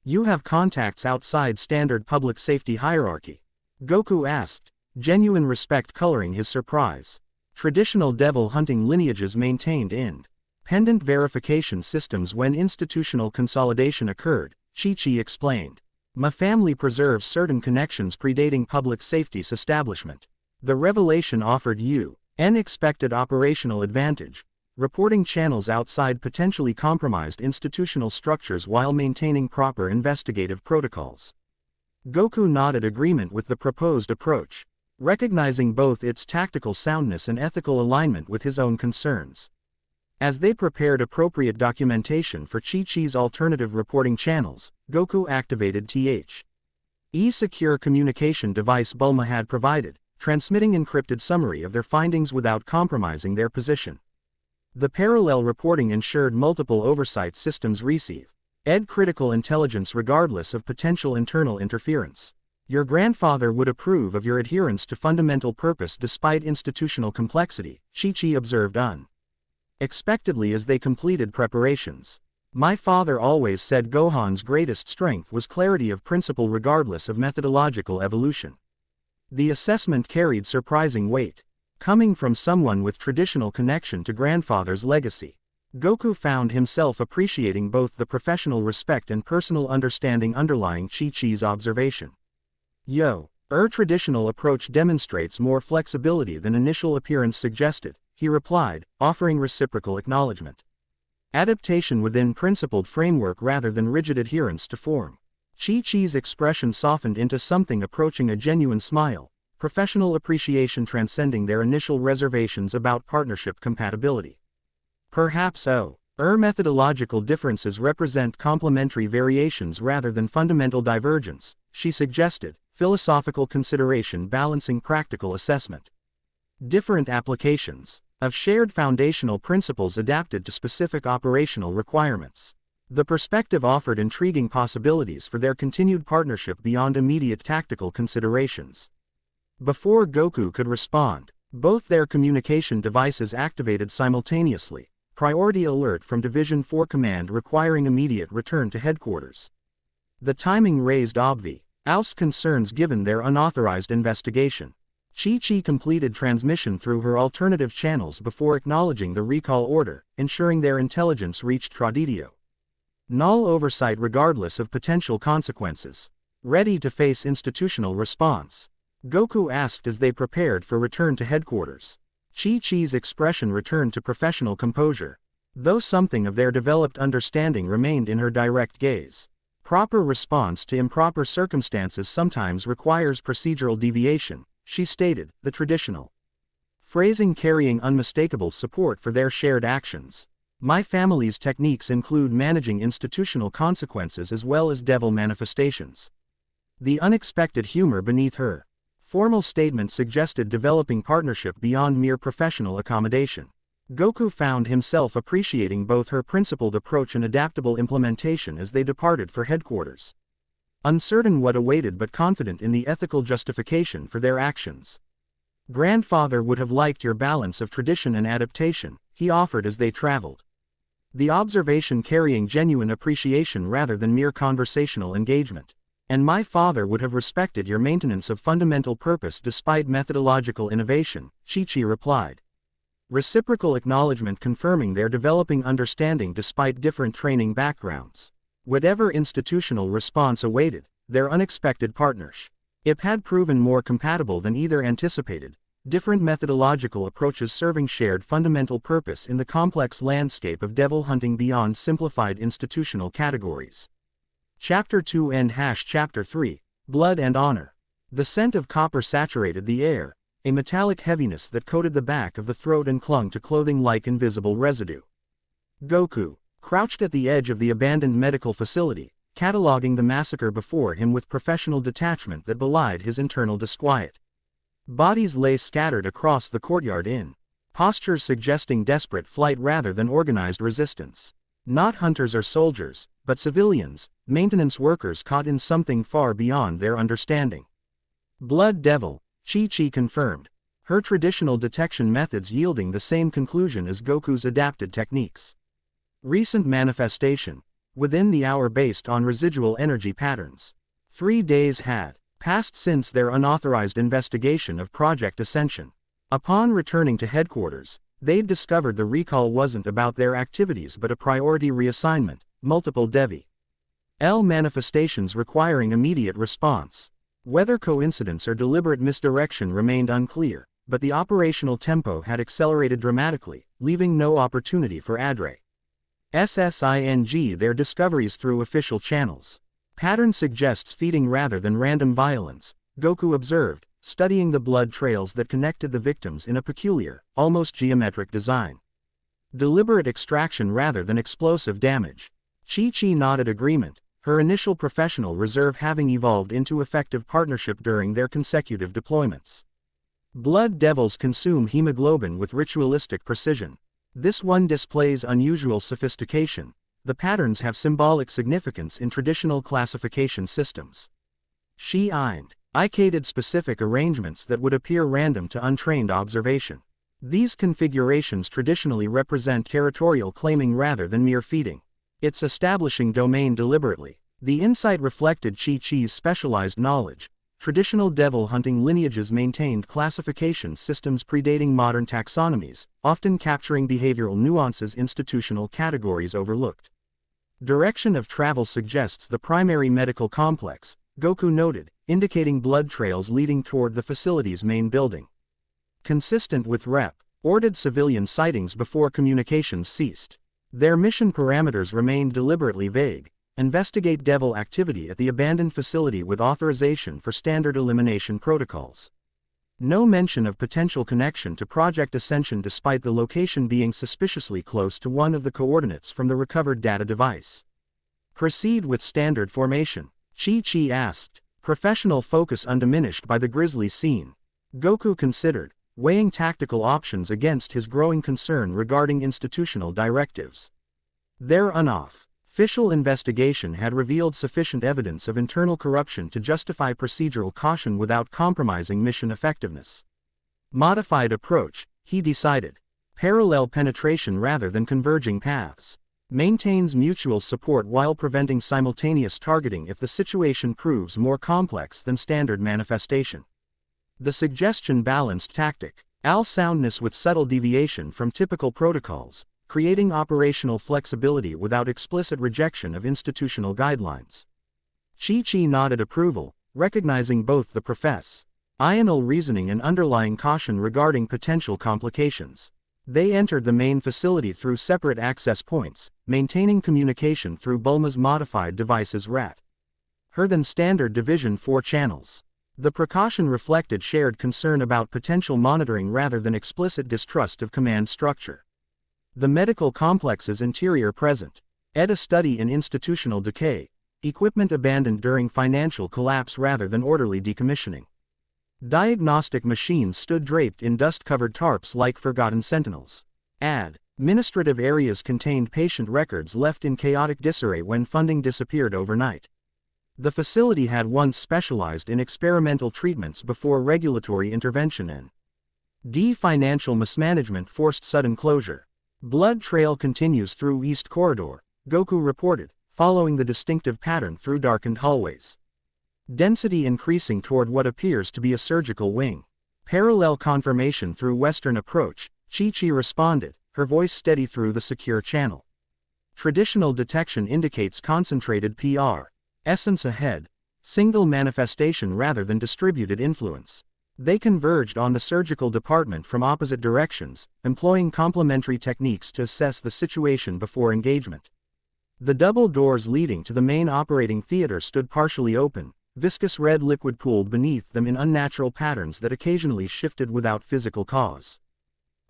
You have contacts outside standard public safety hierarchy? Goku asked, genuine respect coloring his surprise. Traditional devil hunting lineages maintained independent verification systems when institutional consolidation occurred, Chi-Chi explained. My family preserves certain connections predating public safety's establishment. The revelation offered you an expected operational advantage, reporting channels outside potentially compromised institutional structures while maintaining proper investigative protocols. Goku nodded agreement with the proposed approach, recognizing both its tactical soundness and ethical alignment with his own concerns. As they prepared appropriate documentation for Chi-Chi's alternative reporting channels, Goku activated THE secure communication device Bulma had provided, transmitting encrypted summary of their findings without compromising their position. The parallel reporting ensured multiple oversight systems receive critical intelligence regardless of potential internal interference. Your grandfather would approve of your adherence to fundamental purpose despite institutional complexity, Chi-Chi observed unexpectedly as they completed preparations. My father always said Gohan's greatest strength was clarity of principle regardless of methodological evolution. The assessment carried surprising weight. Coming from someone with traditional connection to grandfather's legacy, Goku found himself appreciating both the professional respect and personal understanding underlying Chi-Chi's observation. Traditional approach demonstrates more flexibility than initial appearance suggested, he replied, offering reciprocal acknowledgement. Adaptation within principled framework rather than rigid adherence to form. Chi-Chi's expression softened into something approaching a genuine smile, professional appreciation transcending their initial reservations about partnership compatibility. Perhaps methodological differences represent complementary variations rather than fundamental divergence, she suggested, philosophical consideration balancing practical assessment. Different applications of shared foundational principles adapted to specific operational requirements. The perspective offered intriguing possibilities for their continued partnership beyond immediate tactical considerations. Before Goku could respond, both their communication devices activated simultaneously, priority alert from Division 4 Command requiring immediate return to headquarters. The timing raised obvious concerns given their unauthorized investigation. Chi-Chi completed transmission through her alternative channels before acknowledging the recall order, ensuring their intelligence reached Tradidio. Null oversight regardless of potential consequences. Ready to face institutional response? Goku asked as they prepared for return to headquarters. Chi-Chi's expression returned to professional composure, though something of their developed understanding remained in her direct gaze. Proper response to improper circumstances sometimes requires procedural deviation, she stated, the traditional phrasing carrying unmistakable support for their shared actions. My family's techniques include managing institutional consequences as well as devil manifestations. The unexpected humor beneath her formal statement suggested developing partnership beyond mere professional accommodation. Goku found himself appreciating both her principled approach and adaptable implementation as they departed for headquarters. Uncertain what awaited but confident in the ethical justification for their actions. Grandfather would have liked your balance of tradition and adaptation, he offered as they traveled. The observation carrying genuine appreciation rather than mere conversational engagement. And my father would have respected your maintenance of fundamental purpose despite methodological innovation, Chi-Chi replied. Reciprocal acknowledgement confirming their developing understanding despite different training backgrounds. Whatever institutional response awaited, their unexpected partnership had proven more compatible than either anticipated, different methodological approaches serving shared fundamental purpose in the complex landscape of devil hunting beyond simplified institutional categories. Chapter 2 End Chapter 3, Blood and Honor. The scent of copper saturated the air, a metallic heaviness that coated the back of the throat and clung to clothing like invisible residue. Goku, crouched at the edge of the abandoned medical facility, cataloging the massacre before him with professional detachment that belied his internal disquiet. Bodies lay scattered across the courtyard in postures suggesting desperate flight rather than organized resistance. Not hunters or soldiers, but civilians, maintenance workers caught in something far beyond their understanding. Blood Devil, Chi-Chi confirmed, her traditional detection methods yielding the same conclusion as Goku's adapted techniques. Recent manifestation, within the hour based on residual energy patterns. 3 days had passed since their unauthorized investigation of Project Ascension. Upon returning to headquarters, they'd discovered the recall wasn't about their activities but a priority reassignment, multiple Devi L manifestations requiring immediate response. Whether coincidence or deliberate misdirection remained unclear, but the operational tempo had accelerated dramatically, leaving no opportunity for Adre SSING their discoveries through official channels. Pattern suggests feeding rather than random violence, Goku observed, studying the blood trails that connected the victims in a peculiar, almost geometric design. Deliberate extraction rather than explosive damage. Chi-Chi nodded agreement, her initial professional reserve having evolved into effective partnership during their consecutive deployments. Blood devils consume hemoglobin with ritualistic precision. This one displays unusual sophistication. The patterns have symbolic significance in traditional classification systems. She indicated specific arrangements that would appear random to untrained observation. These configurations traditionally represent territorial claiming rather than mere feeding. It's establishing domain deliberately. The insight reflected Chi-Chi's specialized knowledge. Traditional devil hunting lineages maintained classification systems predating modern taxonomies, often capturing behavioral nuances institutional categories overlooked. Direction of travel suggests the primary medical complex, Goku noted, indicating blood trails leading toward the facility's main building. Consistent with ordered civilian sightings before communications ceased. Their mission parameters remained deliberately vague. Investigate devil activity at the abandoned facility with authorization for standard elimination protocols. No mention of potential connection to Project Ascension despite the location being suspiciously close to one of the coordinates from the recovered data device. Proceed with standard formation, Chi-Chi asked, professional focus undiminished by the grisly scene. Goku considered, weighing tactical options against his growing concern regarding institutional directives. Their official investigation had revealed sufficient evidence of internal corruption to justify procedural caution without compromising mission effectiveness. Modified approach, he decided. Parallel penetration rather than converging paths. Maintains mutual support while preventing simultaneous targeting if the situation proves more complex than standard manifestation. The suggestion balanced tactic, soundness with subtle deviation from typical protocols, creating operational flexibility without explicit rejection of institutional guidelines. Chi-Chi nodded approval, recognizing both the professional reasoning and underlying caution regarding potential complications. They entered the main facility through separate access points, maintaining communication through Bulma's modified devices rather than standard Division 4 channels. The precaution reflected shared concern about potential monitoring rather than explicit distrust of command structure. The medical complex's interior present. A study in institutional decay. Equipment abandoned during financial collapse rather than orderly decommissioning. Diagnostic machines stood draped in dust-covered tarps like forgotten sentinels. Administrative areas contained patient records left in chaotic disarray when funding disappeared overnight. The facility had once specialized in experimental treatments before regulatory intervention and financial mismanagement forced sudden closure. Blood trail continues through East Corridor, Goku reported, following the distinctive pattern through darkened hallways. Density increasing toward what appears to be a surgical wing. Parallel confirmation through Western approach, Chi-Chi responded, her voice steady through the secure channel. Traditional detection indicates concentrated PR. Essence ahead. Single manifestation rather than distributed influence. They converged on the surgical department from opposite directions, employing complementary techniques to assess the situation before engagement. The double doors leading to the main operating theater stood partially open, viscous red liquid pooled beneath them in unnatural patterns that occasionally shifted without physical cause.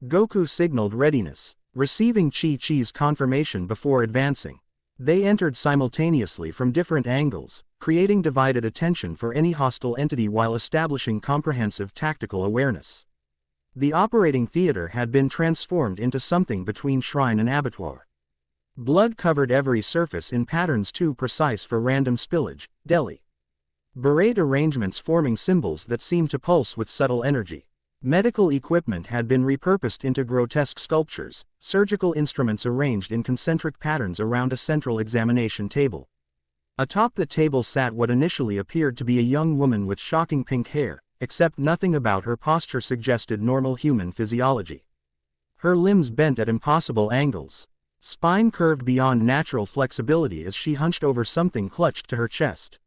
Goku signaled readiness, receiving Chi-Chi's confirmation before advancing. They entered simultaneously from different angles, creating divided attention for any hostile entity while establishing comprehensive tactical awareness. The operating theater had been transformed into something between shrine and abattoir. Blood covered every surface in patterns too precise for random spillage, deli. Berate arrangements forming symbols that seemed to pulse with subtle energy. Medical equipment had been repurposed into grotesque sculptures, surgical instruments arranged in concentric patterns around a central examination table. Atop the table sat what initially appeared to be a young woman with shocking pink hair, except nothing about her posture suggested normal human physiology. Her limbs bent at impossible angles. Spine curved beyond natural flexibility as she hunched over something clutched to her chest.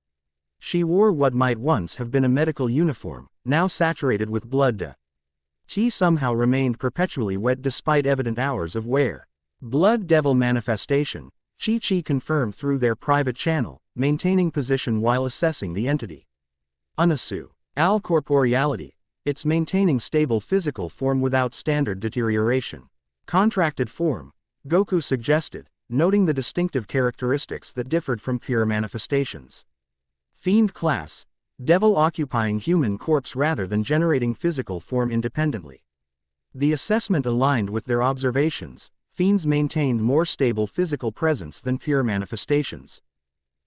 She wore what might once have been a medical uniform, now saturated with blood. Chi somehow remained perpetually wet despite evident hours of wear. Blood devil manifestation, Chi confirmed through their private channel, maintaining position while assessing the entity. Unasu, Al corporeality, it's maintaining stable physical form without standard deterioration. Contracted form, Goku suggested, noting the distinctive characteristics that differed from pure manifestations. Fiend class, devil occupying human corpse rather than generating physical form independently. The assessment aligned with their observations. Fiends maintained more stable physical presence than pure manifestations,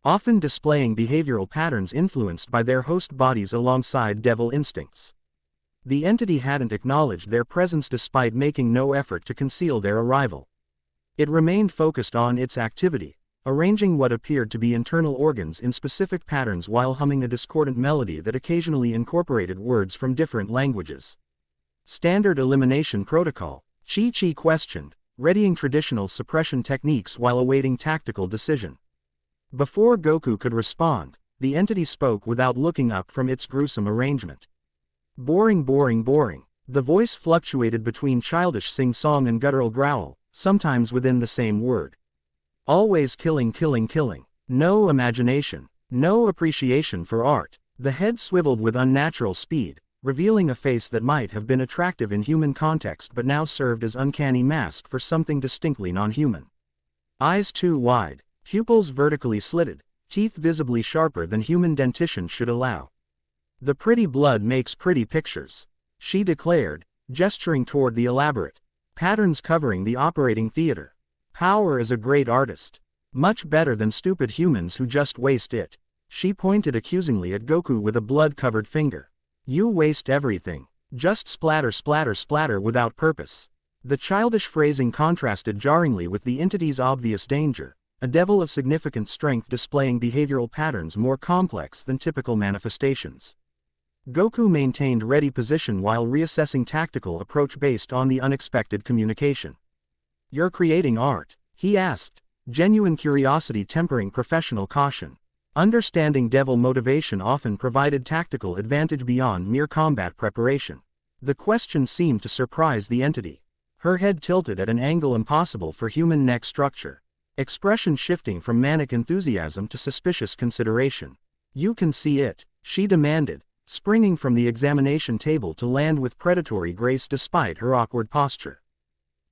often displaying behavioral patterns influenced by their host bodies alongside devil instincts. The entity hadn't acknowledged their presence despite making no effort to conceal their arrival. It remained focused on its activity, arranging what appeared to be internal organs in specific patterns while humming a discordant melody that occasionally incorporated words from different languages. Standard elimination protocol, Chi questioned, readying traditional suppression techniques while awaiting tactical decision. Before Goku could respond, the entity spoke without looking up from its gruesome arrangement. Boring. The voice fluctuated between childish sing-song and guttural growl, sometimes within the same word. Always killing. No imagination, no appreciation for art. The head swiveled with unnatural speed, revealing a face that might have been attractive in human context but now served as uncanny mask for something distinctly non-human. Eyes too wide, pupils vertically slitted, teeth visibly sharper than human dentition should allow. The pretty blood makes pretty pictures, she declared, gesturing toward the elaborate patterns covering the operating theater. Power is a great artist. Much better than stupid humans who just waste it. She pointed accusingly at Goku with a blood-covered finger. You waste everything. Just splatter without purpose. The childish phrasing contrasted jarringly with the entity's obvious danger, a devil of significant strength displaying behavioral patterns more complex than typical manifestations. Goku maintained ready position while reassessing tactical approach based on the unexpected communication. You're creating art? He asked, genuine curiosity tempering professional caution. Understanding devil motivation often provided tactical advantage beyond mere combat preparation. The question seemed to surprise the entity. Her head tilted at an angle impossible for human neck structure, expression shifting from manic enthusiasm to suspicious consideration. You can see it, she demanded, springing from the examination table to land with predatory grace despite her awkward posture.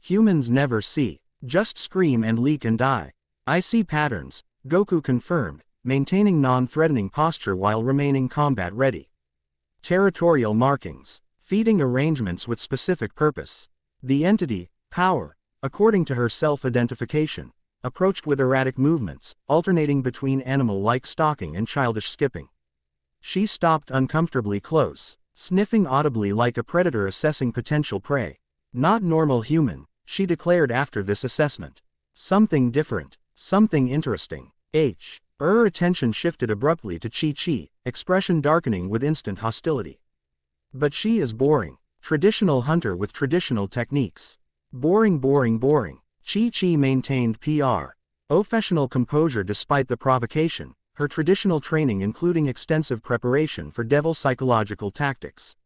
Humans never see, just scream and leak and die. I see patterns, Goku confirmed, maintaining non-threatening posture while remaining combat-ready. Territorial markings, feeding arrangements with specific purpose. The entity, power, according to her self-identification, approached with erratic movements, alternating between animal-like stalking and childish skipping. She stopped uncomfortably close, sniffing audibly like a predator assessing potential prey. Not normal human, she declared after this assessment. Something different, something interesting. Her attention shifted abruptly to Chi, expression darkening with instant hostility. But she is boring. Traditional hunter with traditional techniques. Boring. Chi maintained professional composure despite the provocation, her traditional training including extensive preparation for devil psychological tactics.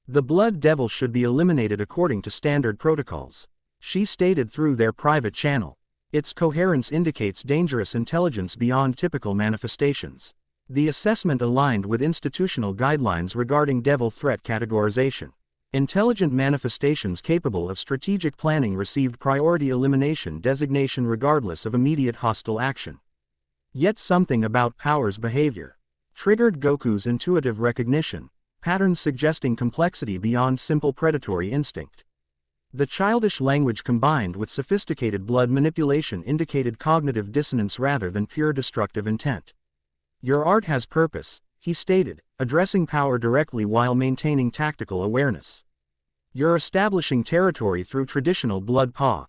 The blood devil should be eliminated according to standard protocols, she stated through their private channel. Its coherence indicates dangerous intelligence beyond typical manifestations. The assessment aligned with institutional guidelines regarding devil threat categorization. Intelligent manifestations capable of strategic planning received priority elimination designation regardless of immediate hostile action. Yet something about Power's behavior triggered Goku's intuitive recognition, patterns suggesting complexity beyond simple predatory instinct. The childish language combined with sophisticated blood manipulation indicated cognitive dissonance rather than pure destructive intent. Your art has purpose, he stated, addressing Power directly while maintaining tactical awareness. You're establishing territory through traditional blood patterns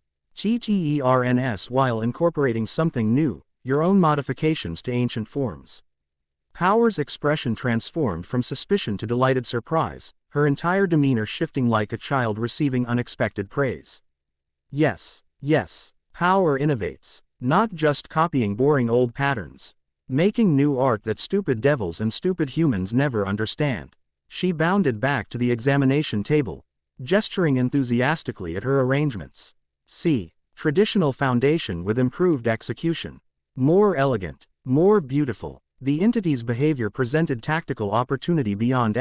while incorporating something new, your own modifications to ancient forms. Power's expression transformed from suspicion to delighted surprise, her entire demeanor shifting like a child receiving unexpected praise. Yes, Power innovates, not just copying boring old patterns. Making new art that stupid devils and stupid humans never understand. She bounded back to the examination table, gesturing enthusiastically at her arrangements. See, traditional foundation with improved execution. More elegant, more beautiful. The entity's behavior presented tactical opportunity beyond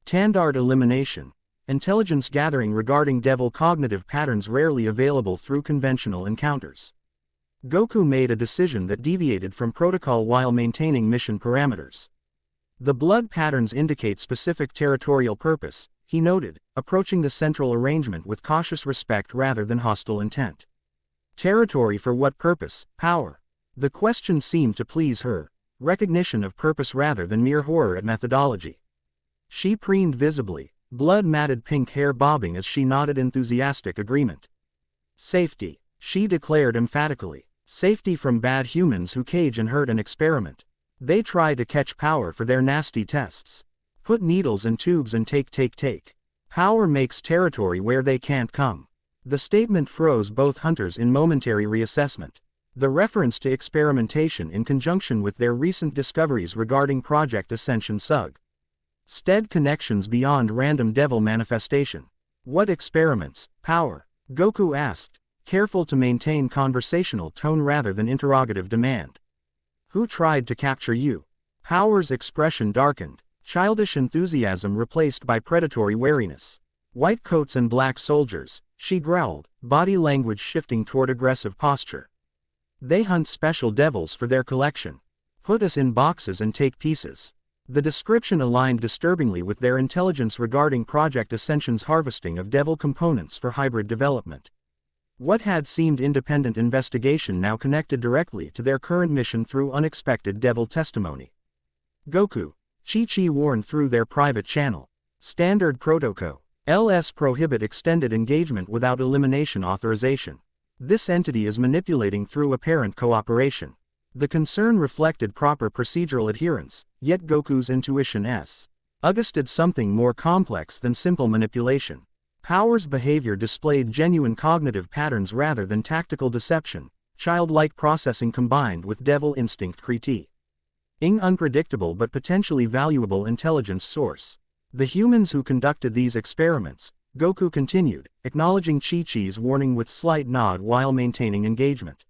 standard elimination. Intelligence gathering regarding devil cognitive patterns rarely available through conventional encounters. Goku made a decision that deviated from protocol while maintaining mission parameters. The blood patterns indicate specific territorial purpose, he noted, approaching the central arrangement with cautious respect rather than hostile intent. Territory for what purpose? Power. The question seemed to please her, recognition of purpose rather than mere horror at methodology. She preened visibly, blood-matted pink hair bobbing as she nodded enthusiastic agreement. Safety, she declared emphatically. Safety from bad humans who cage and hurt an experiment. They try to catch Power for their nasty tests. Put needles in tubes and take. Power makes territory where they can't come. The statement froze both hunters in momentary reassessment. The reference to experimentation in conjunction with their recent discoveries regarding Project Ascension suggested connections beyond random devil manifestation. What experiments, Power? Goku asked, careful to maintain conversational tone rather than interrogative demand. Who tried to capture you? Power's expression darkened, childish enthusiasm replaced by predatory wariness. White coats and black soldiers, she growled, body language shifting toward aggressive posture. They hunt special devils for their collection. Put us in boxes and take pieces. The description aligned disturbingly with their intelligence regarding Project Ascension's harvesting of devil components for hybrid development. What had seemed independent investigation now connected directly to their current mission through unexpected devil testimony. Goku, Chi-Chi warned through their private channel. Standard protocol. LS prohibit extended engagement without elimination authorization. This entity is manipulating through apparent cooperation. The concern reflected proper procedural adherence, yet Goku's intuition suggested something more complex than simple manipulation. Power's behavior displayed genuine cognitive patterns rather than tactical deception, childlike processing combined with devil instinct critiquing unpredictable but potentially valuable intelligence source. The humans who conducted these experiments, Goku continued, acknowledging Chi-Chi's warning with slight nod while maintaining engagement.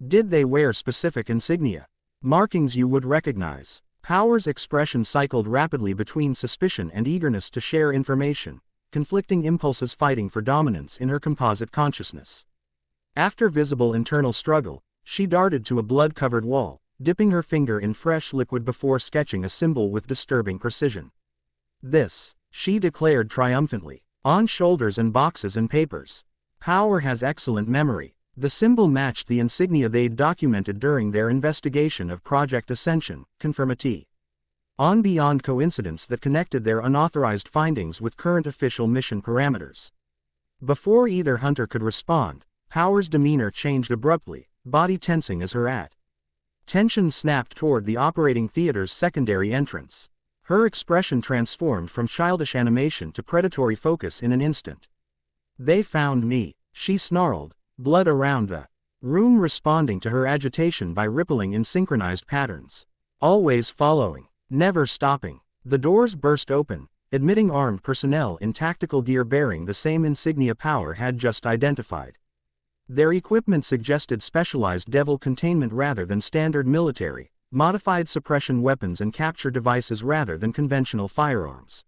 Did they wear specific insignia? Markings you would recognize? Power's expression cycled rapidly between suspicion and eagerness to share information, conflicting impulses fighting for dominance in her composite consciousness. After visible internal struggle, she darted to a blood-covered wall, dipping her finger in fresh liquid before sketching a symbol with disturbing precision. This, she declared triumphantly, on shoulders and boxes and papers. Power has excellent memory. The symbol matched the insignia they'd documented during their investigation of Project Ascension, confirmati. On beyond coincidence that connected their unauthorized findings with current official mission parameters. Before either hunter could respond, Power's demeanor changed abruptly, body tensing as her attention snapped toward the operating theater's secondary entrance. Her expression transformed from childish animation to predatory focus in an instant. They found me, she snarled, blood around the room responding to her agitation by rippling in synchronized patterns. Always following. Never stopping. The doors burst open, admitting armed personnel in tactical gear bearing the same insignia Power had just identified. Their equipment suggested specialized devil containment rather than standard military, modified suppression weapons and capture devices rather than conventional firearms.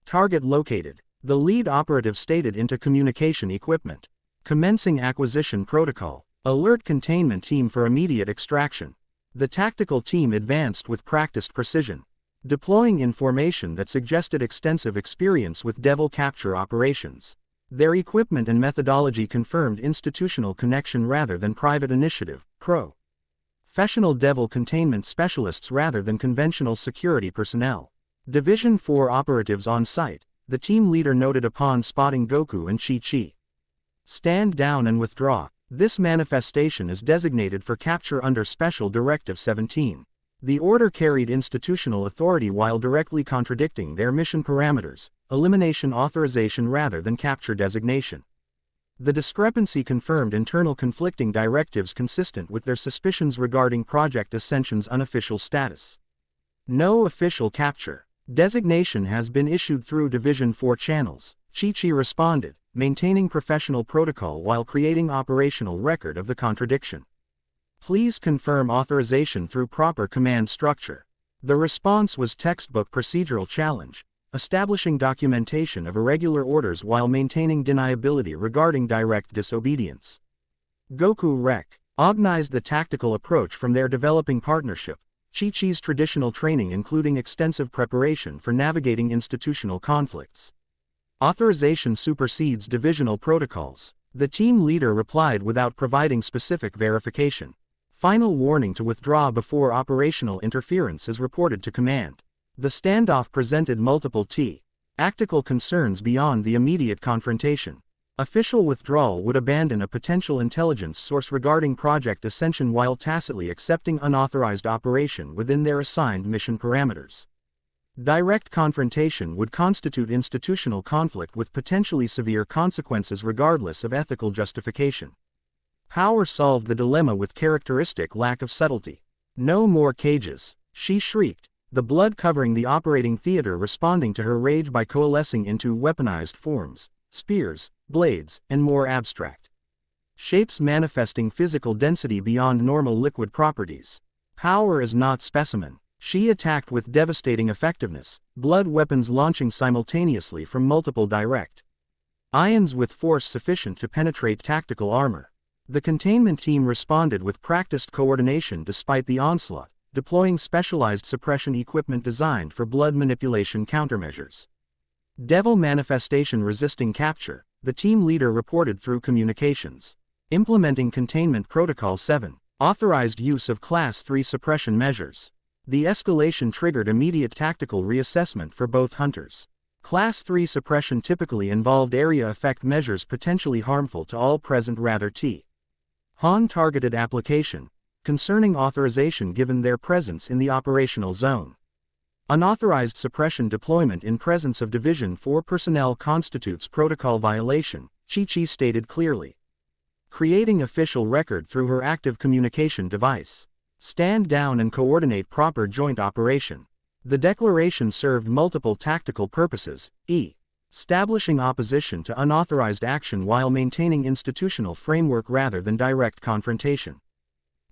Target located. The lead operative stated into communication equipment. Commencing acquisition protocol. Alert containment team for immediate extraction. The tactical team advanced with practiced precision, deploying information that suggested extensive experience with devil capture operations. Their equipment and methodology confirmed institutional connection rather than private initiative. Professional devil containment specialists rather than conventional security personnel. Division 4 operatives on site, the team leader noted upon spotting Goku and Chi-Chi. Stand down and withdraw. This manifestation is designated for capture under Special Directive 17. The order carried institutional authority while directly contradicting their mission parameters, elimination authorization rather than capture designation. The discrepancy confirmed internal conflicting directives consistent with their suspicions regarding Project Ascension's unofficial status. No official capture designation has been issued through Division 4 channels, Chi-Chi responded, maintaining professional protocol while creating operational record of the contradiction. Please confirm authorization through proper command structure. The response was textbook procedural challenge, establishing documentation of irregular orders while maintaining deniability regarding direct disobedience. Goku recognized the tactical approach from their developing partnership, Chi-Chi's traditional training including extensive preparation for navigating institutional conflicts. Authorization supersedes divisional protocols. The team leader replied without providing specific verification. Final warning to withdraw before operational interference is reported to command. The standoff presented multiple tactical concerns beyond the immediate confrontation. Official withdrawal would abandon a potential intelligence source regarding Project Ascension while tacitly accepting unauthorized operation within their assigned mission parameters. Direct confrontation would constitute institutional conflict with potentially severe consequences regardless of ethical justification. Power solved the dilemma with characteristic lack of subtlety. No more cages, she shrieked, the blood covering the operating theater responding to her rage by coalescing into weaponized forms, spears, blades, and more abstract shapes manifesting physical density beyond normal liquid properties. Power is not specimen. She attacked with devastating effectiveness, blood weapons launching simultaneously from multiple direct ions with force sufficient to penetrate tactical armor. The containment team responded with practiced coordination despite the onslaught, deploying specialized suppression equipment designed for blood manipulation countermeasures. Devil manifestation resisting capture, the team leader reported through communications. Implementing Containment Protocol 7, authorized use of Class 3 suppression measures. The escalation triggered immediate tactical reassessment for both hunters. Class 3 suppression typically involved area effect measures potentially harmful to all present rather targeted application, concerning authorization given their presence in the operational zone. Unauthorized suppression deployment in presence of Division 4 personnel constitutes protocol violation, Chi-Chi stated clearly. Creating official record through her active communication device. Stand down and coordinate proper joint operation. The declaration served multiple tactical purposes, establishing opposition to unauthorized action while maintaining institutional framework rather than direct confrontation.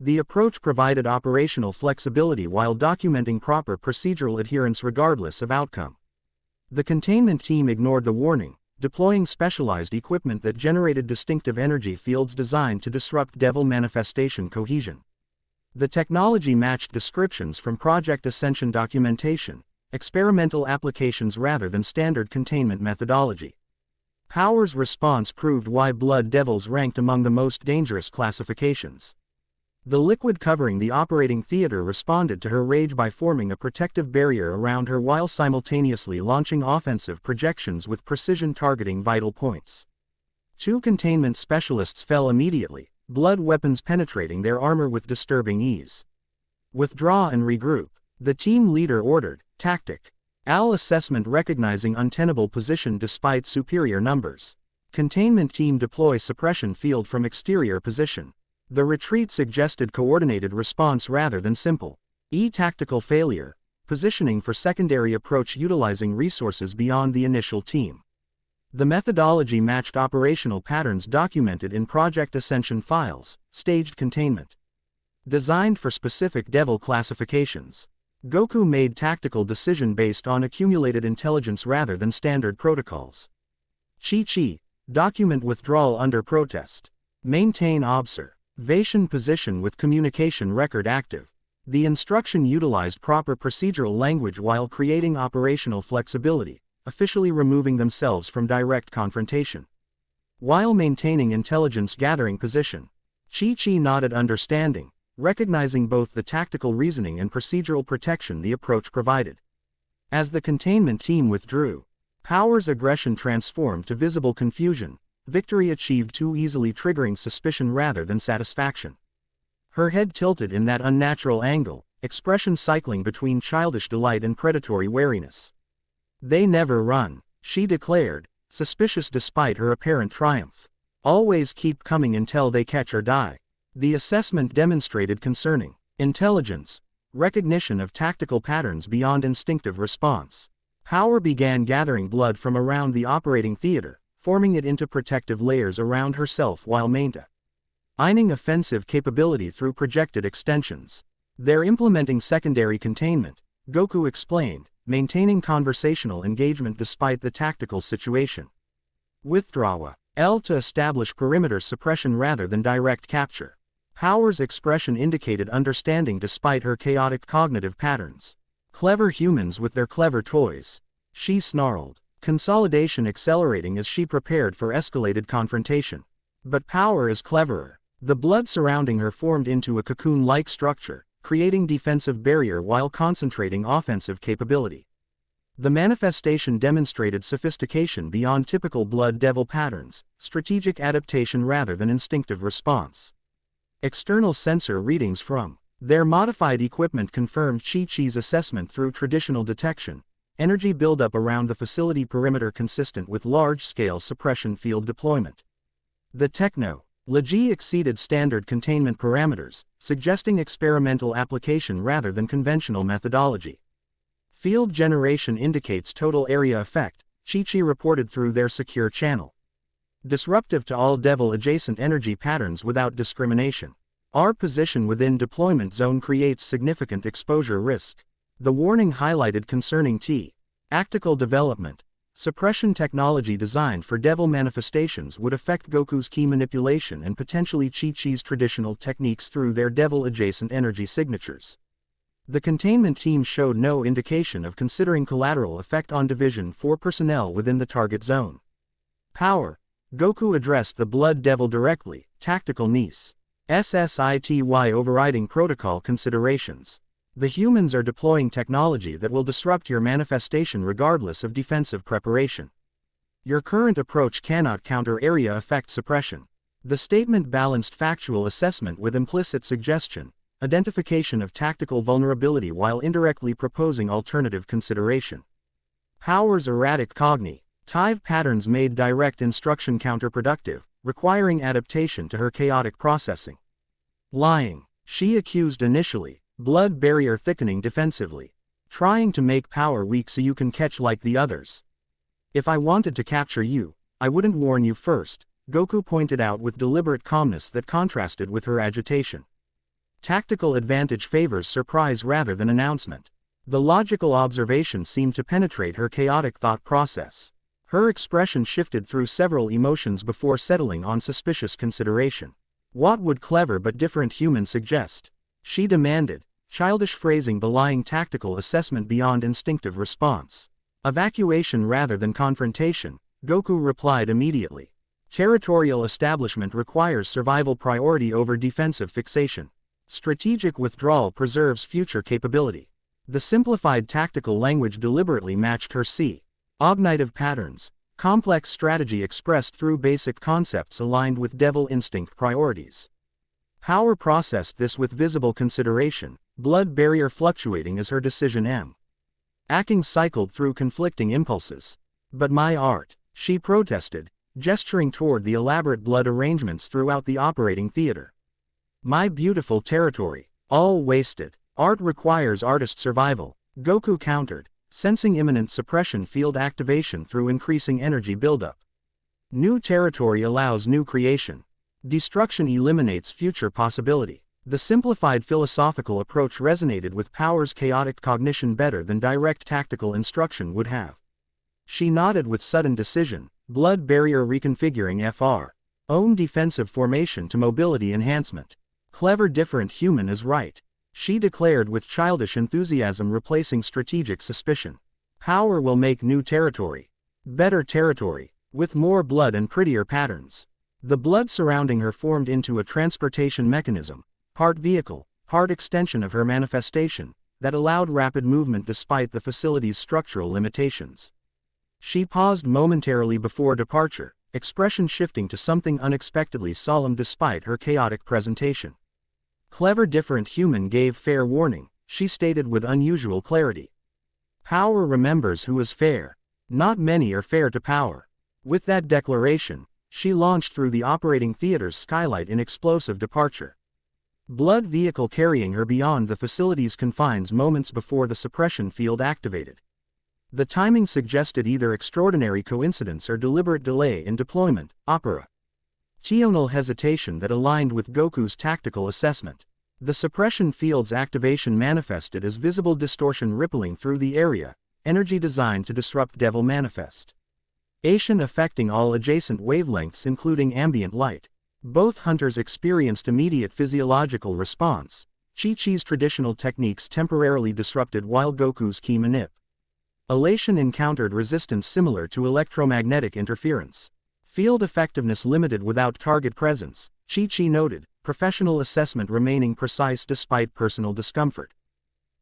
The approach provided operational flexibility while documenting proper procedural adherence regardless of outcome. The containment team ignored the warning, deploying specialized equipment that generated distinctive energy fields designed to disrupt devil manifestation cohesion. The technology matched descriptions from Project Ascension documentation, experimental applications rather than standard containment methodology. Power's response proved why blood devils ranked among the most dangerous classifications. The liquid covering the operating theater responded to her rage by forming a protective barrier around her while simultaneously launching offensive projections with precision targeting vital points. 2 containment specialists fell immediately, blood weapons penetrating their armor with disturbing ease. Withdraw and regroup, the team leader ordered. Tactic. AL assessment recognizing untenable position despite superior numbers. Containment team deploy suppression field from exterior position. The retreat suggested coordinated response rather than simple. Tactical failure. Positioning for secondary approach utilizing resources beyond the initial team. The methodology matched operational patterns documented in Project Ascension files, staged containment. Designed for specific devil classifications. Goku made tactical decision based on accumulated intelligence rather than standard protocols. Chi-Chi, document withdrawal under protest. Maintain observation position with communication record active. The instruction utilized proper procedural language while creating operational flexibility, officially removing themselves from direct confrontation. While maintaining intelligence gathering position. Chi-Chi nodded understanding, recognizing both the tactical reasoning and procedural protection the approach provided. As the containment team withdrew, Power's aggression transformed to visible confusion, victory achieved too easily triggering suspicion rather than satisfaction. Her head tilted in that unnatural angle, expression cycling between childish delight and predatory wariness. They never run, she declared, suspicious despite her apparent triumph. Always keep coming until they catch or die. The assessment demonstrated concerning intelligence, recognition of tactical patterns beyond instinctive response. Power began gathering blood from around the operating theater, forming it into protective layers around herself while maintaining offensive capability through projected extensions. They're implementing secondary containment, Goku explained, maintaining conversational engagement despite the tactical situation. Withdrawal to establish perimeter suppression rather than direct capture. Power's expression indicated understanding despite her chaotic cognitive patterns. Clever humans with their clever toys. She snarled, consolidation accelerating as she prepared for escalated confrontation. But Power is cleverer. The blood surrounding her formed into a cocoon-like structure, creating defensive barrier while concentrating offensive capability. The manifestation demonstrated sophistication beyond typical blood devil patterns, strategic adaptation rather than instinctive response. External sensor readings from their modified equipment confirmed Chi-Chi's assessment through traditional detection, energy buildup around the facility perimeter consistent with large-scale suppression field deployment. The technology exceeded standard containment parameters, suggesting experimental application rather than conventional methodology. Field generation indicates total area effect, Chi-Chi reported through their secure channel. Disruptive to all devil-adjacent energy patterns without discrimination. Our position within deployment zone creates significant exposure risk. The warning highlighted concerning tactical development. Suppression technology designed for devil manifestations would affect Goku's key manipulation and potentially Chi-Chi's traditional techniques through their devil-adjacent energy signatures. The containment team showed no indication of considering collateral effect on Division 4 personnel within the target zone. Power. Goku addressed the Blood Devil directly, tactical niece. SSITY overriding protocol considerations. The humans are deploying technology that will disrupt your manifestation regardless of defensive preparation. Your current approach cannot counter area effect suppression. The statement balanced factual assessment with implicit suggestion, identification of tactical vulnerability while indirectly proposing alternative consideration. Power's erratic cognitive patterns made direct instruction counterproductive, requiring adaptation to her chaotic processing. Lying, she accused initially, blood barrier thickening defensively. Trying to make Power weak so you can catch like the others. If I wanted to capture you, I wouldn't warn you first, Goku pointed out with deliberate calmness that contrasted with her agitation. Tactical advantage favors surprise rather than announcement. The logical observation seemed to penetrate her chaotic thought process. Her expression shifted through several emotions before settling on suspicious consideration. What would clever but different human suggest? She demanded, childish phrasing belying tactical assessment beyond instinctive response. Evacuation rather than confrontation, Goku replied immediately. Territorial establishment requires survival priority over defensive fixation. Strategic withdrawal preserves future capability. The simplified tactical language deliberately matched her cognitive patterns, complex strategy expressed through basic concepts aligned with devil instinct priorities. Power processed this with visible consideration, blood barrier fluctuating as her decision acting cycled through conflicting impulses. But my art, she protested, gesturing toward the elaborate blood arrangements throughout the operating theater. My beautiful territory, all wasted. Art requires artist survival, Goku countered, sensing imminent suppression field activation through increasing energy buildup. New territory allows new creation. Destruction eliminates future possibility. The simplified philosophical approach resonated with Power's chaotic cognition better than direct tactical instruction would have. She nodded with sudden decision, blood barrier reconfiguring FR. Own defensive formation to mobility enhancement. Clever different human is right. She declared with childish enthusiasm, replacing strategic suspicion. Power will make new territory. Better territory, with more blood and prettier patterns. The blood surrounding her formed into a transportation mechanism, part vehicle, part extension of her manifestation, that allowed rapid movement despite the facility's structural limitations. She paused momentarily before departure, expression shifting to something unexpectedly solemn despite her chaotic presentation. Clever different human gave fair warning, she stated with unusual clarity. Power remembers who is fair. Not many are fair to Power. With that declaration, she launched through the operating theater's skylight in explosive departure. Blood vehicle carrying her beyond the facility's confines moments before the suppression field activated. The timing suggested either extraordinary coincidence or deliberate delay in deployment, operational hesitation that aligned with Goku's tactical assessment. The suppression field's activation manifested as visible distortion rippling through the area, energy designed to disrupt Devil manifest. Ation affecting all adjacent wavelengths including ambient light. Both hunters experienced immediate physiological response. Chi-Chi's traditional techniques temporarily disrupted while Goku's key manipulation encountered resistance similar to electromagnetic interference. Field effectiveness limited without target presence, Chi-Chi noted, professional assessment remaining precise despite personal discomfort.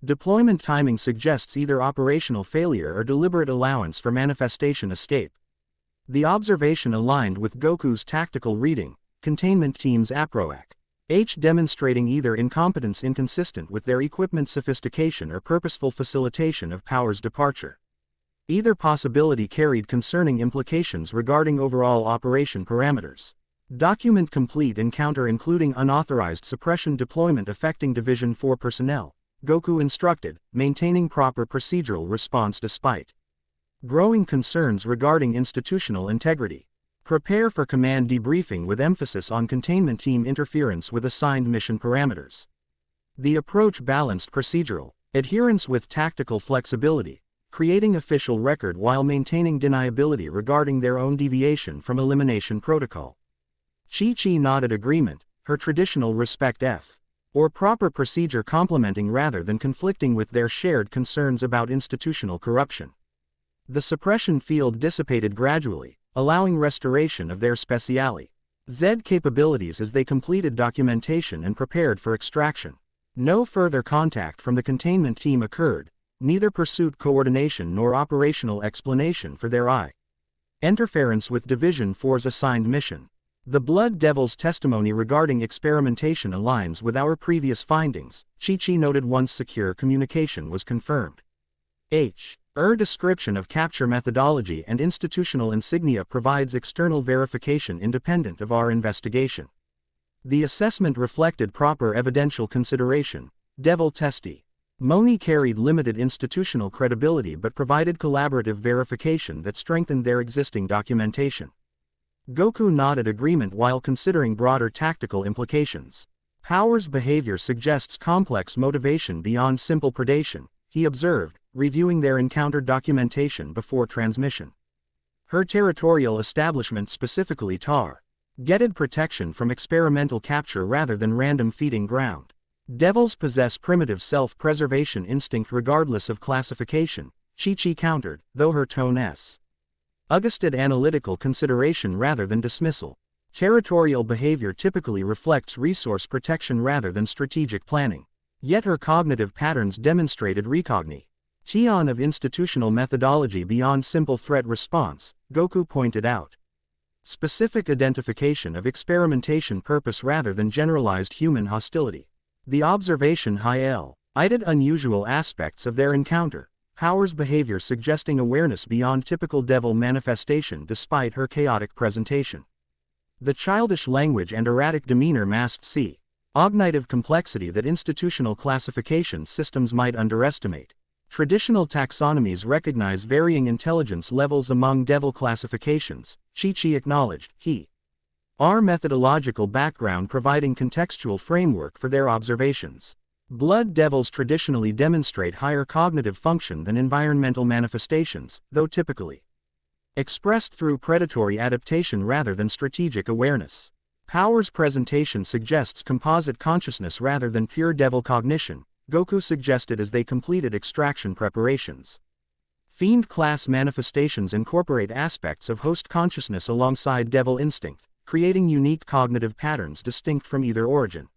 Deployment timing suggests either operational failure or deliberate allowance for manifestation escape. The observation aligned with Goku's tactical reading, containment team's approach, demonstrating either incompetence inconsistent with their equipment sophistication or purposeful facilitation of Power's departure. Either possibility carried concerning implications regarding overall operation parameters. Document complete encounter including unauthorized suppression deployment affecting Division 4 personnel. Goku instructed, maintaining proper procedural response despite growing concerns regarding institutional integrity. Prepare for command debriefing with emphasis on containment team interference with assigned mission parameters. The approach balanced procedural adherence with tactical flexibility, creating official record while maintaining deniability regarding their own deviation from elimination protocol. Chi-Chi nodded agreement, her traditional respect or proper procedure complementing rather than conflicting with their shared concerns about institutional corruption. The suppression field dissipated gradually, allowing restoration of their speciale Z capabilities as they completed documentation and prepared for extraction. No further contact from the containment team occurred, neither pursuit coordination nor operational explanation for their interference with Division 4's assigned mission. The Blood Devil's testimony regarding experimentation aligns with our previous findings, Chi-Chi noted once secure communication was confirmed. Her description of capture methodology and institutional insignia provides external verification independent of our investigation. The assessment reflected proper evidential consideration. Devil testimony carried limited institutional credibility but provided collaborative verification that strengthened their existing documentation. Goku nodded agreement while considering broader tactical implications. Power's behavior suggests complex motivation beyond simple predation, he observed, reviewing their encounter documentation before transmission. Her territorial establishment specifically targeted protection from experimental capture rather than random feeding ground. Devils possess primitive self-preservation instinct regardless of classification, Chi-Chi countered, though her tone suggested analytical consideration rather than dismissal. Territorial behavior typically reflects resource protection rather than strategic planning. Yet her cognitive patterns demonstrated recognition of institutional methodology beyond simple threat response, Goku pointed out. Specific identification of experimentation purpose rather than generalized human hostility. The observation highlighted unusual aspects of their encounter, Power's behavior suggesting awareness beyond typical devil manifestation despite her chaotic presentation. The childish language and erratic demeanor masked cognitive complexity that institutional classification systems might underestimate. Traditional taxonomies recognize varying intelligence levels among devil classifications, Chi-Chi acknowledged, he Our methodological background providing contextual framework for their observations. Blood devils traditionally demonstrate higher cognitive function than environmental manifestations, though typically expressed through predatory adaptation rather than strategic awareness. Power's presentation suggests composite consciousness rather than pure devil cognition, Goku suggested as they completed extraction preparations. Fiend class manifestations incorporate aspects of host consciousness alongside devil instinct, creating unique cognitive patterns distinct from either origin.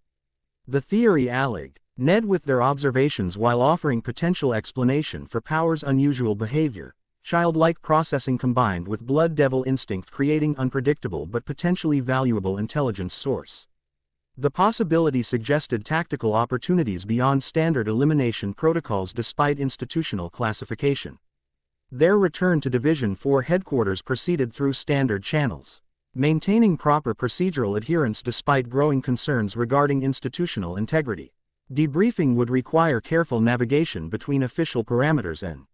The theory alleged Ned with their observations while offering potential explanation for Power's unusual behavior, childlike processing combined with blood devil instinct creating unpredictable but potentially valuable intelligence source. The possibility suggested tactical opportunities beyond standard elimination protocols despite institutional classification. Their return to Division 4 headquarters proceeded through standard channels, maintaining proper procedural adherence despite growing concerns regarding institutional integrity. Debriefing would require careful navigation between official parameters and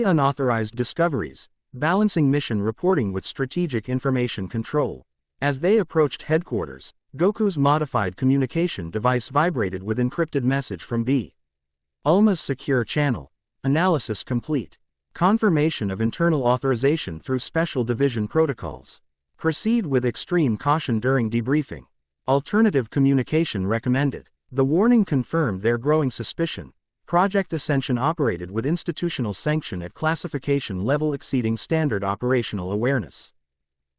unauthorized discoveries, balancing mission reporting with strategic information control. As they approached headquarters, Goku's modified communication device vibrated with encrypted message from Ulma's secure channel. Analysis complete. Confirmation of internal authorization through special division protocols. Proceed with extreme caution during debriefing. Alternative communication recommended. The warning confirmed their growing suspicion. Project Ascension operated with institutional sanction at classification level exceeding standard operational awareness.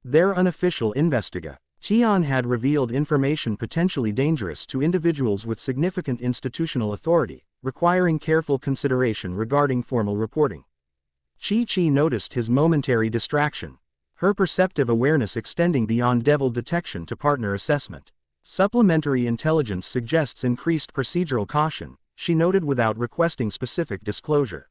Their unofficial investigation had revealed information potentially dangerous to individuals with significant institutional authority, requiring careful consideration regarding formal reporting. Chi-Chi noticed his momentary distraction, her perceptive awareness extending beyond devil detection to partner assessment. Supplementary intelligence suggests increased procedural caution, she noted without requesting specific disclosure.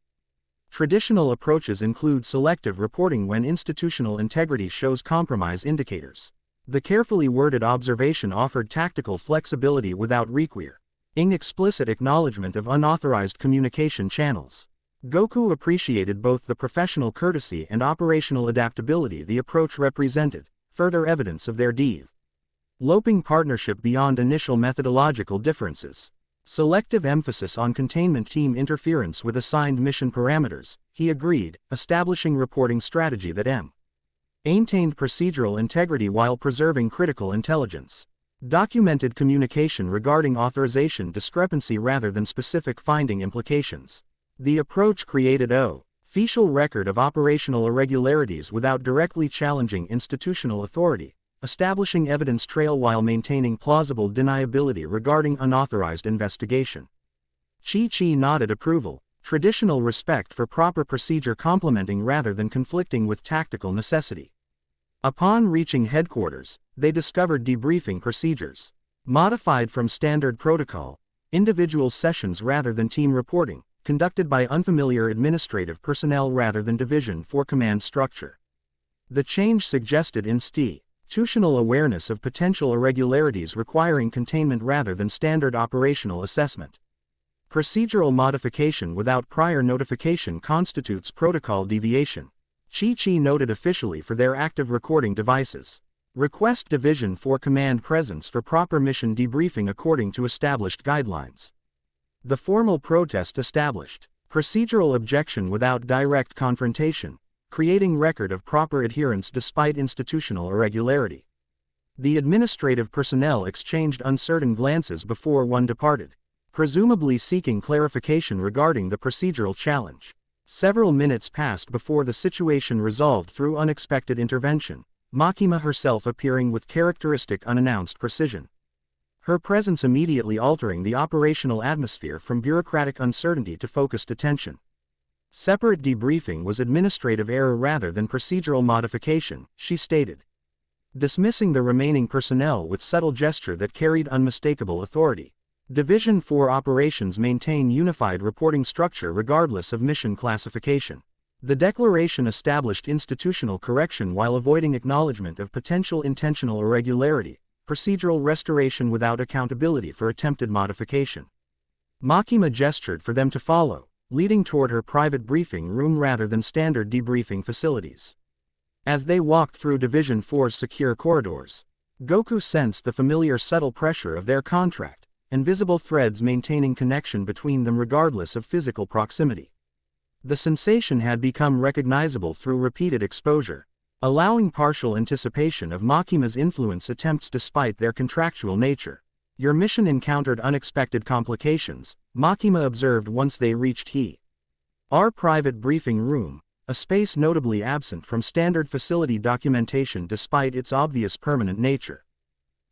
Traditional approaches include selective reporting when institutional integrity shows compromise indicators. The carefully worded observation offered tactical flexibility without requiring explicit acknowledgement of unauthorized communication channels. Goku appreciated both the professional courtesy and operational adaptability the approach represented, further evidence of their developing partnership beyond initial methodological differences. Selective emphasis on containment team interference with assigned mission parameters, he agreed, establishing reporting strategy that maintained procedural integrity while preserving critical intelligence. Documented communication regarding authorization discrepancy rather than specific finding implications. The approach created a official record of operational irregularities without directly challenging institutional authority, establishing evidence trail while maintaining plausible deniability regarding unauthorized investigation. Chi-Chi nodded approval, traditional respect for proper procedure complementing rather than conflicting with tactical necessity. Upon reaching headquarters, they discovered debriefing procedures, modified from standard protocol, individual sessions rather than team reporting, conducted by unfamiliar administrative personnel rather than Division 4 command structure. The change suggested institutional awareness of potential irregularities requiring containment rather than standard operational assessment. Procedural modification without prior notification constitutes protocol deviation. Chi-Chi noted officially for their active recording devices. Request Division 4 command presence for proper mission debriefing according to established guidelines. The formal protest established procedural objection without direct confrontation, creating record of proper adherence despite institutional irregularity. The administrative personnel exchanged uncertain glances before one departed, presumably seeking clarification regarding the procedural challenge. Several minutes passed before the situation resolved through unexpected intervention, Makima herself appearing with characteristic unannounced precision. Her presence immediately altering the operational atmosphere from bureaucratic uncertainty to focused attention. Separate debriefing was administrative error rather than procedural modification, she stated, dismissing the remaining personnel with subtle gesture that carried unmistakable authority. Division 4 operations maintain unified reporting structure regardless of mission classification. The declaration established institutional correction while avoiding acknowledgement of potential intentional irregularity, procedural restoration without accountability for attempted modification. Makima gestured for them to follow, leading toward her private briefing room rather than standard debriefing facilities. As they walked through Division 4's secure corridors, Goku sensed the familiar subtle pressure of their contract, invisible threads maintaining connection between them regardless of physical proximity. The sensation had become recognizable through repeated exposure, allowing partial anticipation of Makima's influence attempts despite their contractual nature. Your mission encountered unexpected complications, Makima observed once they reached our private briefing room, a space notably absent from standard facility documentation despite its obvious permanent nature.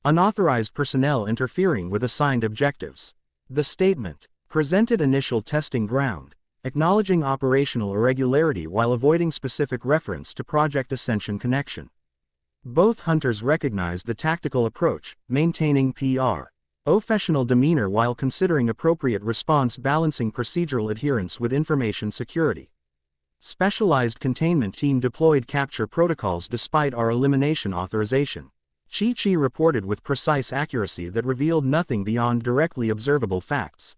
Unauthorized personnel interfering with assigned objectives. The statement presented initial testing ground, acknowledging operational irregularity while avoiding specific reference to Project Ascension connection. Both hunters recognized the tactical approach, maintaining professional demeanor while considering appropriate response, balancing procedural adherence with information security. Specialized containment team deployed capture protocols despite our elimination authorization. Chi reported with precise accuracy that revealed nothing beyond directly observable facts.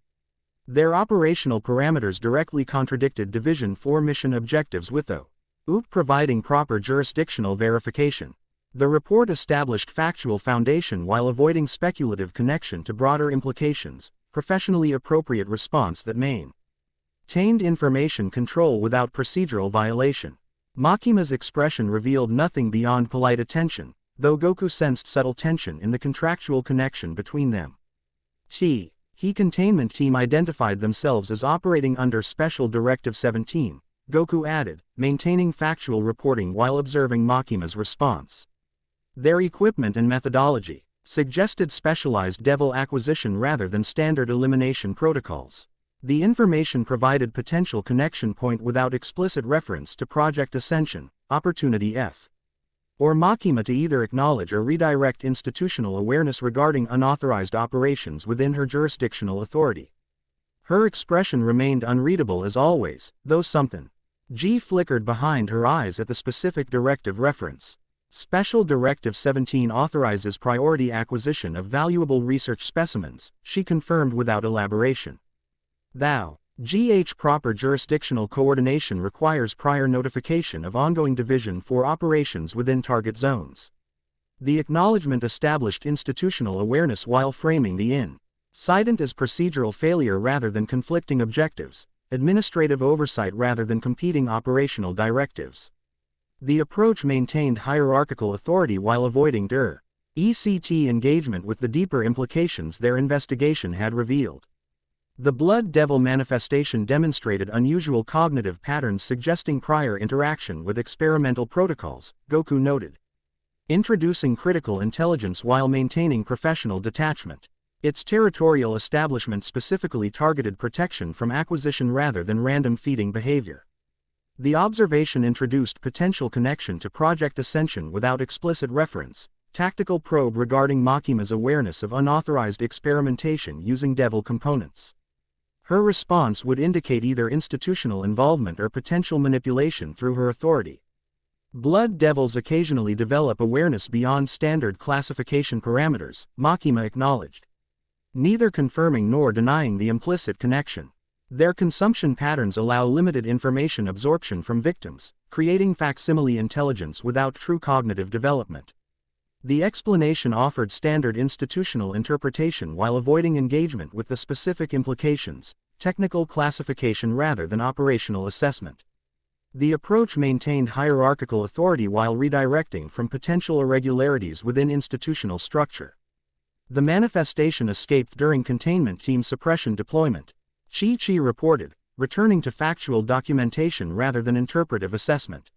Their operational parameters directly contradicted Division 4 mission objectives with OOP providing proper jurisdictional verification. The report established factual foundation while avoiding speculative connection to broader implications, professionally appropriate response that maintained information control without procedural violation. Makima's expression revealed nothing beyond polite attention, though Goku sensed subtle tension in the contractual connection between them. Containment team identified themselves as operating under Special Directive 17, Goku added, maintaining factual reporting while observing Makima's response. Their equipment and methodology suggested specialized devil acquisition rather than standard elimination protocols. The information provided potential connection point without explicit reference to Project Ascension, Opportunity F. Or Makima to either acknowledge or redirect institutional awareness regarding unauthorized operations within her jurisdictional authority. Her expression remained unreadable as always, though something flickered behind her eyes at the specific directive reference. Special Directive 17 authorizes priority acquisition of valuable research specimens, she confirmed without elaboration. Proper jurisdictional coordination requires prior notification of ongoing Division 4 operations within target zones. The acknowledgement established institutional awareness while framing the incident as procedural failure rather than conflicting objectives, administrative oversight rather than competing operational directives. The approach maintained hierarchical authority while avoiding ECT engagement with the deeper implications their investigation had revealed. The Blood Devil manifestation demonstrated unusual cognitive patterns suggesting prior interaction with experimental protocols, Goku noted. Introducing critical intelligence while maintaining professional detachment. Its territorial establishment specifically targeted protection from acquisition rather than random feeding behavior. The observation introduced potential connection to Project Ascension without explicit reference, tactical probe regarding Makima's awareness of unauthorized experimentation using devil components. Her response would indicate either institutional involvement or potential manipulation through her authority. Blood devils occasionally develop awareness beyond standard classification parameters, Makima acknowledged. Neither confirming nor denying the implicit connection. Their consumption patterns allow limited information absorption from victims, creating facsimile intelligence without true cognitive development. The explanation offered standard institutional interpretation while avoiding engagement with the specific implications, technical classification rather than operational assessment. The approach maintained hierarchical authority while redirecting from potential irregularities within institutional structure. The manifestation escaped during containment team suppression deployment, Chi reported, returning to factual documentation rather than interpretive assessment.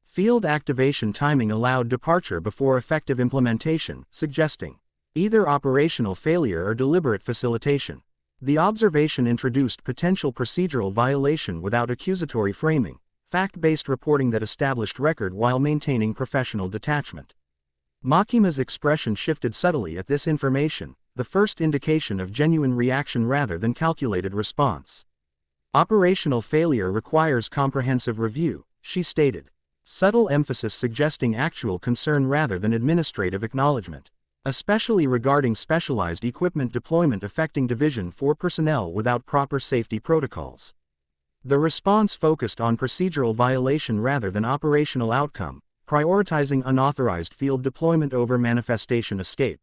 Field activation timing allowed departure before effective implementation, suggesting either operational failure or deliberate facilitation. The observation introduced potential procedural violation without accusatory framing, fact-based reporting that established record while maintaining professional detachment. Makima's expression shifted subtly at this information, the first indication of genuine reaction rather than calculated response. Operational failure requires comprehensive review, she stated. Subtle emphasis suggesting actual concern rather than administrative acknowledgement, especially regarding specialized equipment deployment affecting Division 4 personnel without proper safety protocols. The response focused on procedural violation rather than operational outcome, prioritizing unauthorized field deployment over manifestation escape.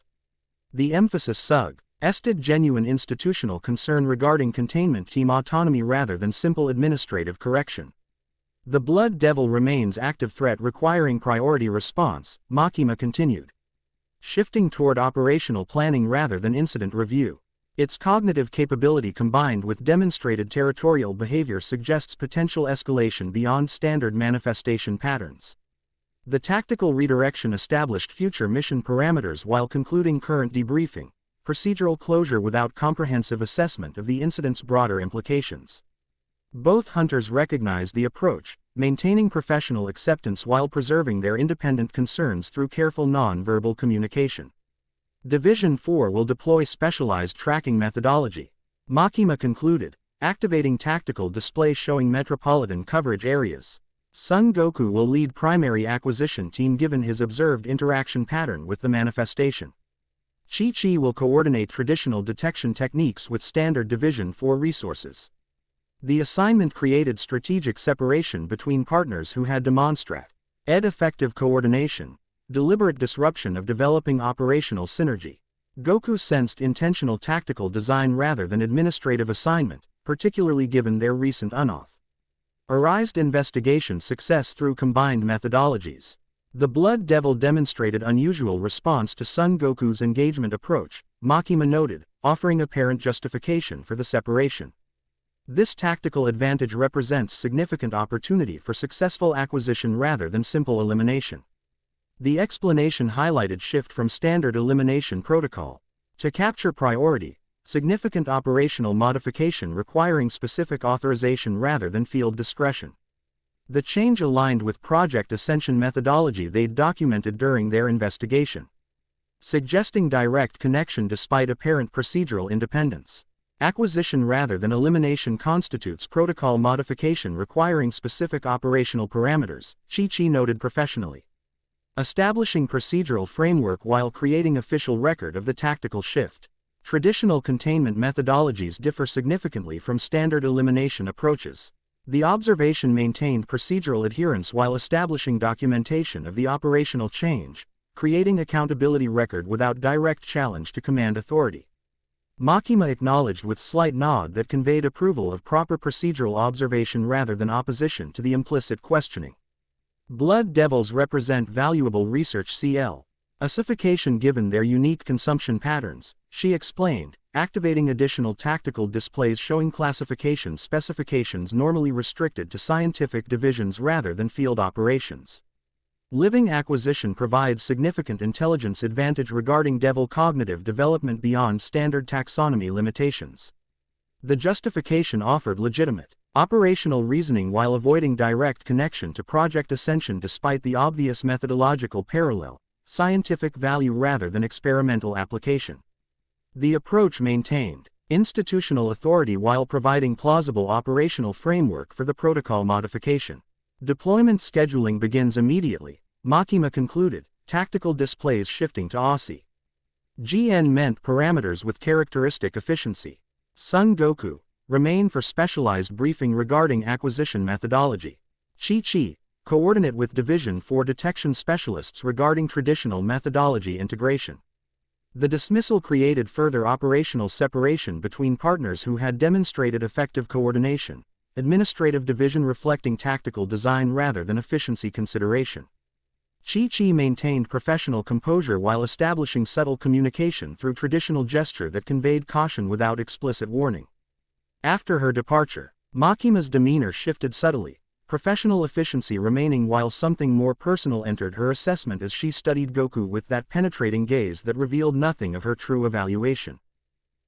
The emphasis suggested genuine institutional concern regarding containment team autonomy rather than simple administrative correction. The Blood Devil remains active threat requiring priority response, Makima continued, shifting toward operational planning rather than incident review. Its cognitive capability combined with demonstrated territorial behavior suggests potential escalation beyond standard manifestation patterns. The tactical redirection established future mission parameters while concluding current debriefing, procedural closure without comprehensive assessment of the incident's broader implications. Both hunters recognized the approach, maintaining professional acceptance while preserving their independent concerns through careful non-verbal communication. Division 4 will deploy specialized tracking methodology, Makima concluded, activating tactical displays showing metropolitan coverage areas. Son Goku will lead primary acquisition team given his observed interaction pattern with the manifestation. Chi-Chi will coordinate traditional detection techniques with standard Division 4 resources. The assignment created strategic separation between partners who had demonstrated effective coordination, deliberate disruption of developing operational synergy. Goku sensed intentional tactical design rather than administrative assignment, particularly given their recent unauthorized investigation success through combined methodologies. The Blood Devil demonstrated unusual response to Son Goku's engagement approach, Makima noted, offering apparent justification for the separation. This tactical advantage represents significant opportunity for successful acquisition rather than simple elimination. The explanation highlighted shift from standard elimination protocol to capture priority, significant operational modification requiring specific authorization rather than field discretion. The change aligned with Project Ascension methodology they'd documented during their investigation, suggesting direct connection despite apparent procedural independence. Acquisition rather than elimination constitutes protocol modification requiring specific operational parameters, Chi-Chi noted professionally, establishing procedural framework while creating official record of the tactical shift. Traditional containment methodologies differ significantly from standard elimination approaches. The observation maintained procedural adherence while establishing documentation of the operational change, creating accountability record without direct challenge to command authority. Makima acknowledged with slight nod that conveyed approval of proper procedural observation rather than opposition to the implicit questioning. Blood Devils represent valuable research CL. Ossification given their unique consumption patterns, she explained, activating additional tactical displays showing classification specifications normally restricted to scientific divisions rather than field operations. Living acquisition provides significant intelligence advantage regarding devil cognitive development beyond standard taxonomy limitations. The justification offered legitimate operational reasoning while avoiding direct connection to Project Ascension despite the obvious methodological parallel, scientific value rather than experimental application. The approach maintained institutional authority while providing plausible operational framework for the protocol modification. Deployment scheduling begins immediately, Makima concluded, tactical displays shifting to Aussie. GN meant parameters with characteristic efficiency. Son Goku, remain for specialized briefing regarding acquisition methodology. Chi-Chi, coordinate with Division 4 detection specialists regarding traditional methodology integration. The dismissal created further operational separation between partners who had demonstrated effective coordination, administrative division reflecting tactical design rather than efficiency consideration. Chi-Chi maintained professional composure while establishing subtle communication through traditional gesture that conveyed caution without explicit warning. After her departure, Makima's demeanor shifted subtly, professional efficiency remaining while something more personal entered her assessment as she studied Goku with that penetrating gaze that revealed nothing of her true evaluation.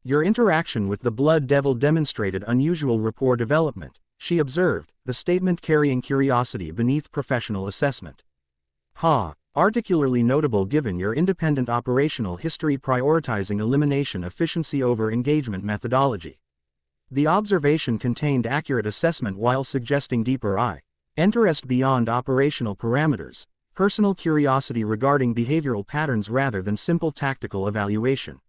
Your interaction with the Blood Devil demonstrated unusual rapport development, she observed, the statement carrying curiosity beneath professional assessment. Particularly notable given your independent operational history prioritizing elimination efficiency over engagement methodology. The observation contained accurate assessment while suggesting deeper interest beyond operational parameters, personal curiosity regarding behavioral patterns rather than simple tactical evaluation.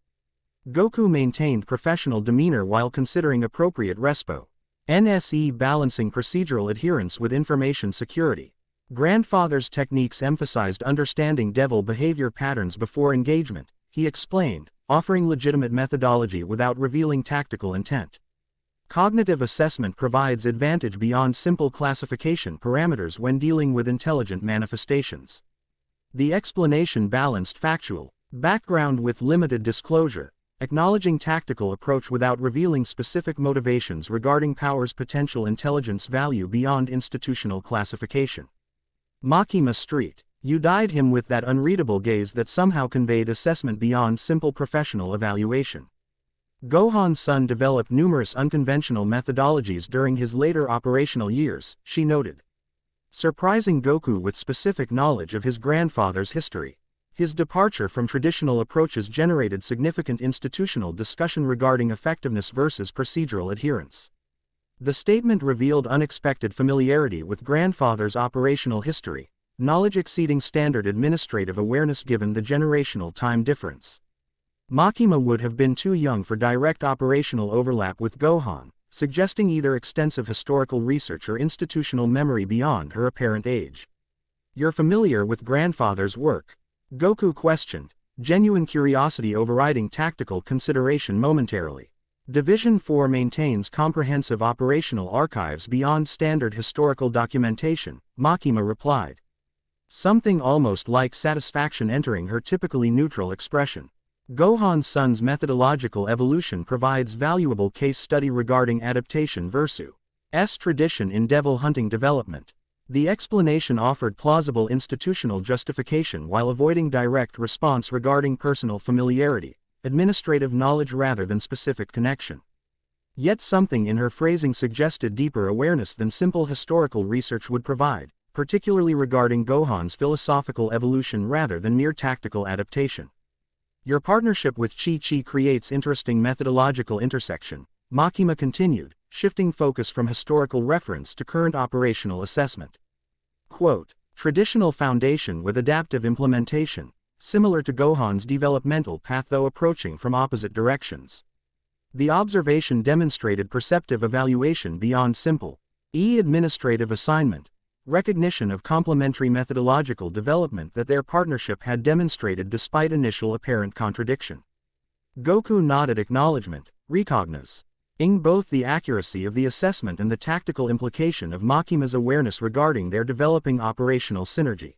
Goku maintained professional demeanor while considering appropriate respo. NSE balancing procedural adherence with information security. Grandfather's techniques emphasized understanding devil behavior patterns before engagement, he explained, offering legitimate methodology without revealing tactical intent. Cognitive assessment provides advantage beyond simple classification parameters when dealing with intelligent manifestations. The explanation balanced factual background with limited disclosure, acknowledging tactical approach without revealing specific motivations regarding power's potential intelligence value beyond institutional classification. Makima Street. You dyed him with that unreadable gaze that somehow conveyed assessment beyond simple professional evaluation. Gohan's son developed numerous unconventional methodologies during his later operational years, she noted, surprising Goku with specific knowledge of his grandfather's history. His departure from traditional approaches generated significant institutional discussion regarding effectiveness versus procedural adherence. The statement revealed unexpected familiarity with grandfather's operational history, knowledge exceeding standard administrative awareness given the generational time difference. Makima would have been too young for direct operational overlap with Gohan, suggesting either extensive historical research or institutional memory beyond her apparent age. You're familiar with grandfather's work? Goku questioned, genuine curiosity overriding tactical consideration momentarily. Division 4 maintains comprehensive operational archives beyond standard historical documentation, Makima replied. Something almost like satisfaction entering her typically neutral expression. Gohan's son's methodological evolution provides valuable case study regarding adaptation versus tradition in devil hunting development. The explanation offered plausible institutional justification while avoiding direct response regarding personal familiarity, administrative knowledge rather than specific connection. Yet something in her phrasing suggested deeper awareness than simple historical research would provide, particularly regarding Gohan's philosophical evolution rather than mere tactical adaptation. Your partnership with Chi-Chi creates interesting methodological intersection, Makima continued, shifting focus from historical reference to current operational assessment. Quote, traditional foundation with adaptive implementation, similar to Gohan's developmental path though approaching from opposite directions. The observation demonstrated perceptive evaluation beyond simple administrative assignment, recognition of complementary methodological development that their partnership had demonstrated despite initial apparent contradiction. Goku nodded acknowledgement, recognizing both the accuracy of the assessment and the tactical implication of Makima's awareness regarding their developing operational synergy.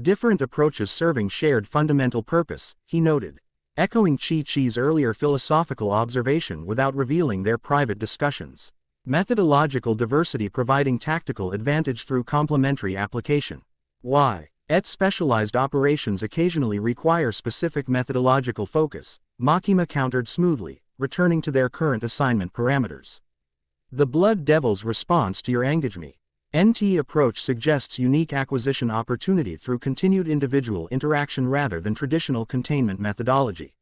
Different approaches serving shared fundamental purpose, he noted, echoing Chi-Chi's earlier philosophical observation without revealing their private discussions. Methodological diversity providing tactical advantage through complementary application. Why? Specialized operations occasionally require specific methodological focus, Makima countered smoothly, returning to their current assignment parameters. The Blood Devil's response to your engagement NT approach suggests unique acquisition opportunity through continued individual interaction rather than traditional containment methodology.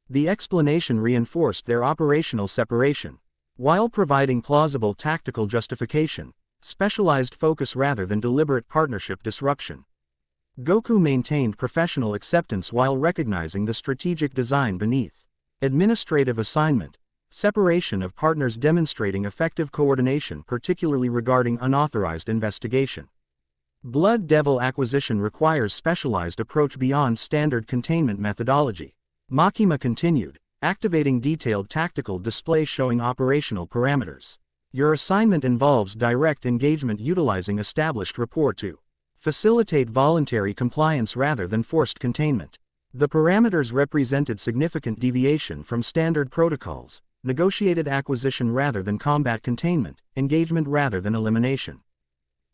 The explanation reinforced their operational separation, while providing plausible tactical justification, specialized focus rather than deliberate partnership disruption. Goku maintained professional acceptance while recognizing the strategic design beneath. Administrative assignment, separation of partners demonstrating effective coordination particularly regarding unauthorized investigation. Blood Devil acquisition requires specialized approach beyond standard containment methodology. Makima continued, activating detailed tactical display showing operational parameters. Your assignment involves direct engagement utilizing established rapport to facilitate voluntary compliance rather than forced containment. The parameters represented significant deviation from standard protocols, negotiated acquisition rather than combat containment, engagement rather than elimination.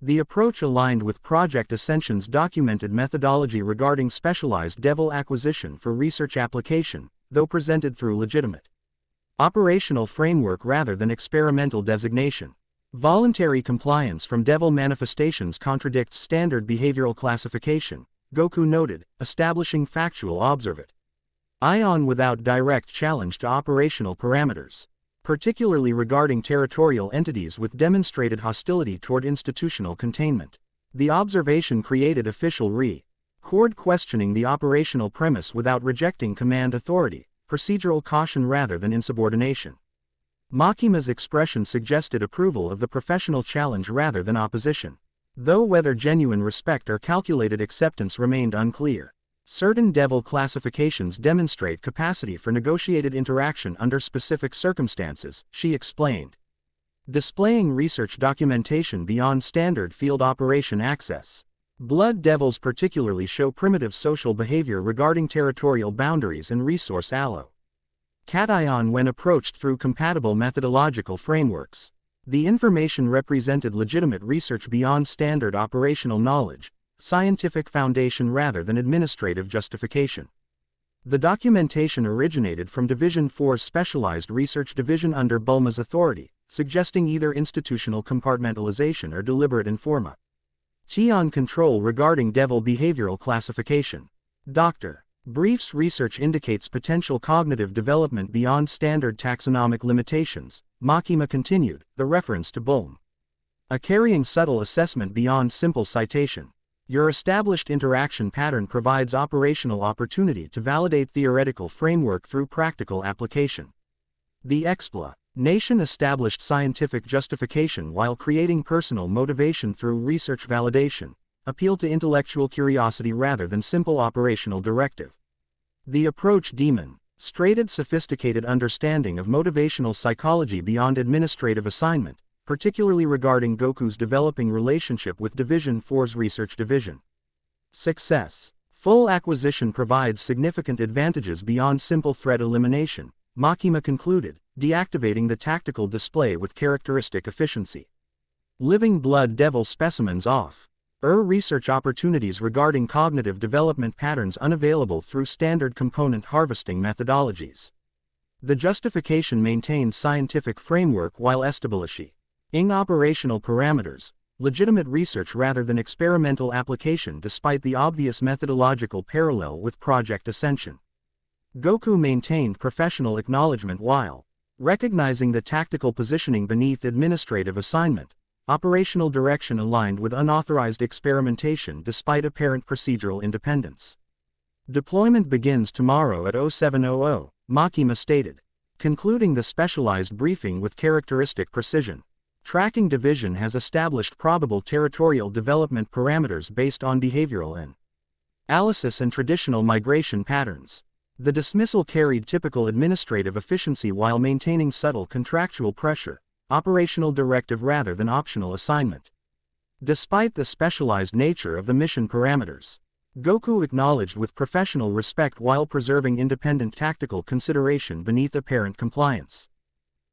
The approach aligned with Project Ascension's documented methodology regarding specialized devil acquisition for research application, though presented through legitimate operational framework rather than experimental designation. Voluntary compliance from devil manifestations contradicts standard behavioral classification, Goku noted, establishing factual observate ion without direct challenge to operational parameters, particularly regarding territorial entities with demonstrated hostility toward institutional containment. The observation created official record questioning the operational premise without rejecting command authority, procedural caution rather than insubordination. Makima's expression suggested approval of the professional challenge rather than opposition. Though whether genuine respect or calculated acceptance remained unclear. Certain devil classifications demonstrate capacity for negotiated interaction under specific circumstances, she explained. Displaying research documentation beyond standard field operation access. Blood devils particularly show primitive social behavior regarding territorial boundaries and resource allocation when approached through compatible methodological frameworks. The information represented legitimate research beyond standard operational knowledge, scientific foundation rather than administrative justification. The documentation originated from Division 4's Specialized Research Division under Bulma's authority, suggesting either institutional compartmentalization or deliberate informa. On control regarding devil behavioral classification. Dr. Brief's research indicates potential cognitive development beyond standard taxonomic limitations, Makima continued, the reference to Bulma. Carrying subtle assessment beyond simple citation. Your established interaction pattern provides operational opportunity to validate theoretical framework through practical application. The explanation established scientific justification while creating personal motivation through research validation, appeal to intellectual curiosity rather than simple operational directive. The approach demonstrated sophisticated understanding of motivational psychology beyond administrative assignment, particularly regarding Goku's developing relationship with Division 4's Research Division. Success. Full acquisition provides significant advantages beyond simple threat elimination, Makima concluded, deactivating the tactical display with characteristic efficiency. Living blood devil specimens off. Research opportunities regarding cognitive development patterns unavailable through standard component harvesting methodologies. The justification maintains scientific framework while establishing operational parameters, legitimate research rather than experimental application despite the obvious methodological parallel with Project Ascension. Goku maintained professional acknowledgement while recognizing the tactical positioning beneath administrative assignment, operational direction aligned with unauthorized experimentation despite apparent procedural independence. Deployment begins tomorrow at 0700, Makima stated, concluding the specialized briefing with characteristic precision. Tracking Division has established probable territorial development parameters based on behavioral analysis and traditional migration patterns. The dismissal carried typical administrative efficiency while maintaining subtle contractual pressure, operational directive rather than optional assignment. Despite the specialized nature of the mission parameters, Goku acknowledged with professional respect while preserving independent tactical consideration beneath apparent compliance.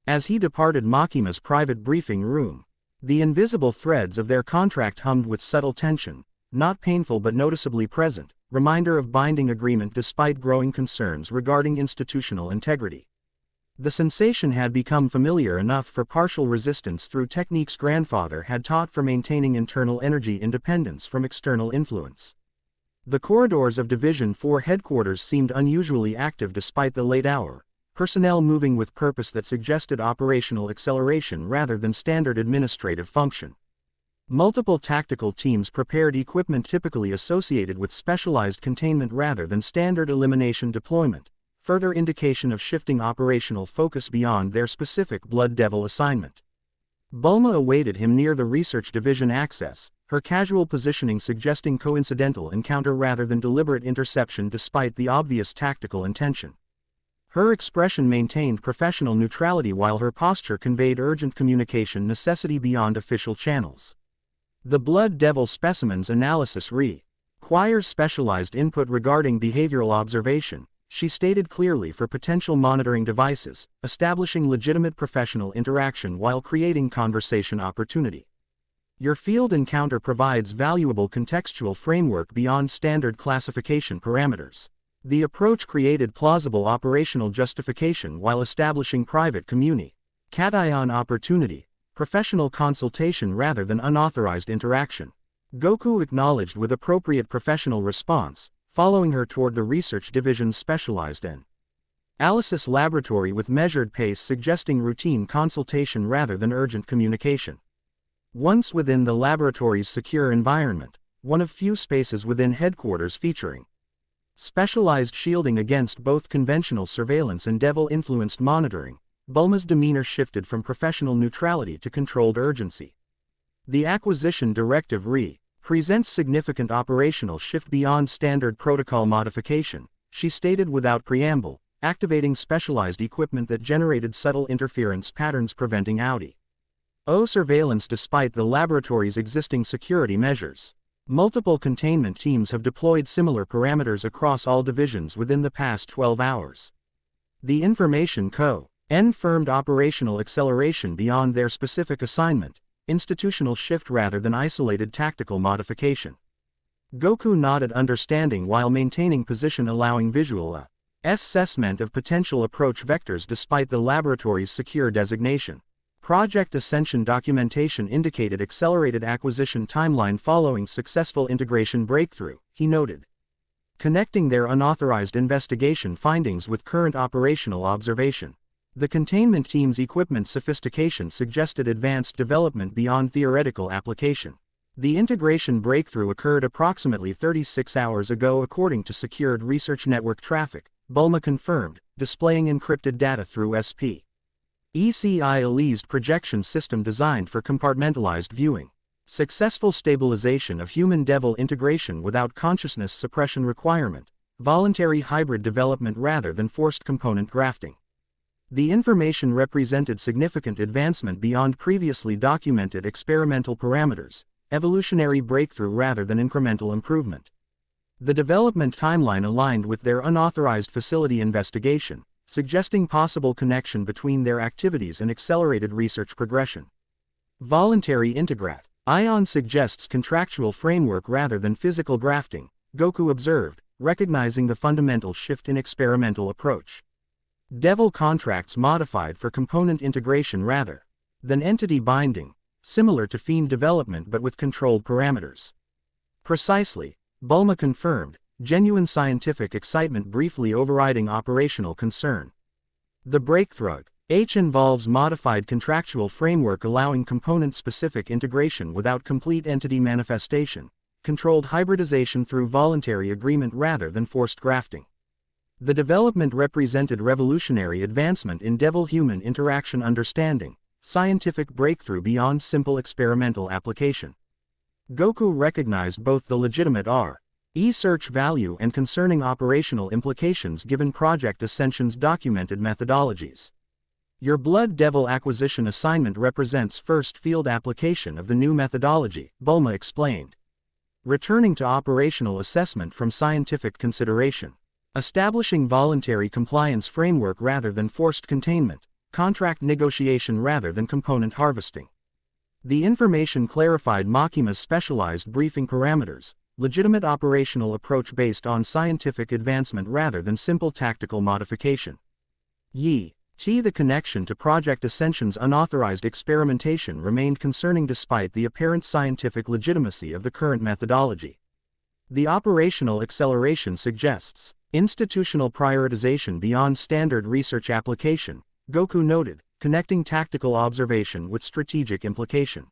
As he departed Makima's private briefing room, the invisible threads of their contract hummed with subtle tension, not painful but noticeably present, reminder of binding agreement despite growing concerns regarding institutional integrity. The sensation had become familiar enough for partial resistance through techniques grandfather had taught for maintaining internal energy independence from external influence. The corridors of Division 4 headquarters seemed unusually active despite the late hour, personnel moving with purpose that suggested operational acceleration rather than standard administrative function. Multiple tactical teams prepared equipment typically associated with specialized containment rather than standard elimination deployment, further indication of shifting operational focus beyond their specific Blood Devil assignment. Bulma awaited him near the Research Division access, her casual positioning suggesting coincidental encounter rather than deliberate interception despite the obvious tactical intention. Her expression maintained professional neutrality while her posture conveyed urgent communication necessity beyond official channels. The Blood Devil specimens analysis requires specialized input regarding behavioral observation, she stated clearly for potential monitoring devices, establishing legitimate professional interaction while creating conversation opportunity. Your field encounter provides valuable contextual framework beyond standard classification parameters. The approach created plausible operational justification while establishing private communication opportunity, professional consultation rather than unauthorized interaction. Goku acknowledged with appropriate professional response, following her toward the Research Division's specialized analysis laboratory with measured pace suggesting routine consultation rather than urgent communication. Once within the laboratory's secure environment, one of few spaces within headquarters featuring specialized shielding against both conventional surveillance and devil-influenced monitoring, Bulma's demeanor shifted from professional neutrality to controlled urgency. The acquisition directive presents significant operational shift beyond standard protocol modification, she stated without preamble, activating specialized equipment that generated subtle interference patterns preventing audio surveillance despite the laboratory's existing security measures. Multiple containment teams have deployed similar parameters across all divisions within the past 12 hours. The information confirmed operational acceleration beyond their specific assignment, institutional shift rather than isolated tactical modification. Goku nodded understanding while maintaining position, allowing visual assessment of potential approach vectors despite the laboratory's secure designation. Project Ascension documentation indicated accelerated acquisition timeline following successful integration breakthrough, he noted. Connecting their unauthorized investigation findings with current operational observation. The containment team's equipment sophistication suggested advanced development beyond theoretical application. The integration breakthrough occurred approximately 36 hours ago according to secured research network traffic, Bulma confirmed, displaying encrypted data through ECI Elise projection system designed for compartmentalized viewing. Successful stabilization of human-devil integration without consciousness suppression requirement. Voluntary hybrid development rather than forced component grafting. The information represented significant advancement beyond previously documented experimental parameters, evolutionary breakthrough rather than incremental improvement. The development timeline aligned with their unauthorized facility investigation, suggesting possible connection between their activities and accelerated research progression. Voluntary integrate. Ion suggests contractual framework rather than physical grafting, Goku observed, recognizing the fundamental shift in experimental approach. Devil contracts modified for component integration rather than entity binding, similar to fiend development but with controlled parameters. Precisely, Bulma confirmed, genuine scientific excitement briefly overriding operational concern. The breakthrough involves modified contractual framework allowing component-specific integration without complete entity manifestation, controlled hybridization through voluntary agreement rather than forced grafting. The development represented revolutionary advancement in devil-human interaction understanding, scientific breakthrough beyond simple experimental application. Goku recognized both the legitimate research value and concerning operational implications given Project Ascension's documented methodologies. Your Blood Devil acquisition assignment represents first field application of the new methodology, Bulma explained. Returning to operational assessment from scientific consideration. Establishing voluntary compliance framework rather than forced containment, contract negotiation rather than component harvesting. The information clarified Makima's specialized briefing parameters, legitimate operational approach based on scientific advancement rather than simple tactical modification. The connection to Project Ascension's unauthorized experimentation remained concerning despite the apparent scientific legitimacy of the current methodology. The operational acceleration suggests institutional prioritization beyond standard research application, Goku noted, connecting tactical observation with strategic implication.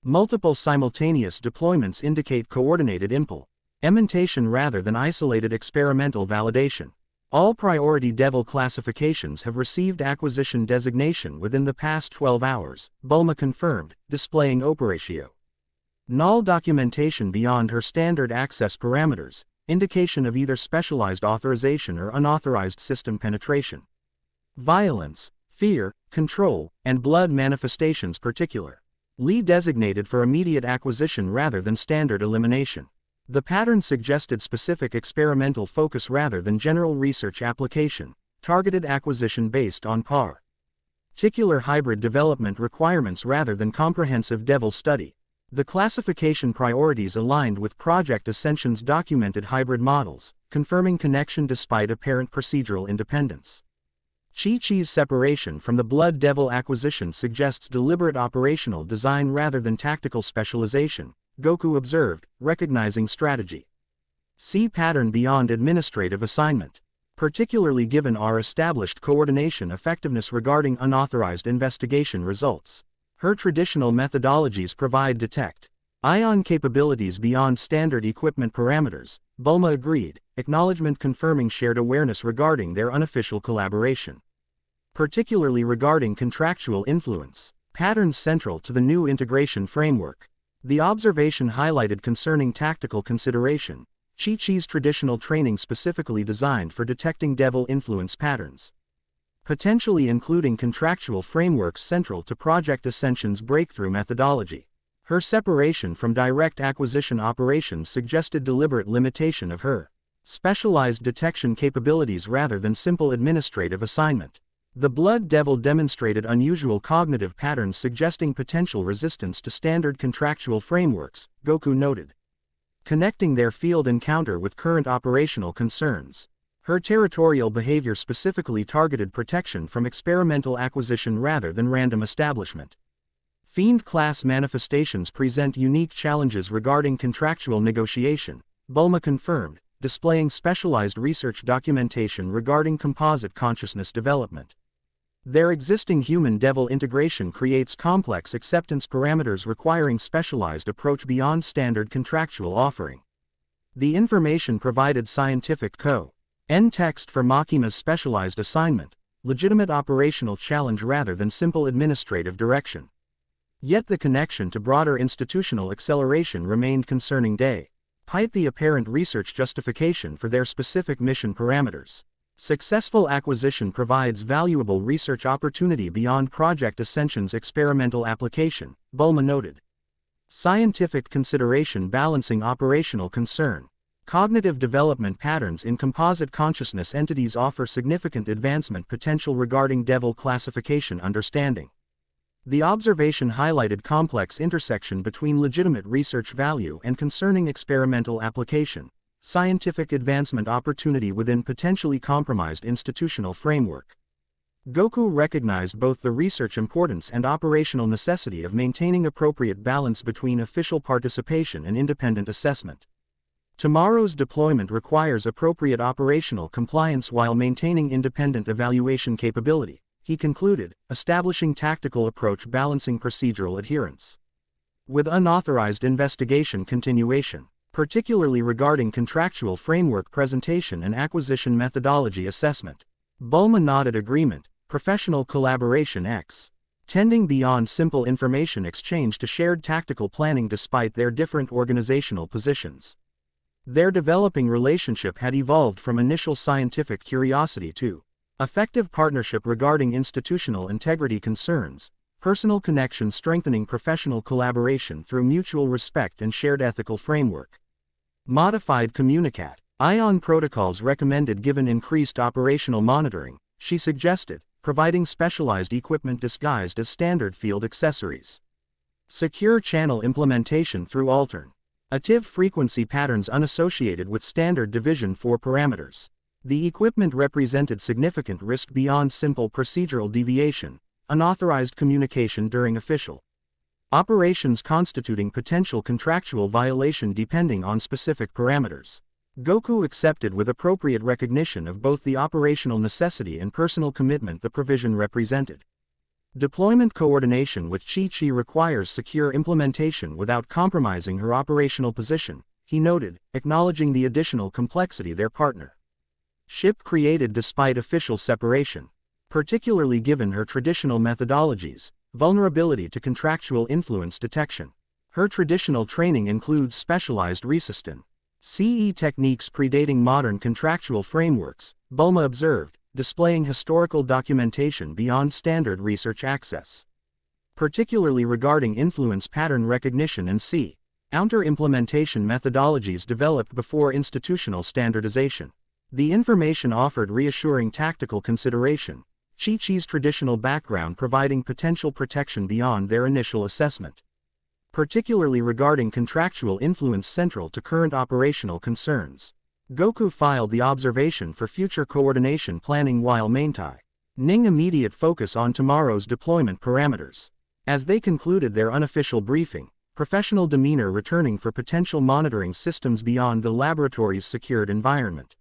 Multiple simultaneous deployments indicate coordinated implementation rather than isolated experimental validation. All priority devil classifications have received acquisition designation within the past 12 hours, Bulma confirmed, displaying operatio null documentation beyond her standard access parameters, indication of either specialized authorization or unauthorized system penetration. Violence, fear, control, and blood manifestations particular. Designated for immediate acquisition rather than standard elimination. The pattern suggested specific experimental focus rather than general research application, targeted acquisition based on particular hybrid development requirements rather than comprehensive devil study. The classification priorities aligned with Project Ascension's documented hybrid models, confirming connection despite apparent procedural independence. Chi-Chi's separation from the Blood Devil acquisition suggests deliberate operational design rather than tactical specialization, Goku observed, recognizing strategy. See pattern beyond administrative assignment. Particularly given our established coordination effectiveness regarding unauthorized investigation results. Her traditional methodologies provide detect ion capabilities beyond standard equipment parameters, Bulma agreed, acknowledgement confirming shared awareness regarding their unofficial collaboration. Particularly regarding contractual influence. patterns central to the new integration framework. The observation highlighted concerning tactical consideration, Chi-Chi's traditional training specifically designed for detecting devil influence patterns, potentially including contractual frameworks central to Project Ascension's breakthrough methodology. Her separation from direct acquisition operations suggested deliberate limitation of her specialized detection capabilities rather than simple administrative assignment. The Blood Devil demonstrated unusual cognitive patterns suggesting potential resistance to standard contractual frameworks, Goku noted, connecting their field encounter with current operational concerns. Her territorial behavior specifically targeted protection from experimental acquisition rather than random establishment. Fiend-class manifestations present unique challenges regarding contractual negotiation, Bulma confirmed, displaying specialized research documentation regarding composite consciousness development. Their existing human-devil integration creates complex acceptance parameters requiring specialized approach beyond standard contractual offering. The information provided scientific co-en text for Makima's specialized assignment, legitimate operational challenge rather than simple administrative direction. Yet the connection to broader institutional acceleration remained concerning despite the apparent research justification for their specific mission parameters. Successful acquisition provides valuable research opportunity beyond Project Ascension's experimental application, Bulma noted. Scientific consideration balancing operational concern. Cognitive development patterns in composite consciousness entities offer significant advancement potential regarding devil classification understanding. The observation highlighted complex intersection between legitimate research value and concerning experimental application, scientific advancement opportunity within potentially compromised institutional framework. Goku recognized both the research importance and operational necessity of maintaining appropriate balance between official participation and independent assessment. Tomorrow's deployment requires appropriate operational compliance while maintaining independent evaluation capability, he concluded, establishing tactical approach balancing procedural adherence with unauthorized investigation continuation, particularly regarding contractual framework presentation and acquisition methodology assessment. Bulma nodded agreement, professional collaboration tending beyond simple information exchange to shared tactical planning despite their different organizational positions. Their developing relationship had evolved from initial scientific curiosity to effective partnership regarding institutional integrity concerns, personal connection strengthening professional collaboration through mutual respect and shared ethical framework. Modified communicate ion protocols recommended given increased operational monitoring, she suggested, providing specialized equipment disguised as standard field accessories. Secure channel implementation through alternative frequency patterns unassociated with standard division 4 parameters. The equipment represented significant risk beyond simple procedural deviation, unauthorized communication during official operations constituting potential contractual violation depending on specific parameters. Goku accepted with appropriate recognition of both the operational necessity and personal commitment the provision represented. Deployment coordination with Chi-Chi requires secure implementation without compromising her operational position, he noted, acknowledging the additional complexity their partnership created despite official separation, particularly given her traditional methodologies, vulnerability to contractual influence detection. Her traditional training includes specialized resistance CE techniques predating modern contractual frameworks, Bulma observed, displaying historical documentation beyond standard research access, particularly regarding influence pattern recognition and counter implementation methodologies developed before institutional standardization. The information offered reassuring tactical consideration, Chi-Chi's traditional background providing potential protection beyond their initial assessment, particularly regarding contractual influence central to current operational concerns. Goku filed the observation for future coordination planning while maintaining immediate focus on tomorrow's deployment parameters. As they concluded their unofficial briefing, professional demeanor returning for potential monitoring systems beyond the laboratory's secured environment.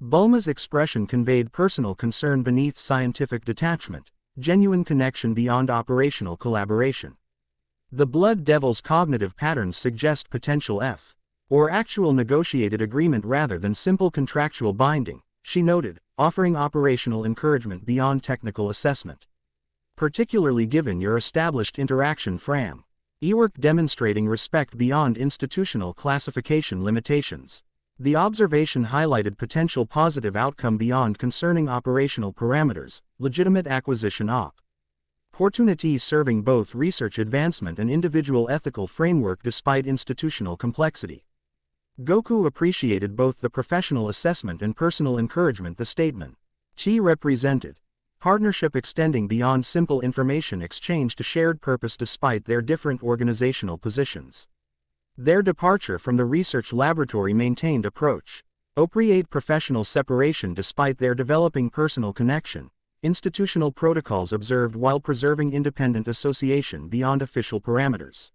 Bulma's expression conveyed personal concern beneath scientific detachment, genuine connection beyond operational collaboration. The Blood Devil's cognitive patterns suggest potential or actual negotiated agreement rather than simple contractual binding, she noted, offering operational encouragement beyond technical assessment. particularly given your established interaction framework demonstrating respect beyond institutional classification limitations. The observation highlighted potential positive outcome beyond concerning operational parameters, legitimate acquisition opportunities serving both research advancement and individual ethical framework despite institutional complexity. Goku appreciated both the professional assessment and personal encouragement the statement represented. Partnership extending beyond simple information exchange to shared purpose despite their different organizational positions. Their departure from the research laboratory maintained approach. Appreciate professional separation despite their developing personal connection. Institutional protocols observed while preserving independent association beyond official parameters.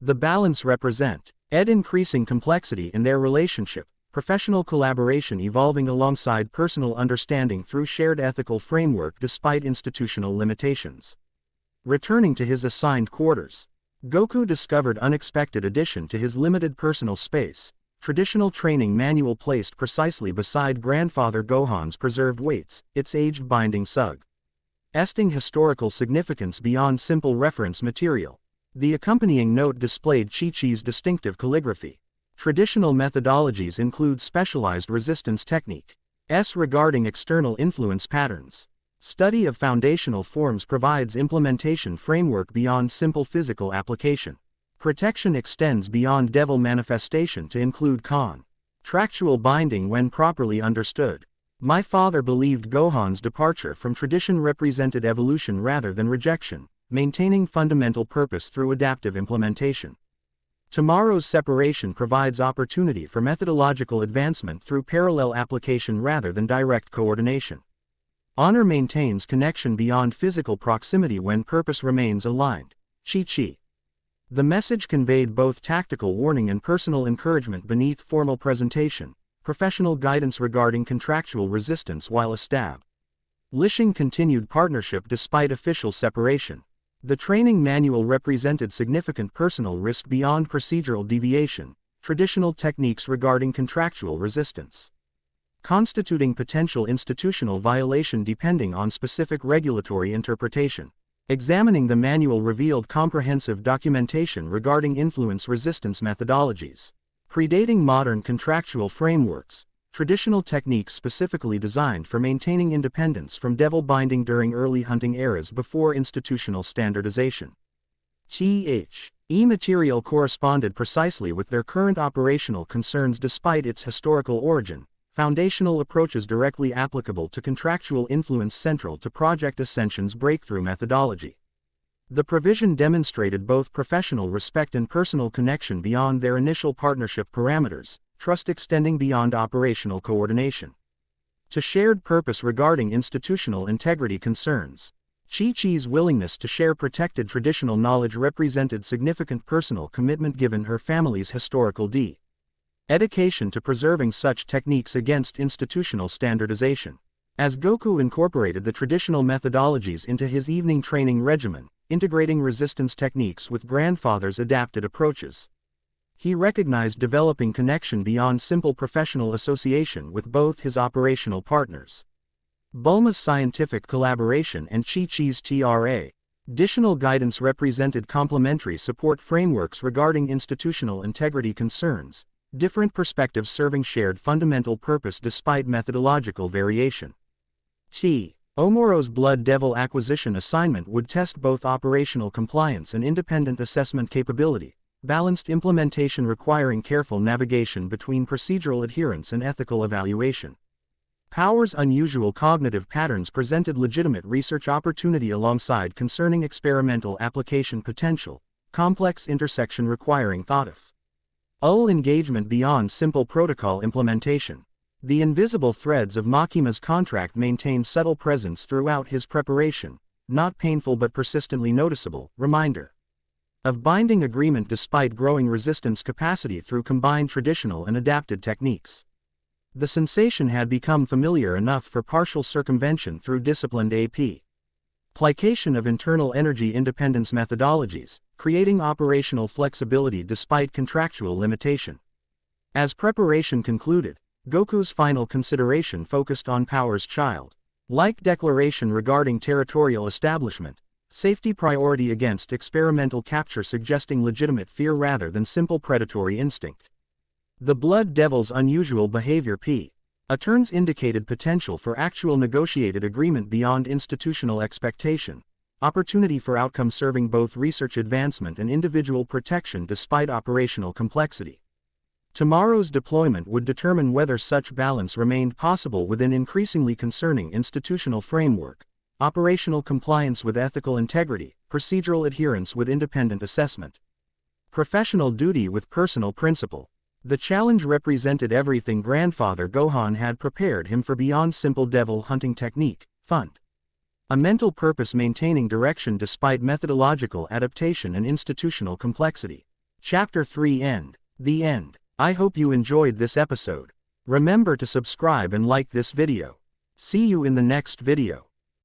The balance represent increasing complexity in their relationship, professional collaboration evolving alongside personal understanding through shared ethical framework despite institutional limitations. Returning to his assigned quarters, Goku discovered unexpected addition to his limited personal space, traditional training manual placed precisely beside grandfather Gohan's preserved weights, its aged binding suggesting historical significance beyond simple reference material. The accompanying note displayed Chi-Chi's distinctive calligraphy. Traditional methodologies include specialized resistance techniques regarding external influence patterns. Study of foundational forms provides implementation framework beyond simple physical application. Protection extends beyond devil manifestation to include contractual binding when properly understood. My father believed Gohan's departure from tradition represented evolution rather than rejection, maintaining fundamental purpose through adaptive implementation. Tomorrow's separation provides opportunity for methodological advancement through parallel application rather than direct coordination. Honor maintains connection beyond physical proximity when purpose remains aligned. Chi-Chi. The message conveyed both tactical warning and personal encouragement beneath formal presentation, professional guidance regarding contractual resistance while establishing continued partnership despite official separation. The training manual represented significant personal risk beyond procedural deviation, traditional techniques regarding contractual resistance, constituting potential institutional violation depending on specific regulatory interpretation. Examining the manual revealed comprehensive documentation regarding influence resistance methodologies, predating modern contractual frameworks, traditional techniques specifically designed for maintaining independence from devil binding during early hunting eras before institutional standardization. material corresponded precisely with their current operational concerns despite its historical origin. Foundational approaches directly applicable to contractual influence central to Project Ascension's breakthrough methodology. The provision demonstrated both professional respect and personal connection beyond their initial partnership parameters, trust extending beyond operational coordination to shared purpose regarding institutional integrity concerns. Chi-Chi's willingness to share protected traditional knowledge represented significant personal commitment given her family's historical dedication to preserving such techniques against institutional standardization. As Goku incorporated the traditional methodologies into his evening training regimen, integrating resistance techniques with grandfather's adapted approaches, he recognized developing connection beyond simple professional association with both his operational partners. Bulma's scientific collaboration and Chi-Chi's additional guidance represented complementary support frameworks regarding institutional integrity concerns, different perspectives serving shared fundamental purpose despite methodological variation. Omoro's Blood Devil acquisition assignment would test both operational compliance and independent assessment capability, balanced implementation requiring careful navigation between procedural adherence and ethical evaluation. Power's unusual cognitive patterns presented legitimate research opportunity alongside concerning experimental application potential, complex intersection requiring thoughtful engagement beyond simple protocol implementation. The invisible threads of Makima's contract maintained subtle presence throughout his preparation, not painful but persistently noticeable, reminder of binding agreement despite growing resistance capacity through combined traditional and adapted techniques. The sensation had become familiar enough for partial circumvention through disciplined application of internal energy independence methodologies, creating operational flexibility despite contractual limitation. As preparation concluded, Goku's final consideration focused on Power's child-like declaration regarding territorial establishment, Safety priority against experimental capture, suggesting legitimate fear rather than simple predatory instinct. The Blood Devil's unusual behavior p. A turns indicated potential for actual negotiated agreement beyond institutional expectation. Opportunity for outcome serving both research advancement and individual protection despite operational complexity. Tomorrow's deployment would determine whether such balance remained possible within increasingly concerning institutional framework. Operational compliance with ethical integrity, procedural adherence with independent assessment. Professional duty with personal principle. The challenge represented everything Grandfather Gohan had prepared him for beyond simple devil hunting technique, fund. A mental purpose maintaining direction despite methodological adaptation and institutional complexity. Chapter 3 End. The End. I hope you enjoyed this episode. Remember to subscribe and like this video. See you in the next video.